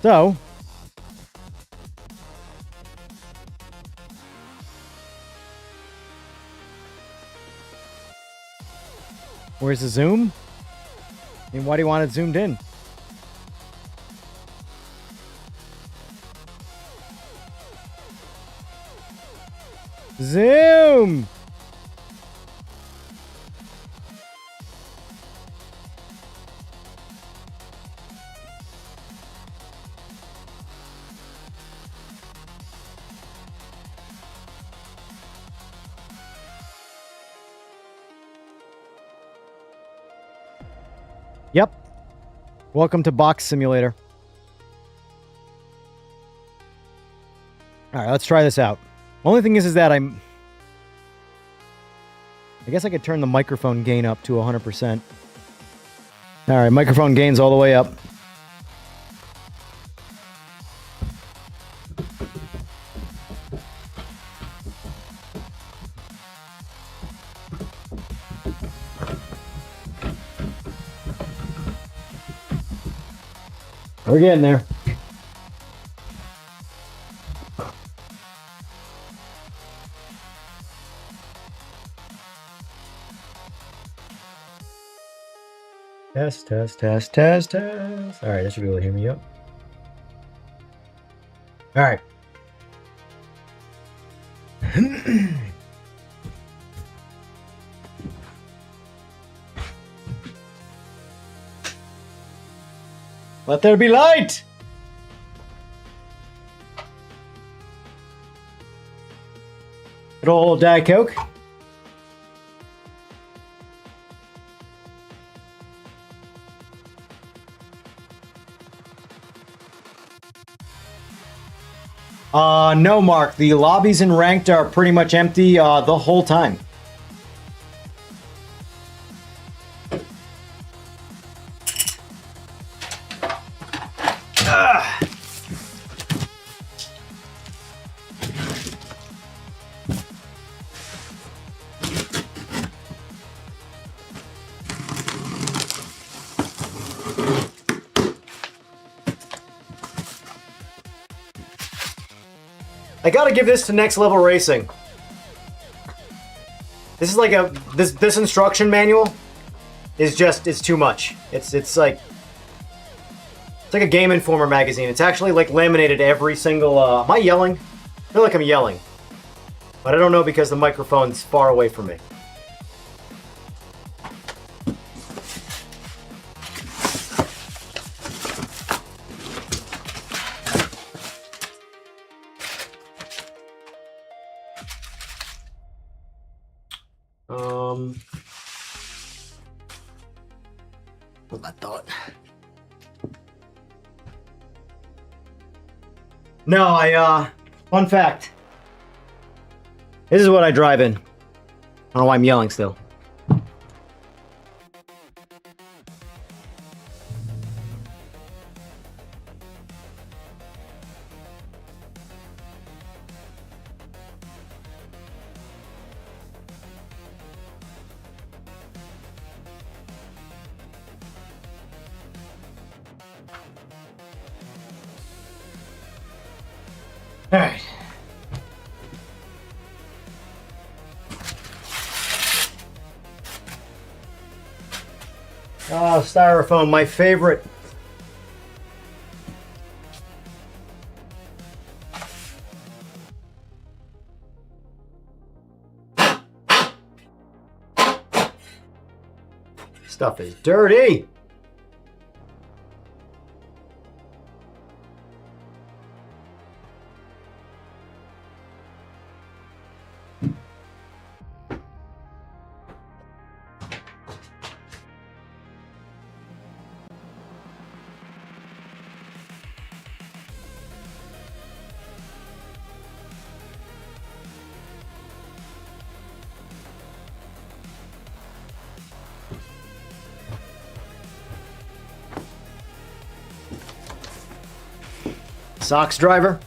So, where's the zoom? I mean, why do you want it zoomed in? Zoom! Yep. Welcome to Box Simulator. All right, let's try this out. Only thing is that I guess I could turn the microphone gain up to 100%. All right, microphone gain's all the way up. We're getting there. Test, test, test, test, test. All right, that should be able to hear me up. All right. Let there be light! Good old Diet Coke. No, Mark. The lobbies in Ranked are pretty much empty the whole time. I gotta give this to Next Level Racing. This is like this instruction manual is just, it's too much. It's like a Game Informer magazine. It's actually like laminated every single, am I yelling? I feel like I'm yelling. But I don't know because the microphone's far away from me. What I thought. No, fun fact. This is what I drive in. I don't know why I'm yelling still. All right. Oh, styrofoam, my favorite. Stuff is dirty. Socks driver.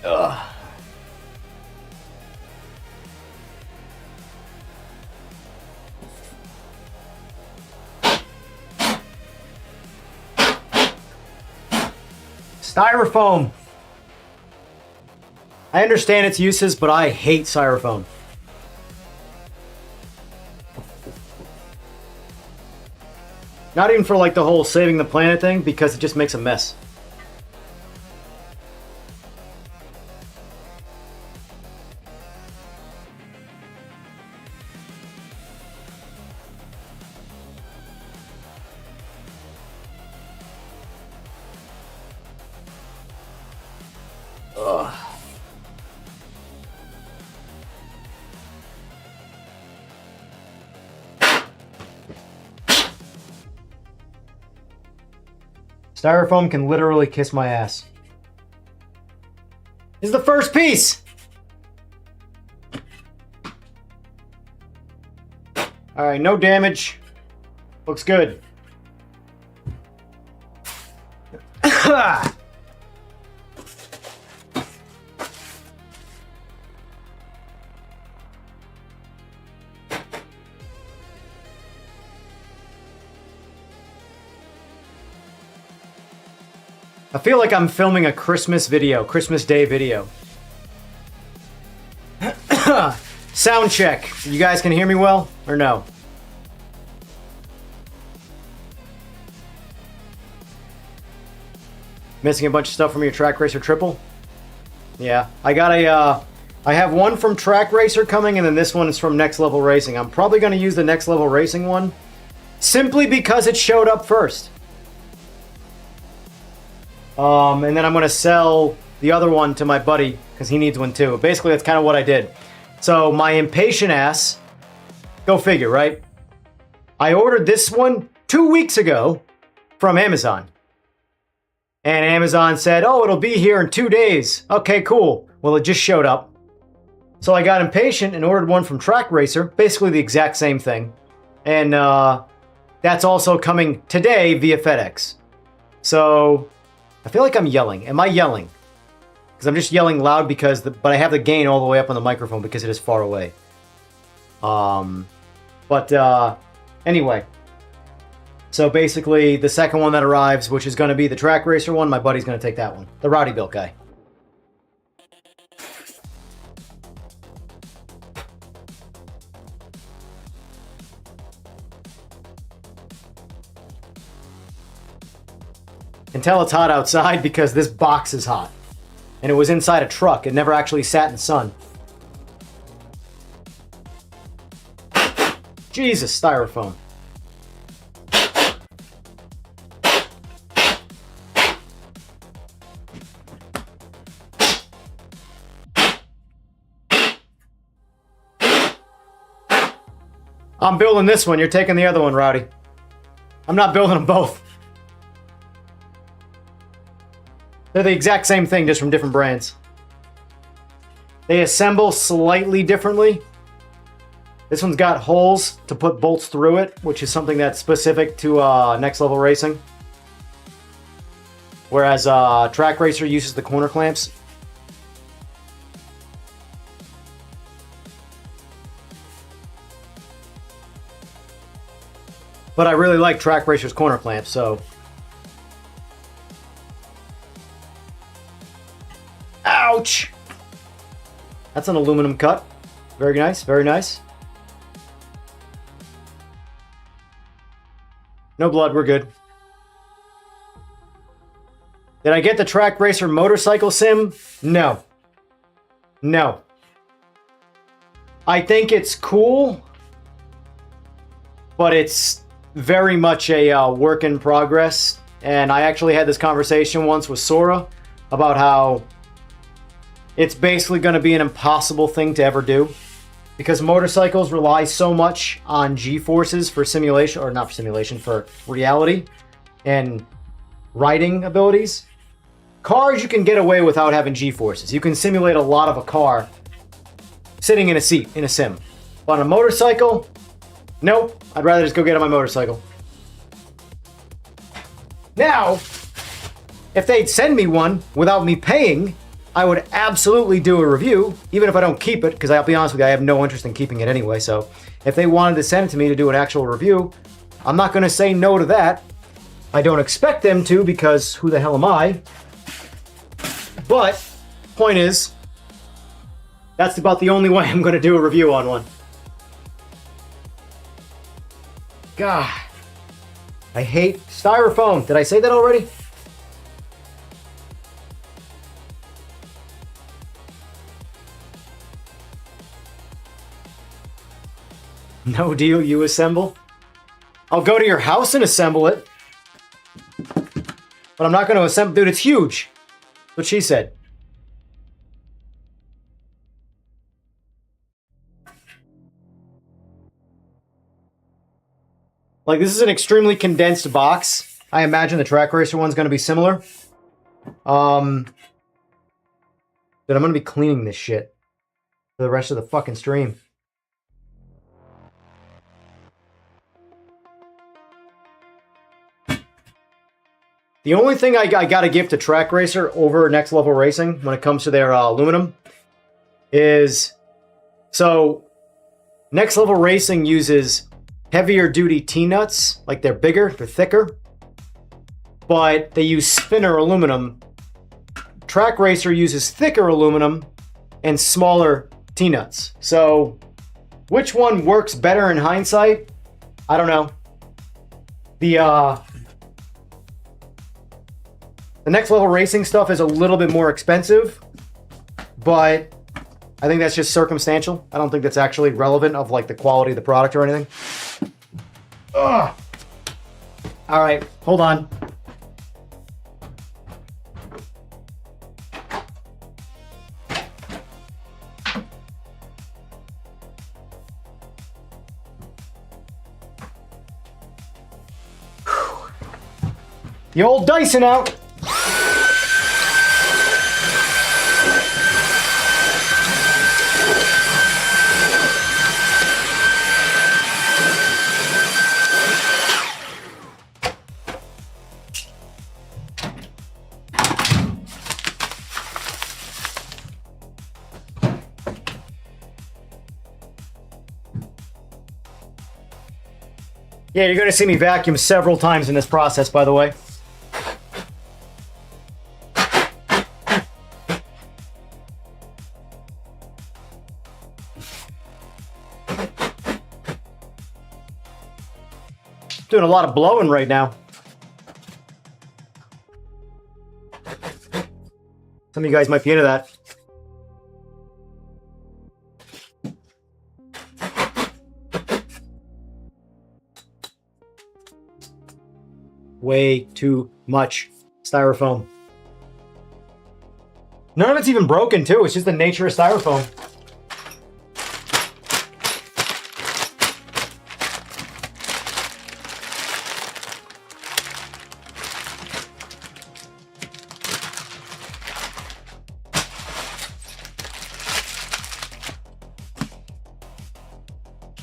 Ugh. Styrofoam. I understand its uses, but I hate styrofoam. Not even for like the whole saving the planet thing, because it just makes a mess. Ugh. Styrofoam can literally kiss my ass. This is the first piece! Alright, no damage. Looks good. I feel like I'm filming a Christmas video, Christmas Day video. Sound check. You guys can hear me well or no? Missing a bunch of stuff from your Track Racer triple? Yeah, I got a, I have one from Track Racer coming, and then this one is from Next Level Racing. I'm probably going to use the Next Level Racing one, simply because it showed up first. And then I'm going to sell the other one to my buddy, because he needs one too. Basically, that's kind of what I did. So, my impatient ass, go figure, right? I ordered this one 2 weeks ago from Amazon. And Amazon said, oh, it'll be here in 2 days. Okay, cool. Well, it just showed up. So I got impatient and ordered one from Track Racer, basically the exact same thing. And that's also coming today via FedEx. So I feel like I'm yelling. Am I yelling? Because I'm just yelling loud because, but I have the gain all the way up on the microphone because it is far away. Anyway. So basically, the second one that arrives, which is going to be the Track Racer one, my buddy's going to take that one. The Rowdy Built guy. Can tell it's hot outside because this box is hot. And it was inside a truck. It never actually sat in the sun. Jesus, styrofoam. I'm building this one. You're taking the other one, Rowdy. I'm not building them both. They're the exact same thing, just from different brands. They assemble slightly differently. This one's got holes to put bolts through it, which is something that's specific to Next Level Racing. Whereas Track Racer uses the corner clamps. But I really like Track Racer's corner clamps, so... Ouch! That's an aluminum cut. Very nice, very nice. No blood, we're good. Did I get the Track Racer motorcycle sim? No. No. I think it's cool, but it's very much a work in progress. And I actually had this conversation once with Sora about how it's basically going to be an impossible thing to ever do because motorcycles rely so much on G-forces for simulation, or not for simulation, for reality and riding abilities. Cars you can get away without having G-forces. You can simulate a lot of a car sitting in a seat in a sim. But on a motorcycle, nope. I'd rather just go get on my motorcycle. Now, if they'd send me one without me paying, I would absolutely do a review, even if I don't keep it, because I'll be honest with you, I have no interest in keeping it anyway. So if they wanted to send it to me to do an actual review, I'm not going to say no to that. I don't expect them to, because who the hell am I? But, point is, that's about the only way I'm going to do a review on one. God, I hate styrofoam. Did I say that already? No deal, you assemble? I'll go to your house and assemble it. But I'm not going to assemble... Dude, it's huge. What she said. Like, this is an extremely condensed box. I imagine the Track Racer one's going to be similar. Dude, I'm going to be cleaning this shit for the rest of the fucking stream. The only thing I got to give to Track Racer over Next Level Racing when it comes to their aluminum is... So, Next Level Racing uses heavier duty T-nuts. Like, they're bigger, they're thicker. But they use thinner aluminum. Track Racer uses thicker aluminum and smaller T-nuts. So, which one works better in hindsight? I don't know. The Next Level Racing stuff is a little bit more expensive, but I think that's just circumstantial. I don't think that's actually relevant of like the quality of the product or anything. Ugh. All right, hold on. The old Dyson out. Yeah, you're going to see me vacuum several times in this process, by the way. Doing a lot of blowing right now. Some of you guys might be into that. Way too much styrofoam. None of it's even broken, too. It's just the nature of styrofoam.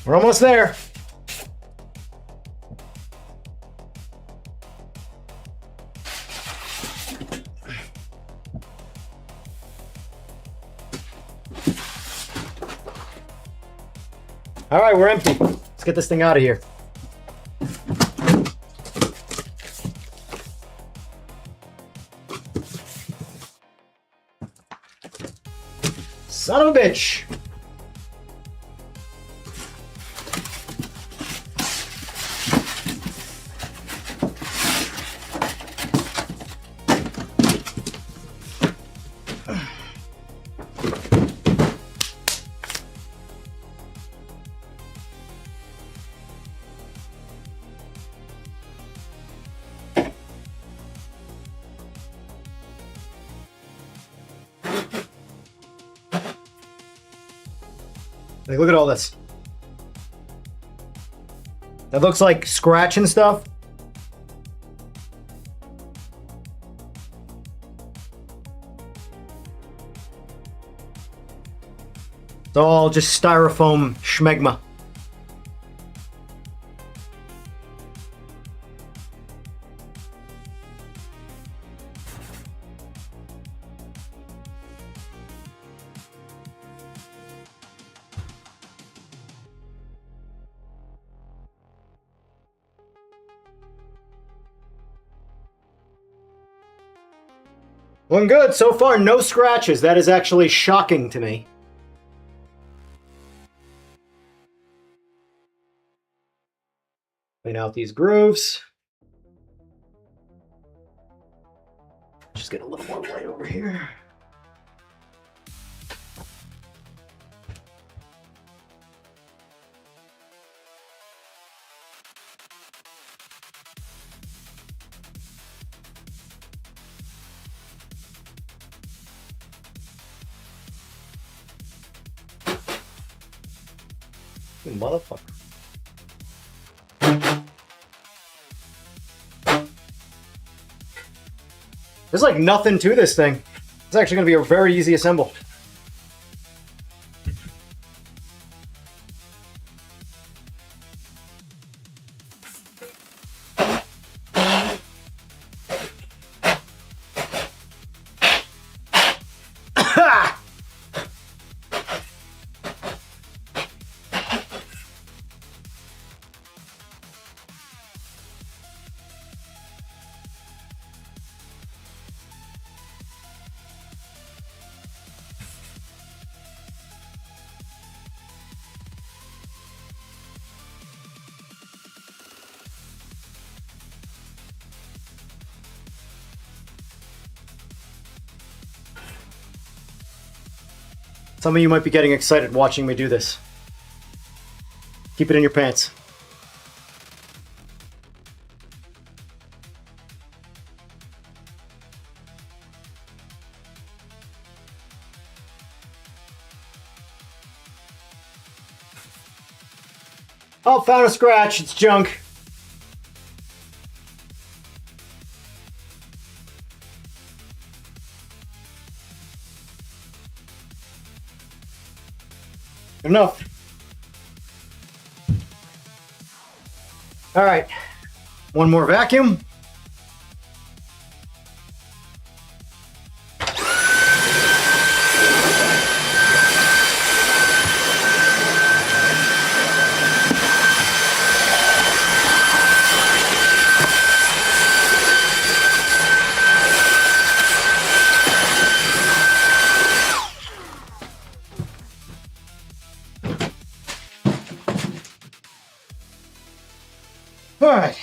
We're almost there. All right, we're empty. Let's get this thing out of here. Son of a bitch. Like, look at all this. That looks like scratch and stuff. It's all just styrofoam schmegma. Looking good. So far, no scratches. That is actually shocking to me. Clean out these grooves. Just get a little more light over here. You motherfucker. There's like nothing to this thing. It's actually going to be a very easy assemble. Some of you might be getting excited watching me do this. Keep it in your pants. Oh, found a scratch. It's junk. Good enough. All right. One more vacuum. All right.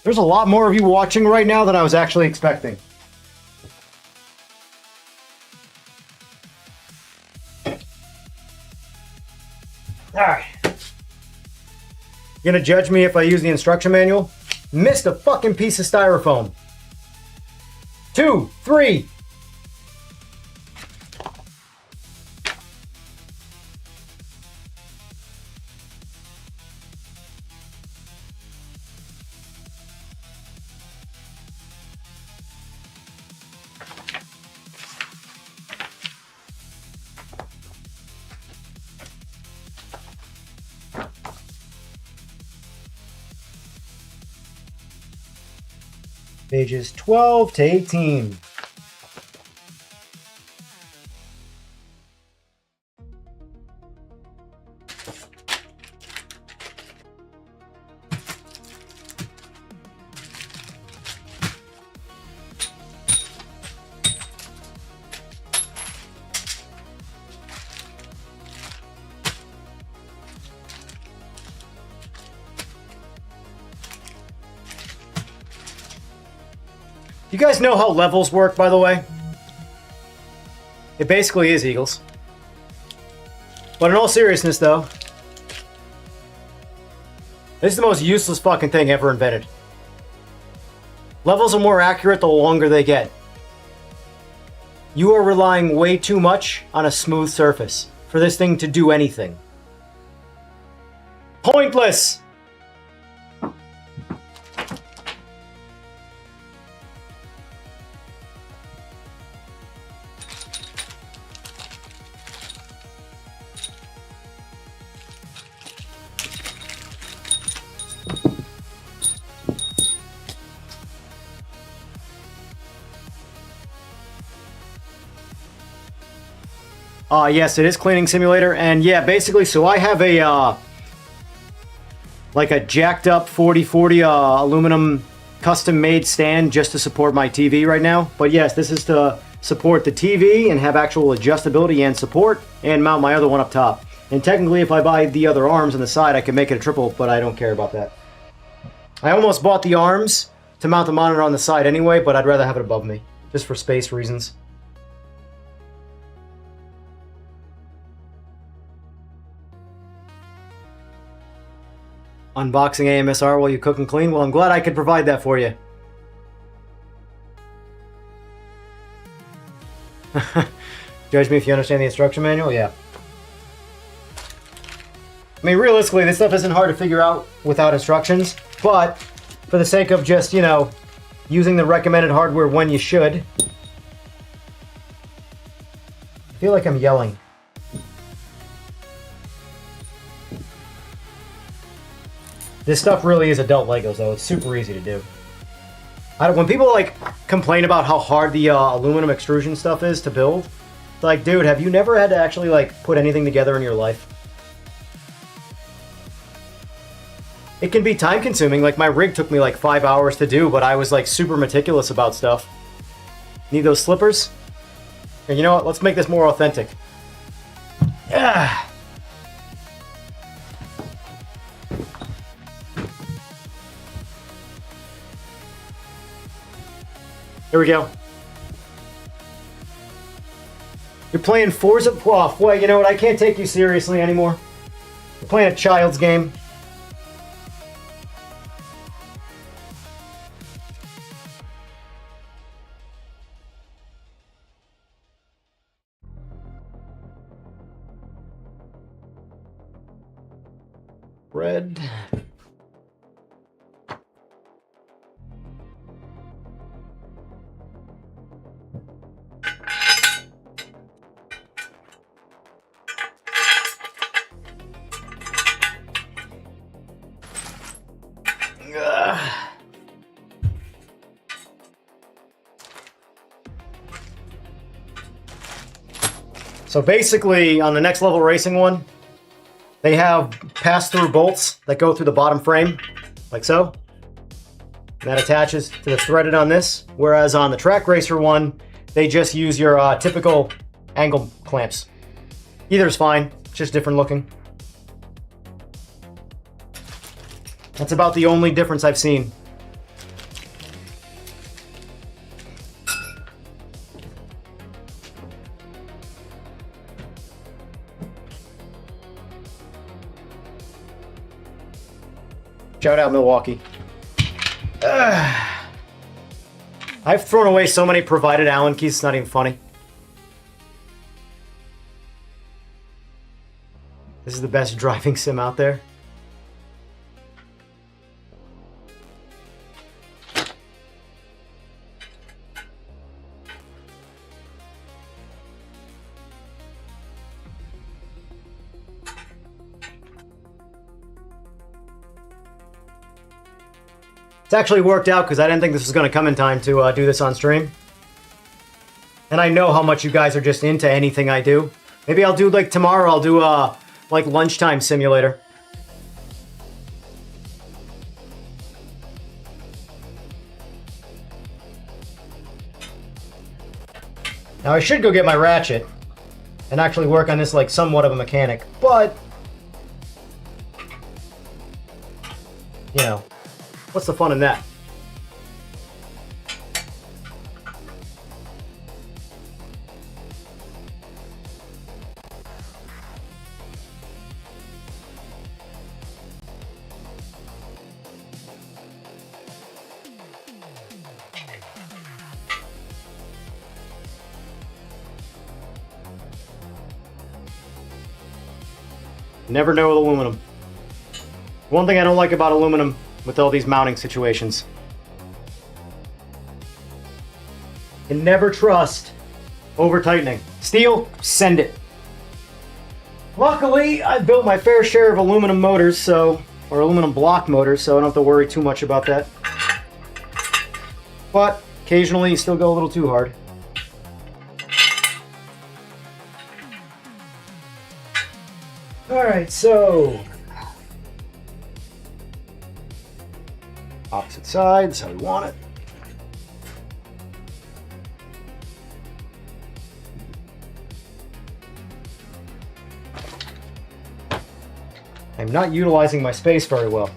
There's a lot more of you watching right now than I was actually expecting. All right. You gonna judge me if I use the instruction manual? Missed a fucking piece of styrofoam. 2, 3. Pages 12 to 18. You guys know how levels work, by the way? It basically is Eagles. But in all seriousness, though, this is the most useless fucking thing ever invented. Levels are more accurate the longer they get. You are relying way too much on a smooth surface for this thing to do anything. Pointless! Yes, it is cleaning simulator, and yeah, basically, so I have a, like a jacked up 4040 aluminum custom-made stand just to support my TV right now. But yes, this is to support the TV and have actual adjustability and support, and mount my other one up top. And technically, if I buy the other arms on the side, I can make it a triple, but I don't care about that. I almost bought the arms to mount the monitor on the side anyway, but I'd rather have it above me, just for space reasons. Unboxing AMSR while you cook and clean? Well, I'm glad I could provide that for you. Judge me if you understand the instruction manual? Yeah. I mean, realistically, this stuff isn't hard to figure out without instructions, but for the sake of just, you know, using the recommended hardware when you should. I feel like I'm yelling. This stuff really is adult Legos, though. It's super easy to do. When people, like, complain about how hard the aluminum extrusion stuff is to build, it's like, dude, have you never had to actually, like, put anything together in your life? It can be time-consuming. Like, my rig took me, like, 5 hours to do, but I was, like, super meticulous about stuff. Need those slippers? And you know what? Let's make this more authentic. Yeah. Here we go. You're playing Forza? Oh, boy, you know what? I can't take you seriously anymore. You're playing a child's game. Red. So basically, on the next level racing one, they have pass-through bolts that go through the bottom frame, like so. And that attaches to the threaded on this. Whereas on the track racer one, they just use your typical angle clamps. Either's fine, it's just different looking. That's about the only difference I've seen. Shout out Milwaukee. I've thrown away so many provided Allen keys, it's not even funny. This is the best driving sim out there. It's actually worked out because I didn't think this was going to come in time to do this on stream. And I know how much you guys are just into anything I do. Maybe I'll do, like, tomorrow I'll do like lunchtime simulator. Now I should go get my ratchet and actually work on this like somewhat of a mechanic, but you know, what's the fun in that? Never know with aluminum. One thing I don't like about aluminum with all these mounting situations. You can never trust over tightening. Steel, send it. Luckily, I built my fair share of aluminum motors, or aluminum block motors, so I don't have to worry too much about that. But occasionally you still go a little too hard. Alright, so opposite sides, how we want it. I'm not utilizing my space very well.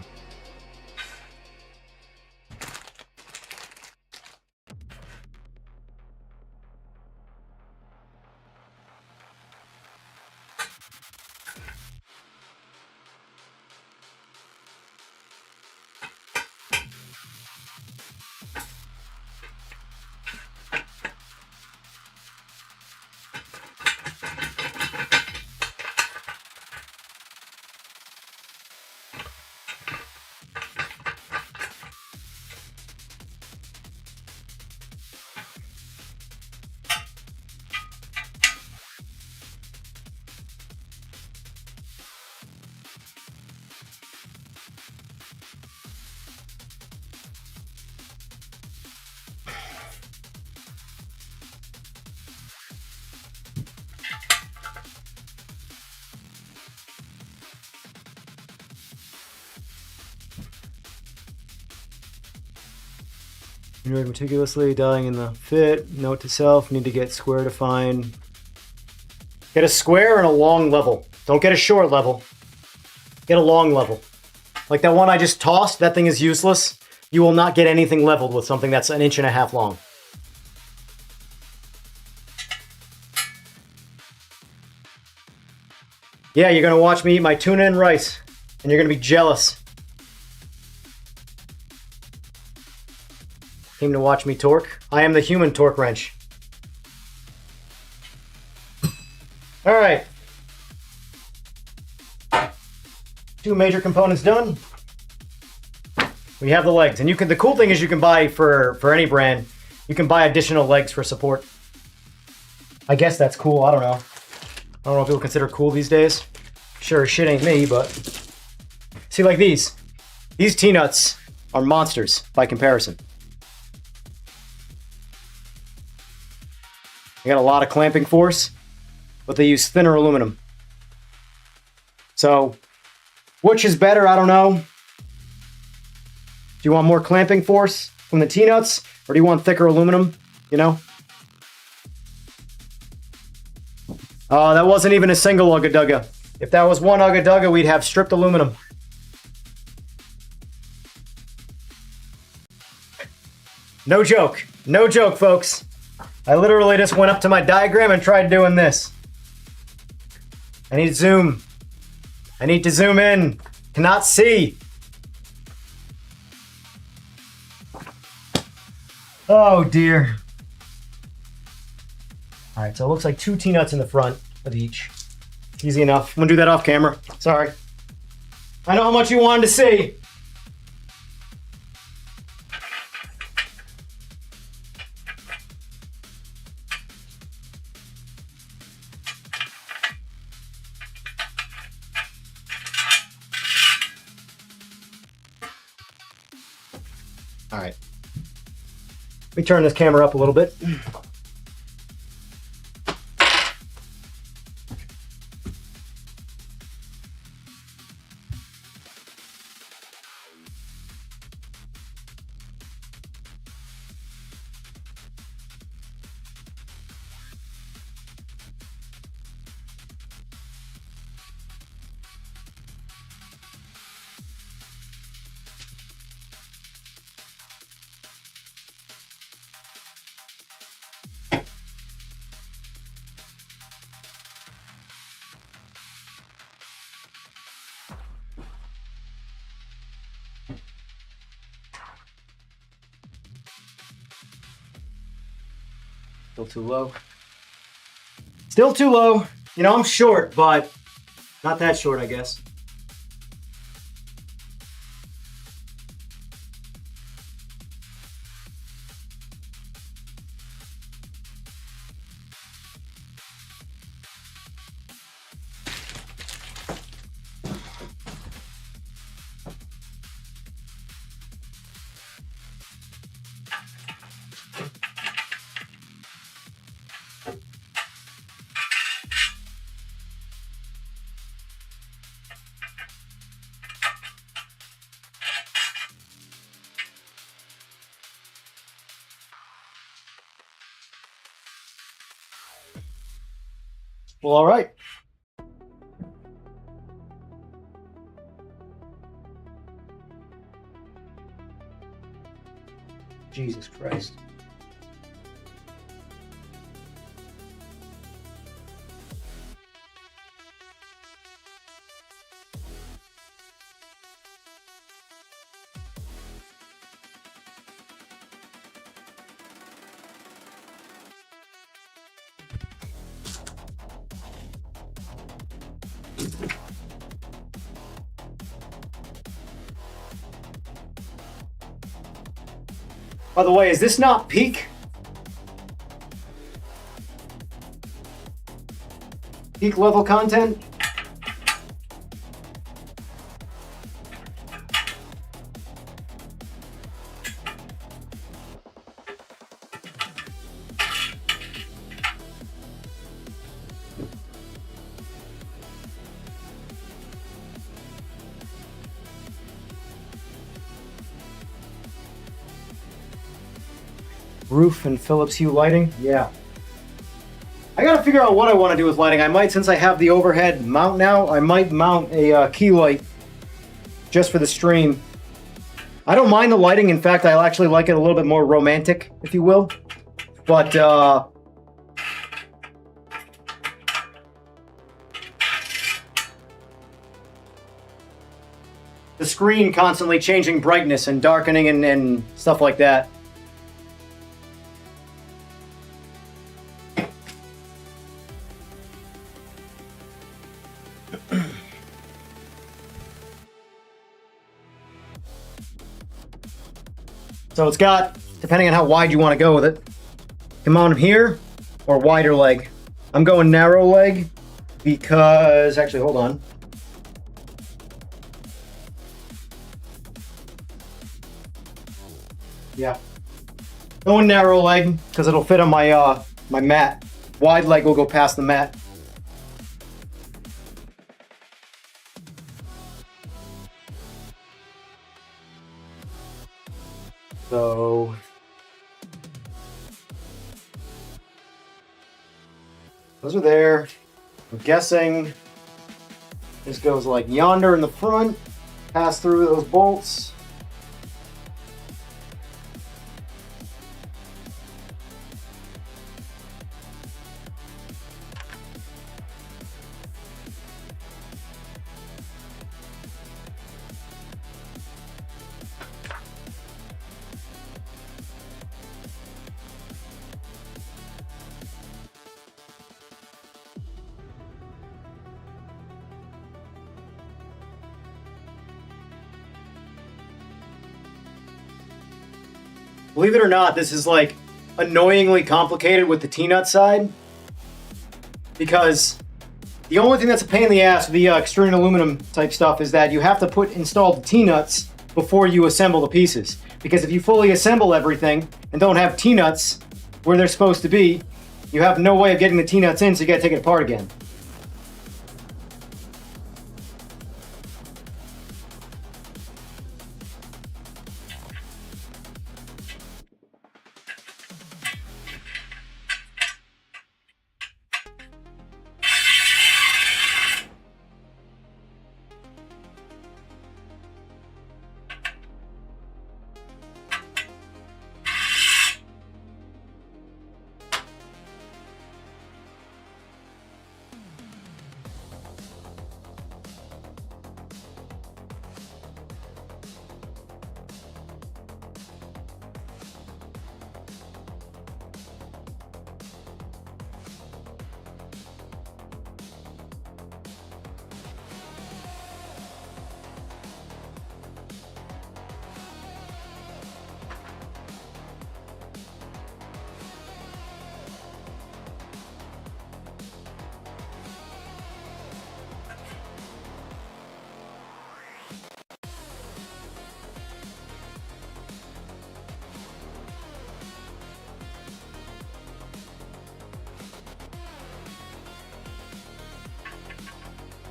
Enjoyed meticulously, dialing in the fit. Note to self, need to get square to fine. Get a square and a long level. Don't get a short level. Get a long level. Like that one I just tossed, that thing is useless. You will not get anything leveled with something that's 1.5 inches long. Yeah, you're gonna watch me eat my tuna and rice, and you're gonna be jealous. Came to watch me torque. I am the human torque wrench. All right. 2 major components done. We have the legs, and the cool thing is you can buy for any brand, you can buy additional legs for support. I guess that's cool. I don't know. I don't know if people consider it cool these days. Sure, shit ain't me, but see, like these T-nuts are monsters by comparison. They got a lot of clamping force, but they use thinner aluminum. So, which is better? I don't know. Do you want more clamping force from the T-nuts, or do you want thicker aluminum? You know? Oh, that wasn't even a single Ugga-Dugga. If that was one Ugga-Dugga, we'd have stripped aluminum. No joke. No joke, folks. I literally just went up to my diagram and tried doing this. I need to zoom. I need to zoom in. Cannot see. Oh dear. All right, so it looks like 2 T-nuts in the front of each. Easy enough. I'm gonna do that off camera. Sorry. I know how much you wanted to see. All right. Let me turn this camera up a little bit. Still too low. Still too low. You know, I'm short, but Not that short, I guess. Well, all right. Jesus Christ. By the way, is this not peak? Peak level content? Roof and Philips Hue lighting? Yeah. I gotta figure out what I want to do with lighting. I might, since I have the overhead mount now, I might mount a key light just for the stream. I don't mind the lighting. In fact, I actually like it a little bit more romantic, if you will. But, the screen constantly changing brightness and darkening and stuff like that. So it's got, depending on how wide you want to go with it, you can mount them here or wider leg. I'm going narrow leg because, actually, hold on. Yeah. Going narrow leg because it'll fit on my my mat. Wide leg will go past the mat. So those are there. I'm guessing this goes like yonder in the front, pass through those bolts. Believe it or not, this is like annoyingly complicated with the T-nut side, because the only thing that's a pain in the ass with the extruded aluminum type stuff is that you have to install the T-nuts before you assemble the pieces. Because if you fully assemble everything and don't have T-nuts where they're supposed to be, you have no way of getting the T-nuts in, so you gotta take it apart again.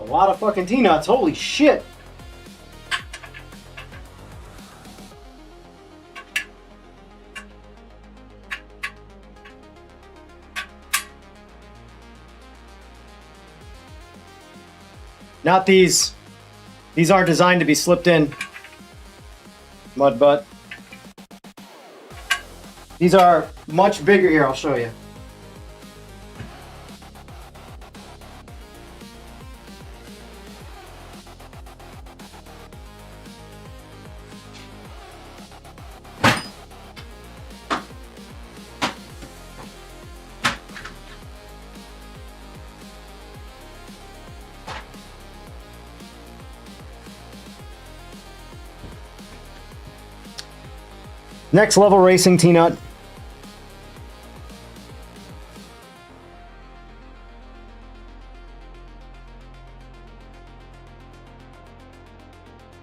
A lot of fucking T-nuts, holy shit! Not these. These aren't designed to be slipped in. Mud butt. These are much bigger. Here, I'll show you. Next Level Racing T-nut.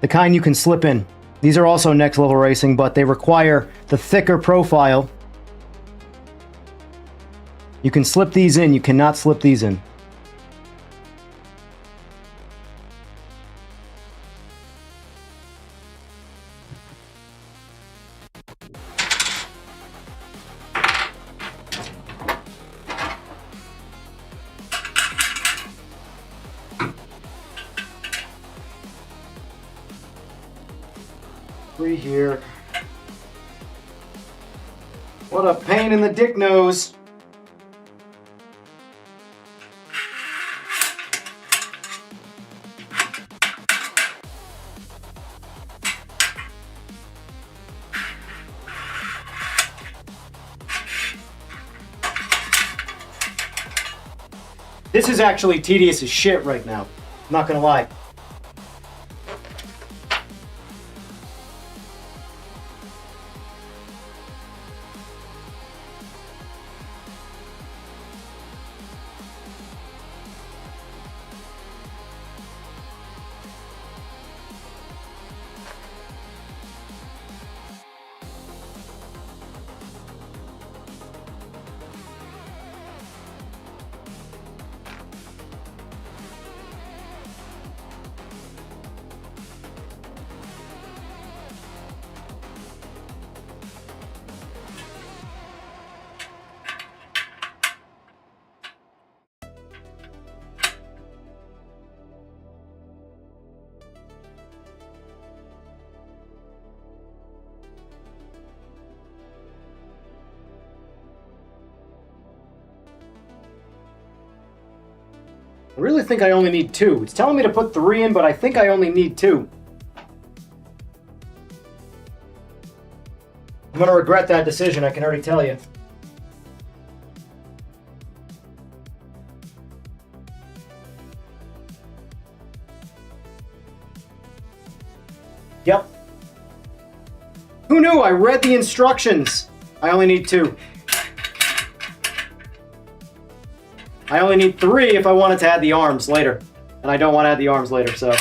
The kind you can slip in. These are also Next Level Racing, but they require the thicker profile. You can slip these in, you cannot slip these in. Three here. What a pain in the dick nose. This is actually tedious as shit right now. I'm not gonna lie. I really think I only need two. It's telling me to put three in, but I think I only need two. I'm gonna regret that decision, I can already tell you. Yep. Who knew? I read the instructions. I only need two. I only need three if I wanted to add the arms later. And I don't want to add the arms later, so.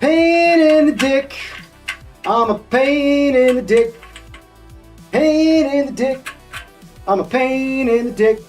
Pain in the dick. I'm a pain in the dick. Pain in the dick. I'm a pain in the dick.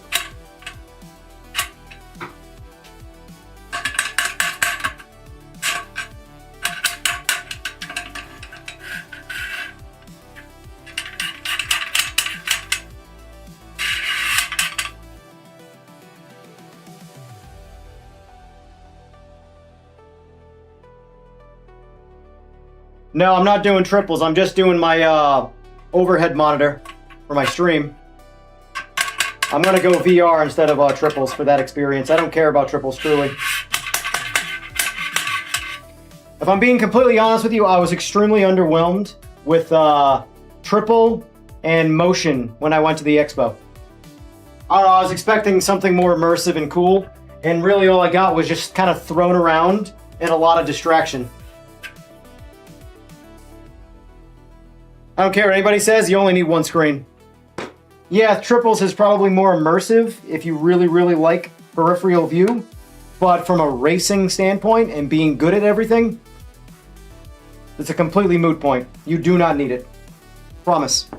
No, I'm not doing triples. I'm just doing my overhead monitor for my stream. I'm going to go VR instead of triples for that experience. I don't care about triples, truly. If I'm being completely honest with you, I was extremely underwhelmed with triple and motion when I went to the expo. I don't know, I was expecting something more immersive and cool, and really all I got was just kind of thrown around and a lot of distraction. I don't care what anybody says, you only need one screen. Yeah, triples is probably more immersive if you really, really like peripheral view, But from a racing standpoint and being good at everything, it's a completely moot point. You do not need it. Promise.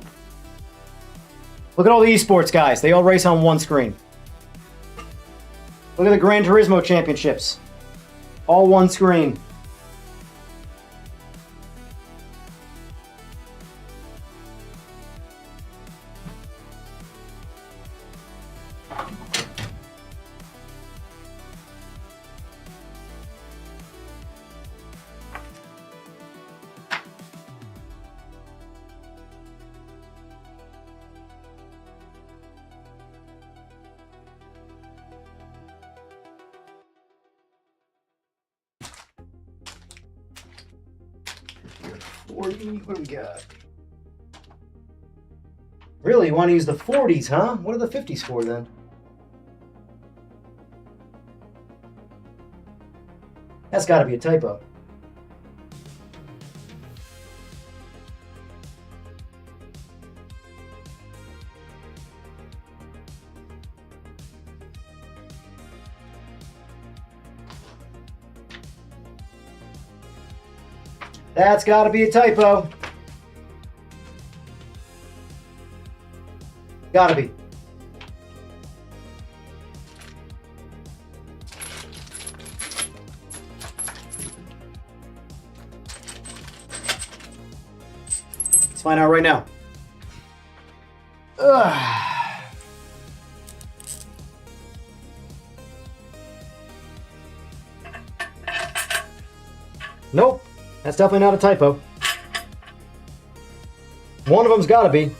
Look at all the esports guys. They all race on one screen. Look at the Gran Turismo championships. All one screen. What do we got? Really, you want to use the 40s, huh? What are the 50s for then? That's got to be a typo. That's got to be a typo. Gotta be. Let's find out right now. Ugh. Nope. That's definitely not a typo. One of them's got to be.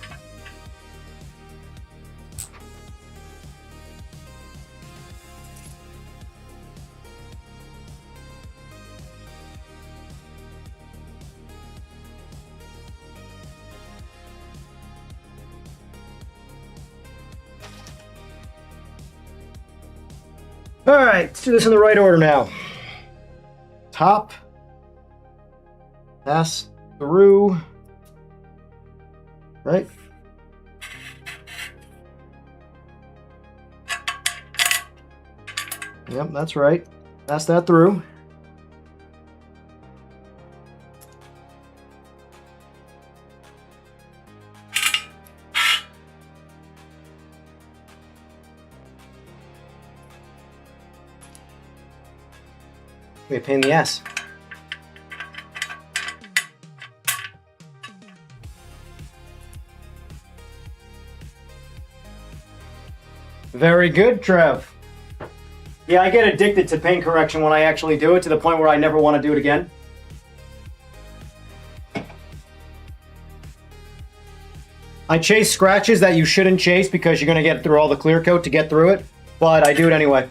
All right, let's do this in the right order now. Top. Pass through, right? Yep, that's right. Pass that through. Be a pain in the ass. Very good, Trev. Yeah, I get addicted to paint correction when I actually do it, to the point where I never want to do it again. I chase scratches that you shouldn't chase because you're going to get through all the clear coat to get through it, but I do it anyway.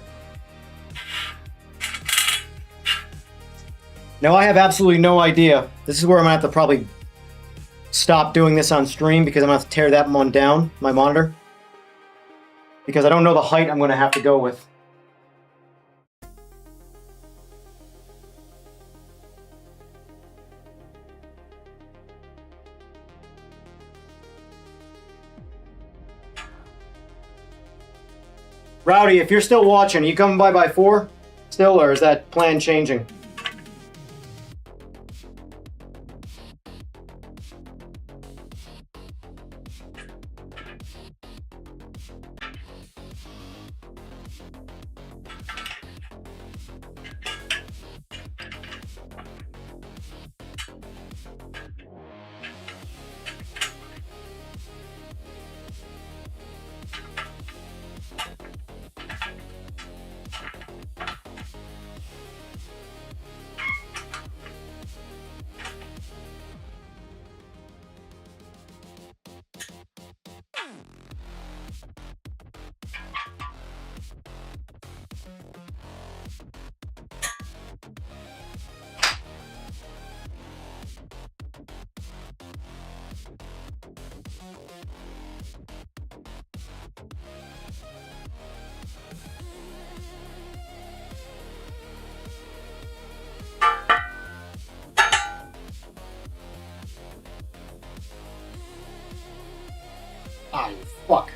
Now, I have absolutely no idea. This is where I'm going to have to probably stop doing this on stream, because I'm going to have to tear that one down, my monitor. Because I don't know the height I'm going to have to go with. Rowdy, if you're still watching, are you coming by 4 still, or is that plan changing? Ah, you fuck.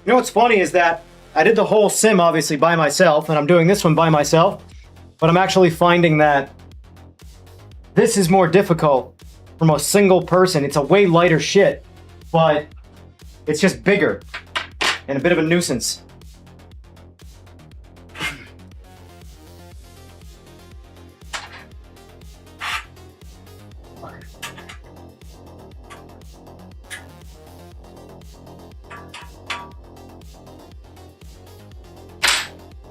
You know what's funny is that I did the whole sim obviously by myself, and I'm doing this one by myself, but I'm actually finding that this is more difficult from a single person. It's a way lighter shit, but it's just bigger and a bit of a nuisance.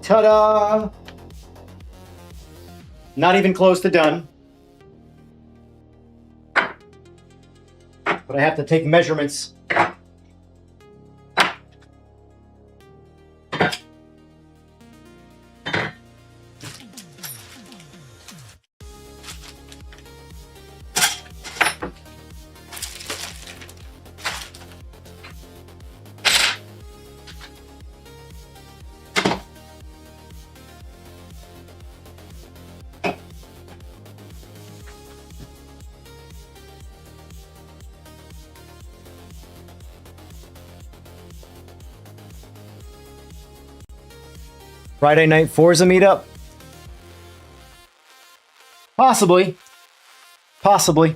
Ta-da! Not even close to done. But I have to take measurements. Friday night Forza meetup? Possibly. Possibly.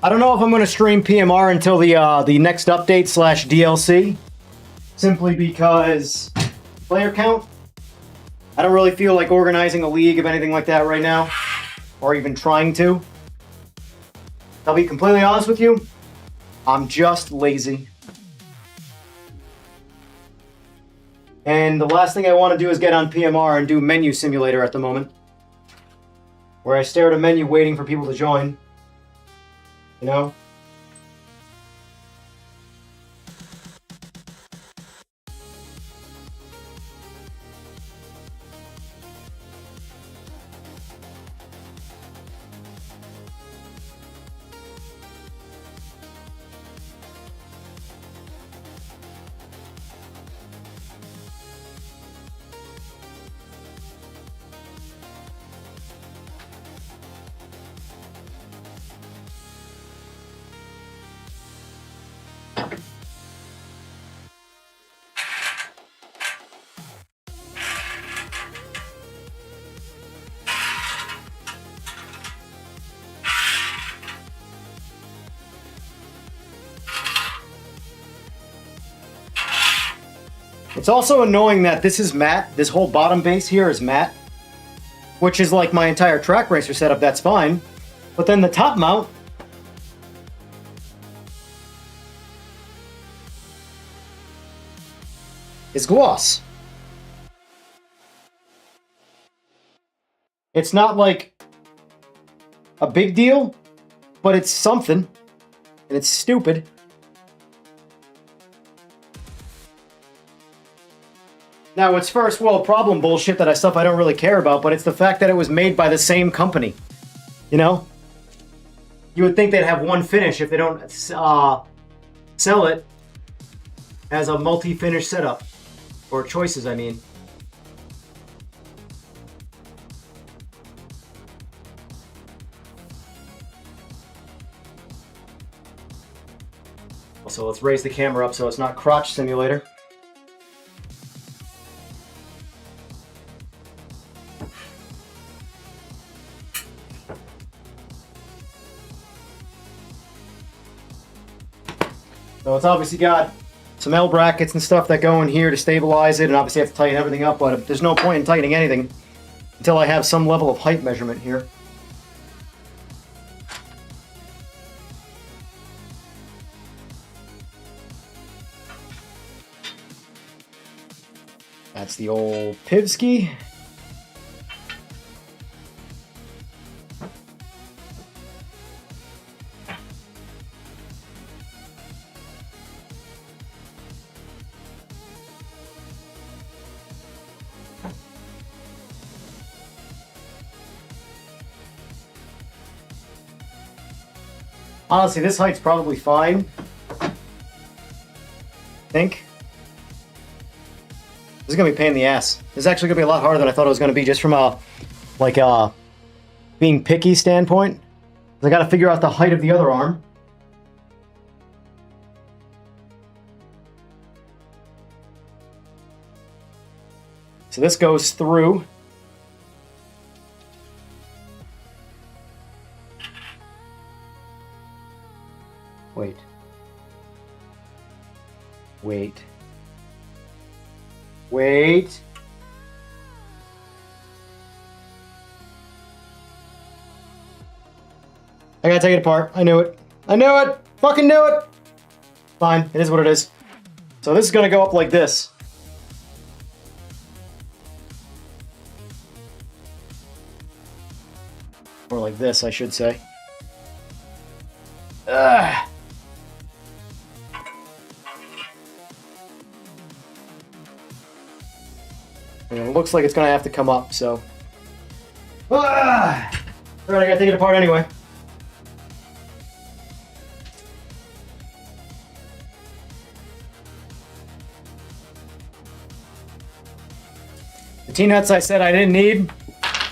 I don't know if I'm going to stream PMR until the next update / DLC, simply because player count. I don't really feel like organizing a league of anything like that right now, or even trying to. I'll be completely honest with you, I'm just lazy. And the last thing I want to do is get on PMR and do menu simulator at the moment, where I stare at a menu waiting for people to join. You know? It's also annoying that this is matte. This whole bottom base here is matte, which is like my entire track racer setup. That's fine. But then the top mount is gloss. It's not like a big deal, but it's something, and it's stupid. Now, it's first world problem bullshit that stuff I don't really care about, but it's the fact that it was made by the same company. You know? You would think they'd have one finish if they don't sell it as a multi-finish setup. Or choices, I mean. Also, let's raise the camera up so it's not crotch simulator. So it's obviously got some L brackets and stuff that go in here to stabilize it, and obviously I have to tighten everything up, but there's no point in tightening anything until I have some level of height measurement here. That's the old Pivsky. Honestly, this height's probably fine. I think. This is gonna be a pain in the ass. This is actually gonna be a lot harder than I thought it was gonna be, just from a, like, being picky standpoint. I gotta figure out the height of the other arm. So this goes through. Wait. Wait. Wait. I gotta take it apart. I knew it. I knew it! Fucking knew it! Fine, it is what it is. So this is gonna go up like this. Or like this, I should say. Ugh. And it looks like it's gonna have to come up, so. Alright, I gotta take it apart anyway. The T-nuts I said I didn't need,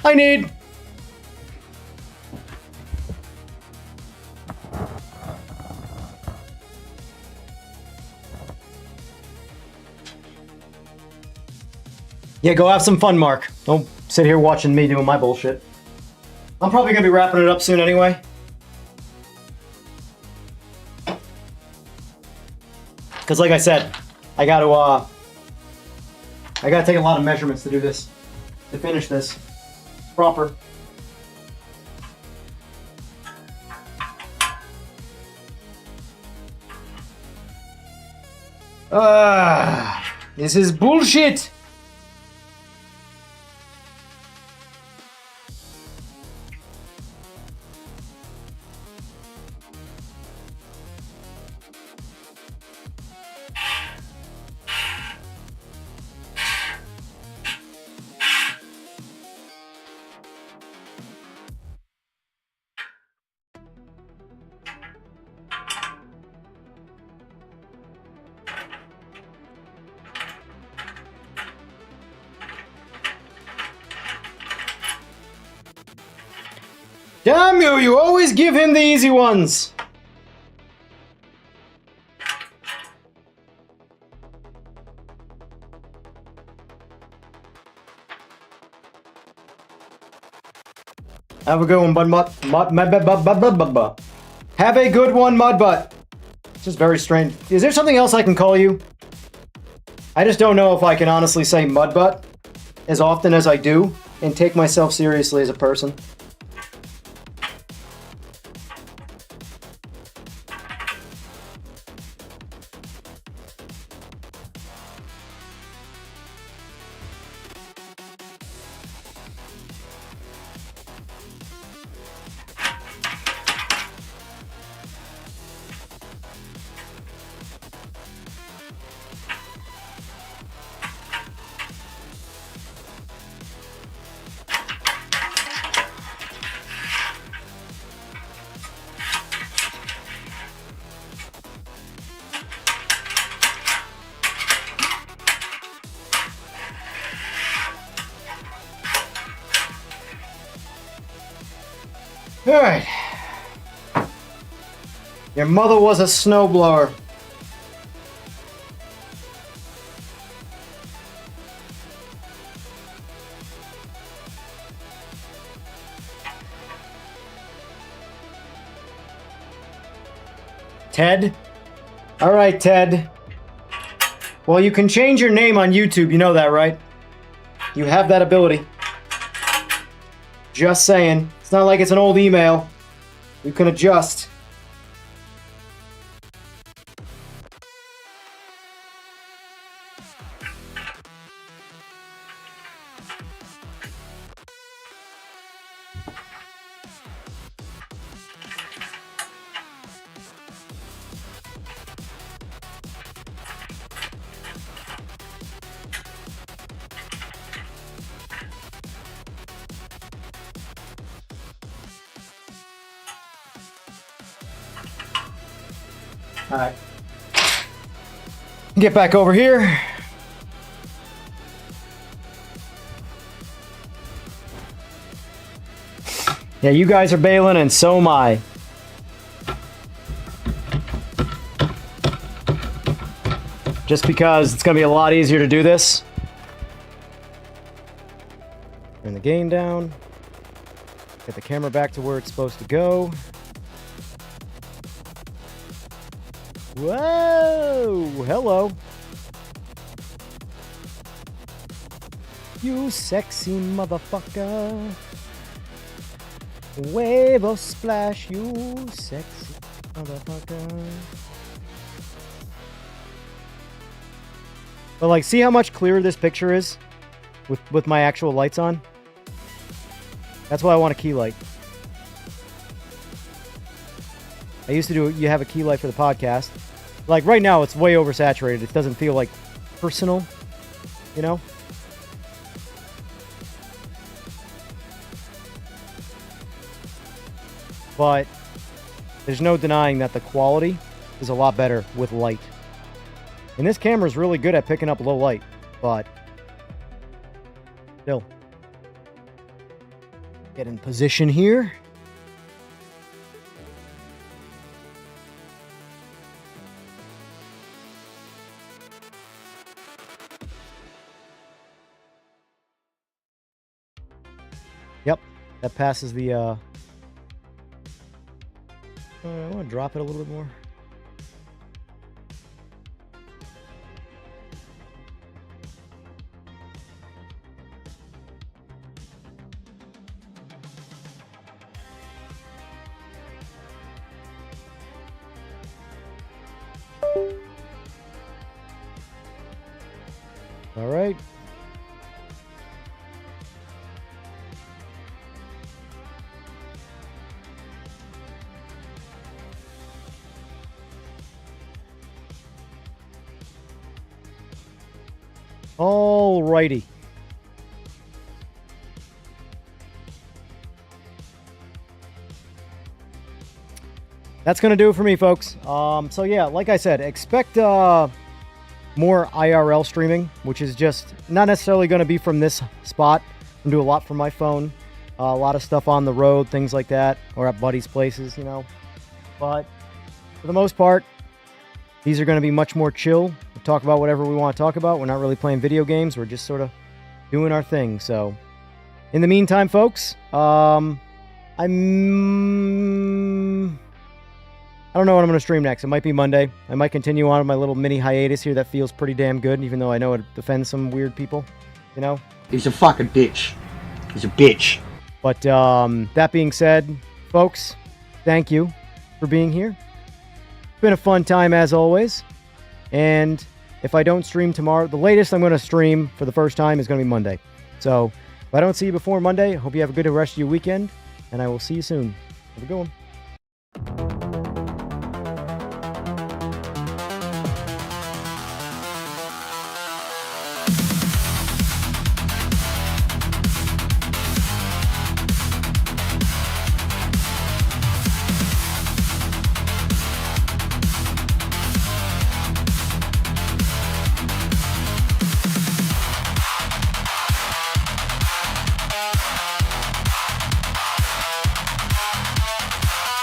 I need. Yeah, go have some fun, Mark. Don't sit here watching me doing my bullshit. I'm probably gonna be wrapping it up soon anyway. Because like I said, I gotta take a lot of measurements to do this, to finish this proper. This is bullshit. Damn you, you always give him the easy ones! Have a good one, Mudbutt. Have a good one, Mudbutt. It's just very strange. Is there something else I can call you? I just don't know if I can honestly say Mudbutt as often as I do and take myself seriously as a person. Alright. Your mother was a snowblower. Ted? Alright, Ted. Well, you can change your name on YouTube, you know that, right? You have that ability. Just saying. It's not like it's an old email. You can adjust. Alright. Get back over here. Yeah, you guys are bailing, and so am I. Just because it's going to be a lot easier to do this. Turn the game down. Get the camera back to where it's supposed to go. Whoa! Hello. You sexy motherfucker. Wave or splash, you sexy motherfucker. But like, see how much clearer this picture is with my actual lights on? That's why I want a key light. I used to do, you have a key light for the podcast. Like right now, it's way oversaturated. It doesn't feel like personal, you know? But there's no denying that the quality is a lot better with light. And this camera is really good at picking up low light, but still. Get in position here. Yep, that passes the I want to drop it a little bit more. All right. All righty. That's going to do it for me, folks. So yeah, like I said, expect more IRL streaming, which is just not necessarily going to be from this spot. I'm going to do a lot from my phone, a lot of stuff on the road, things like that, or at buddies' places, you know. But for the most part, these are going to be much more chill. We'll talk about whatever we want to talk about. We're not really playing video games. We're just sort of doing our thing. So in the meantime, folks, I don't know what I'm going to stream next. It might be Monday. I might continue on with my little mini hiatus here that feels pretty damn good, even though I know it offends some weird people, you know? He's a fucking bitch. He's a bitch. But that being said, folks, thank you for being here. It's been a fun time as always. And if I don't stream tomorrow, the latest I'm going to stream for the first time is going to be Monday. So if I don't see you before Monday, I hope you have a good rest of your weekend, and I will see you soon. Have a good one.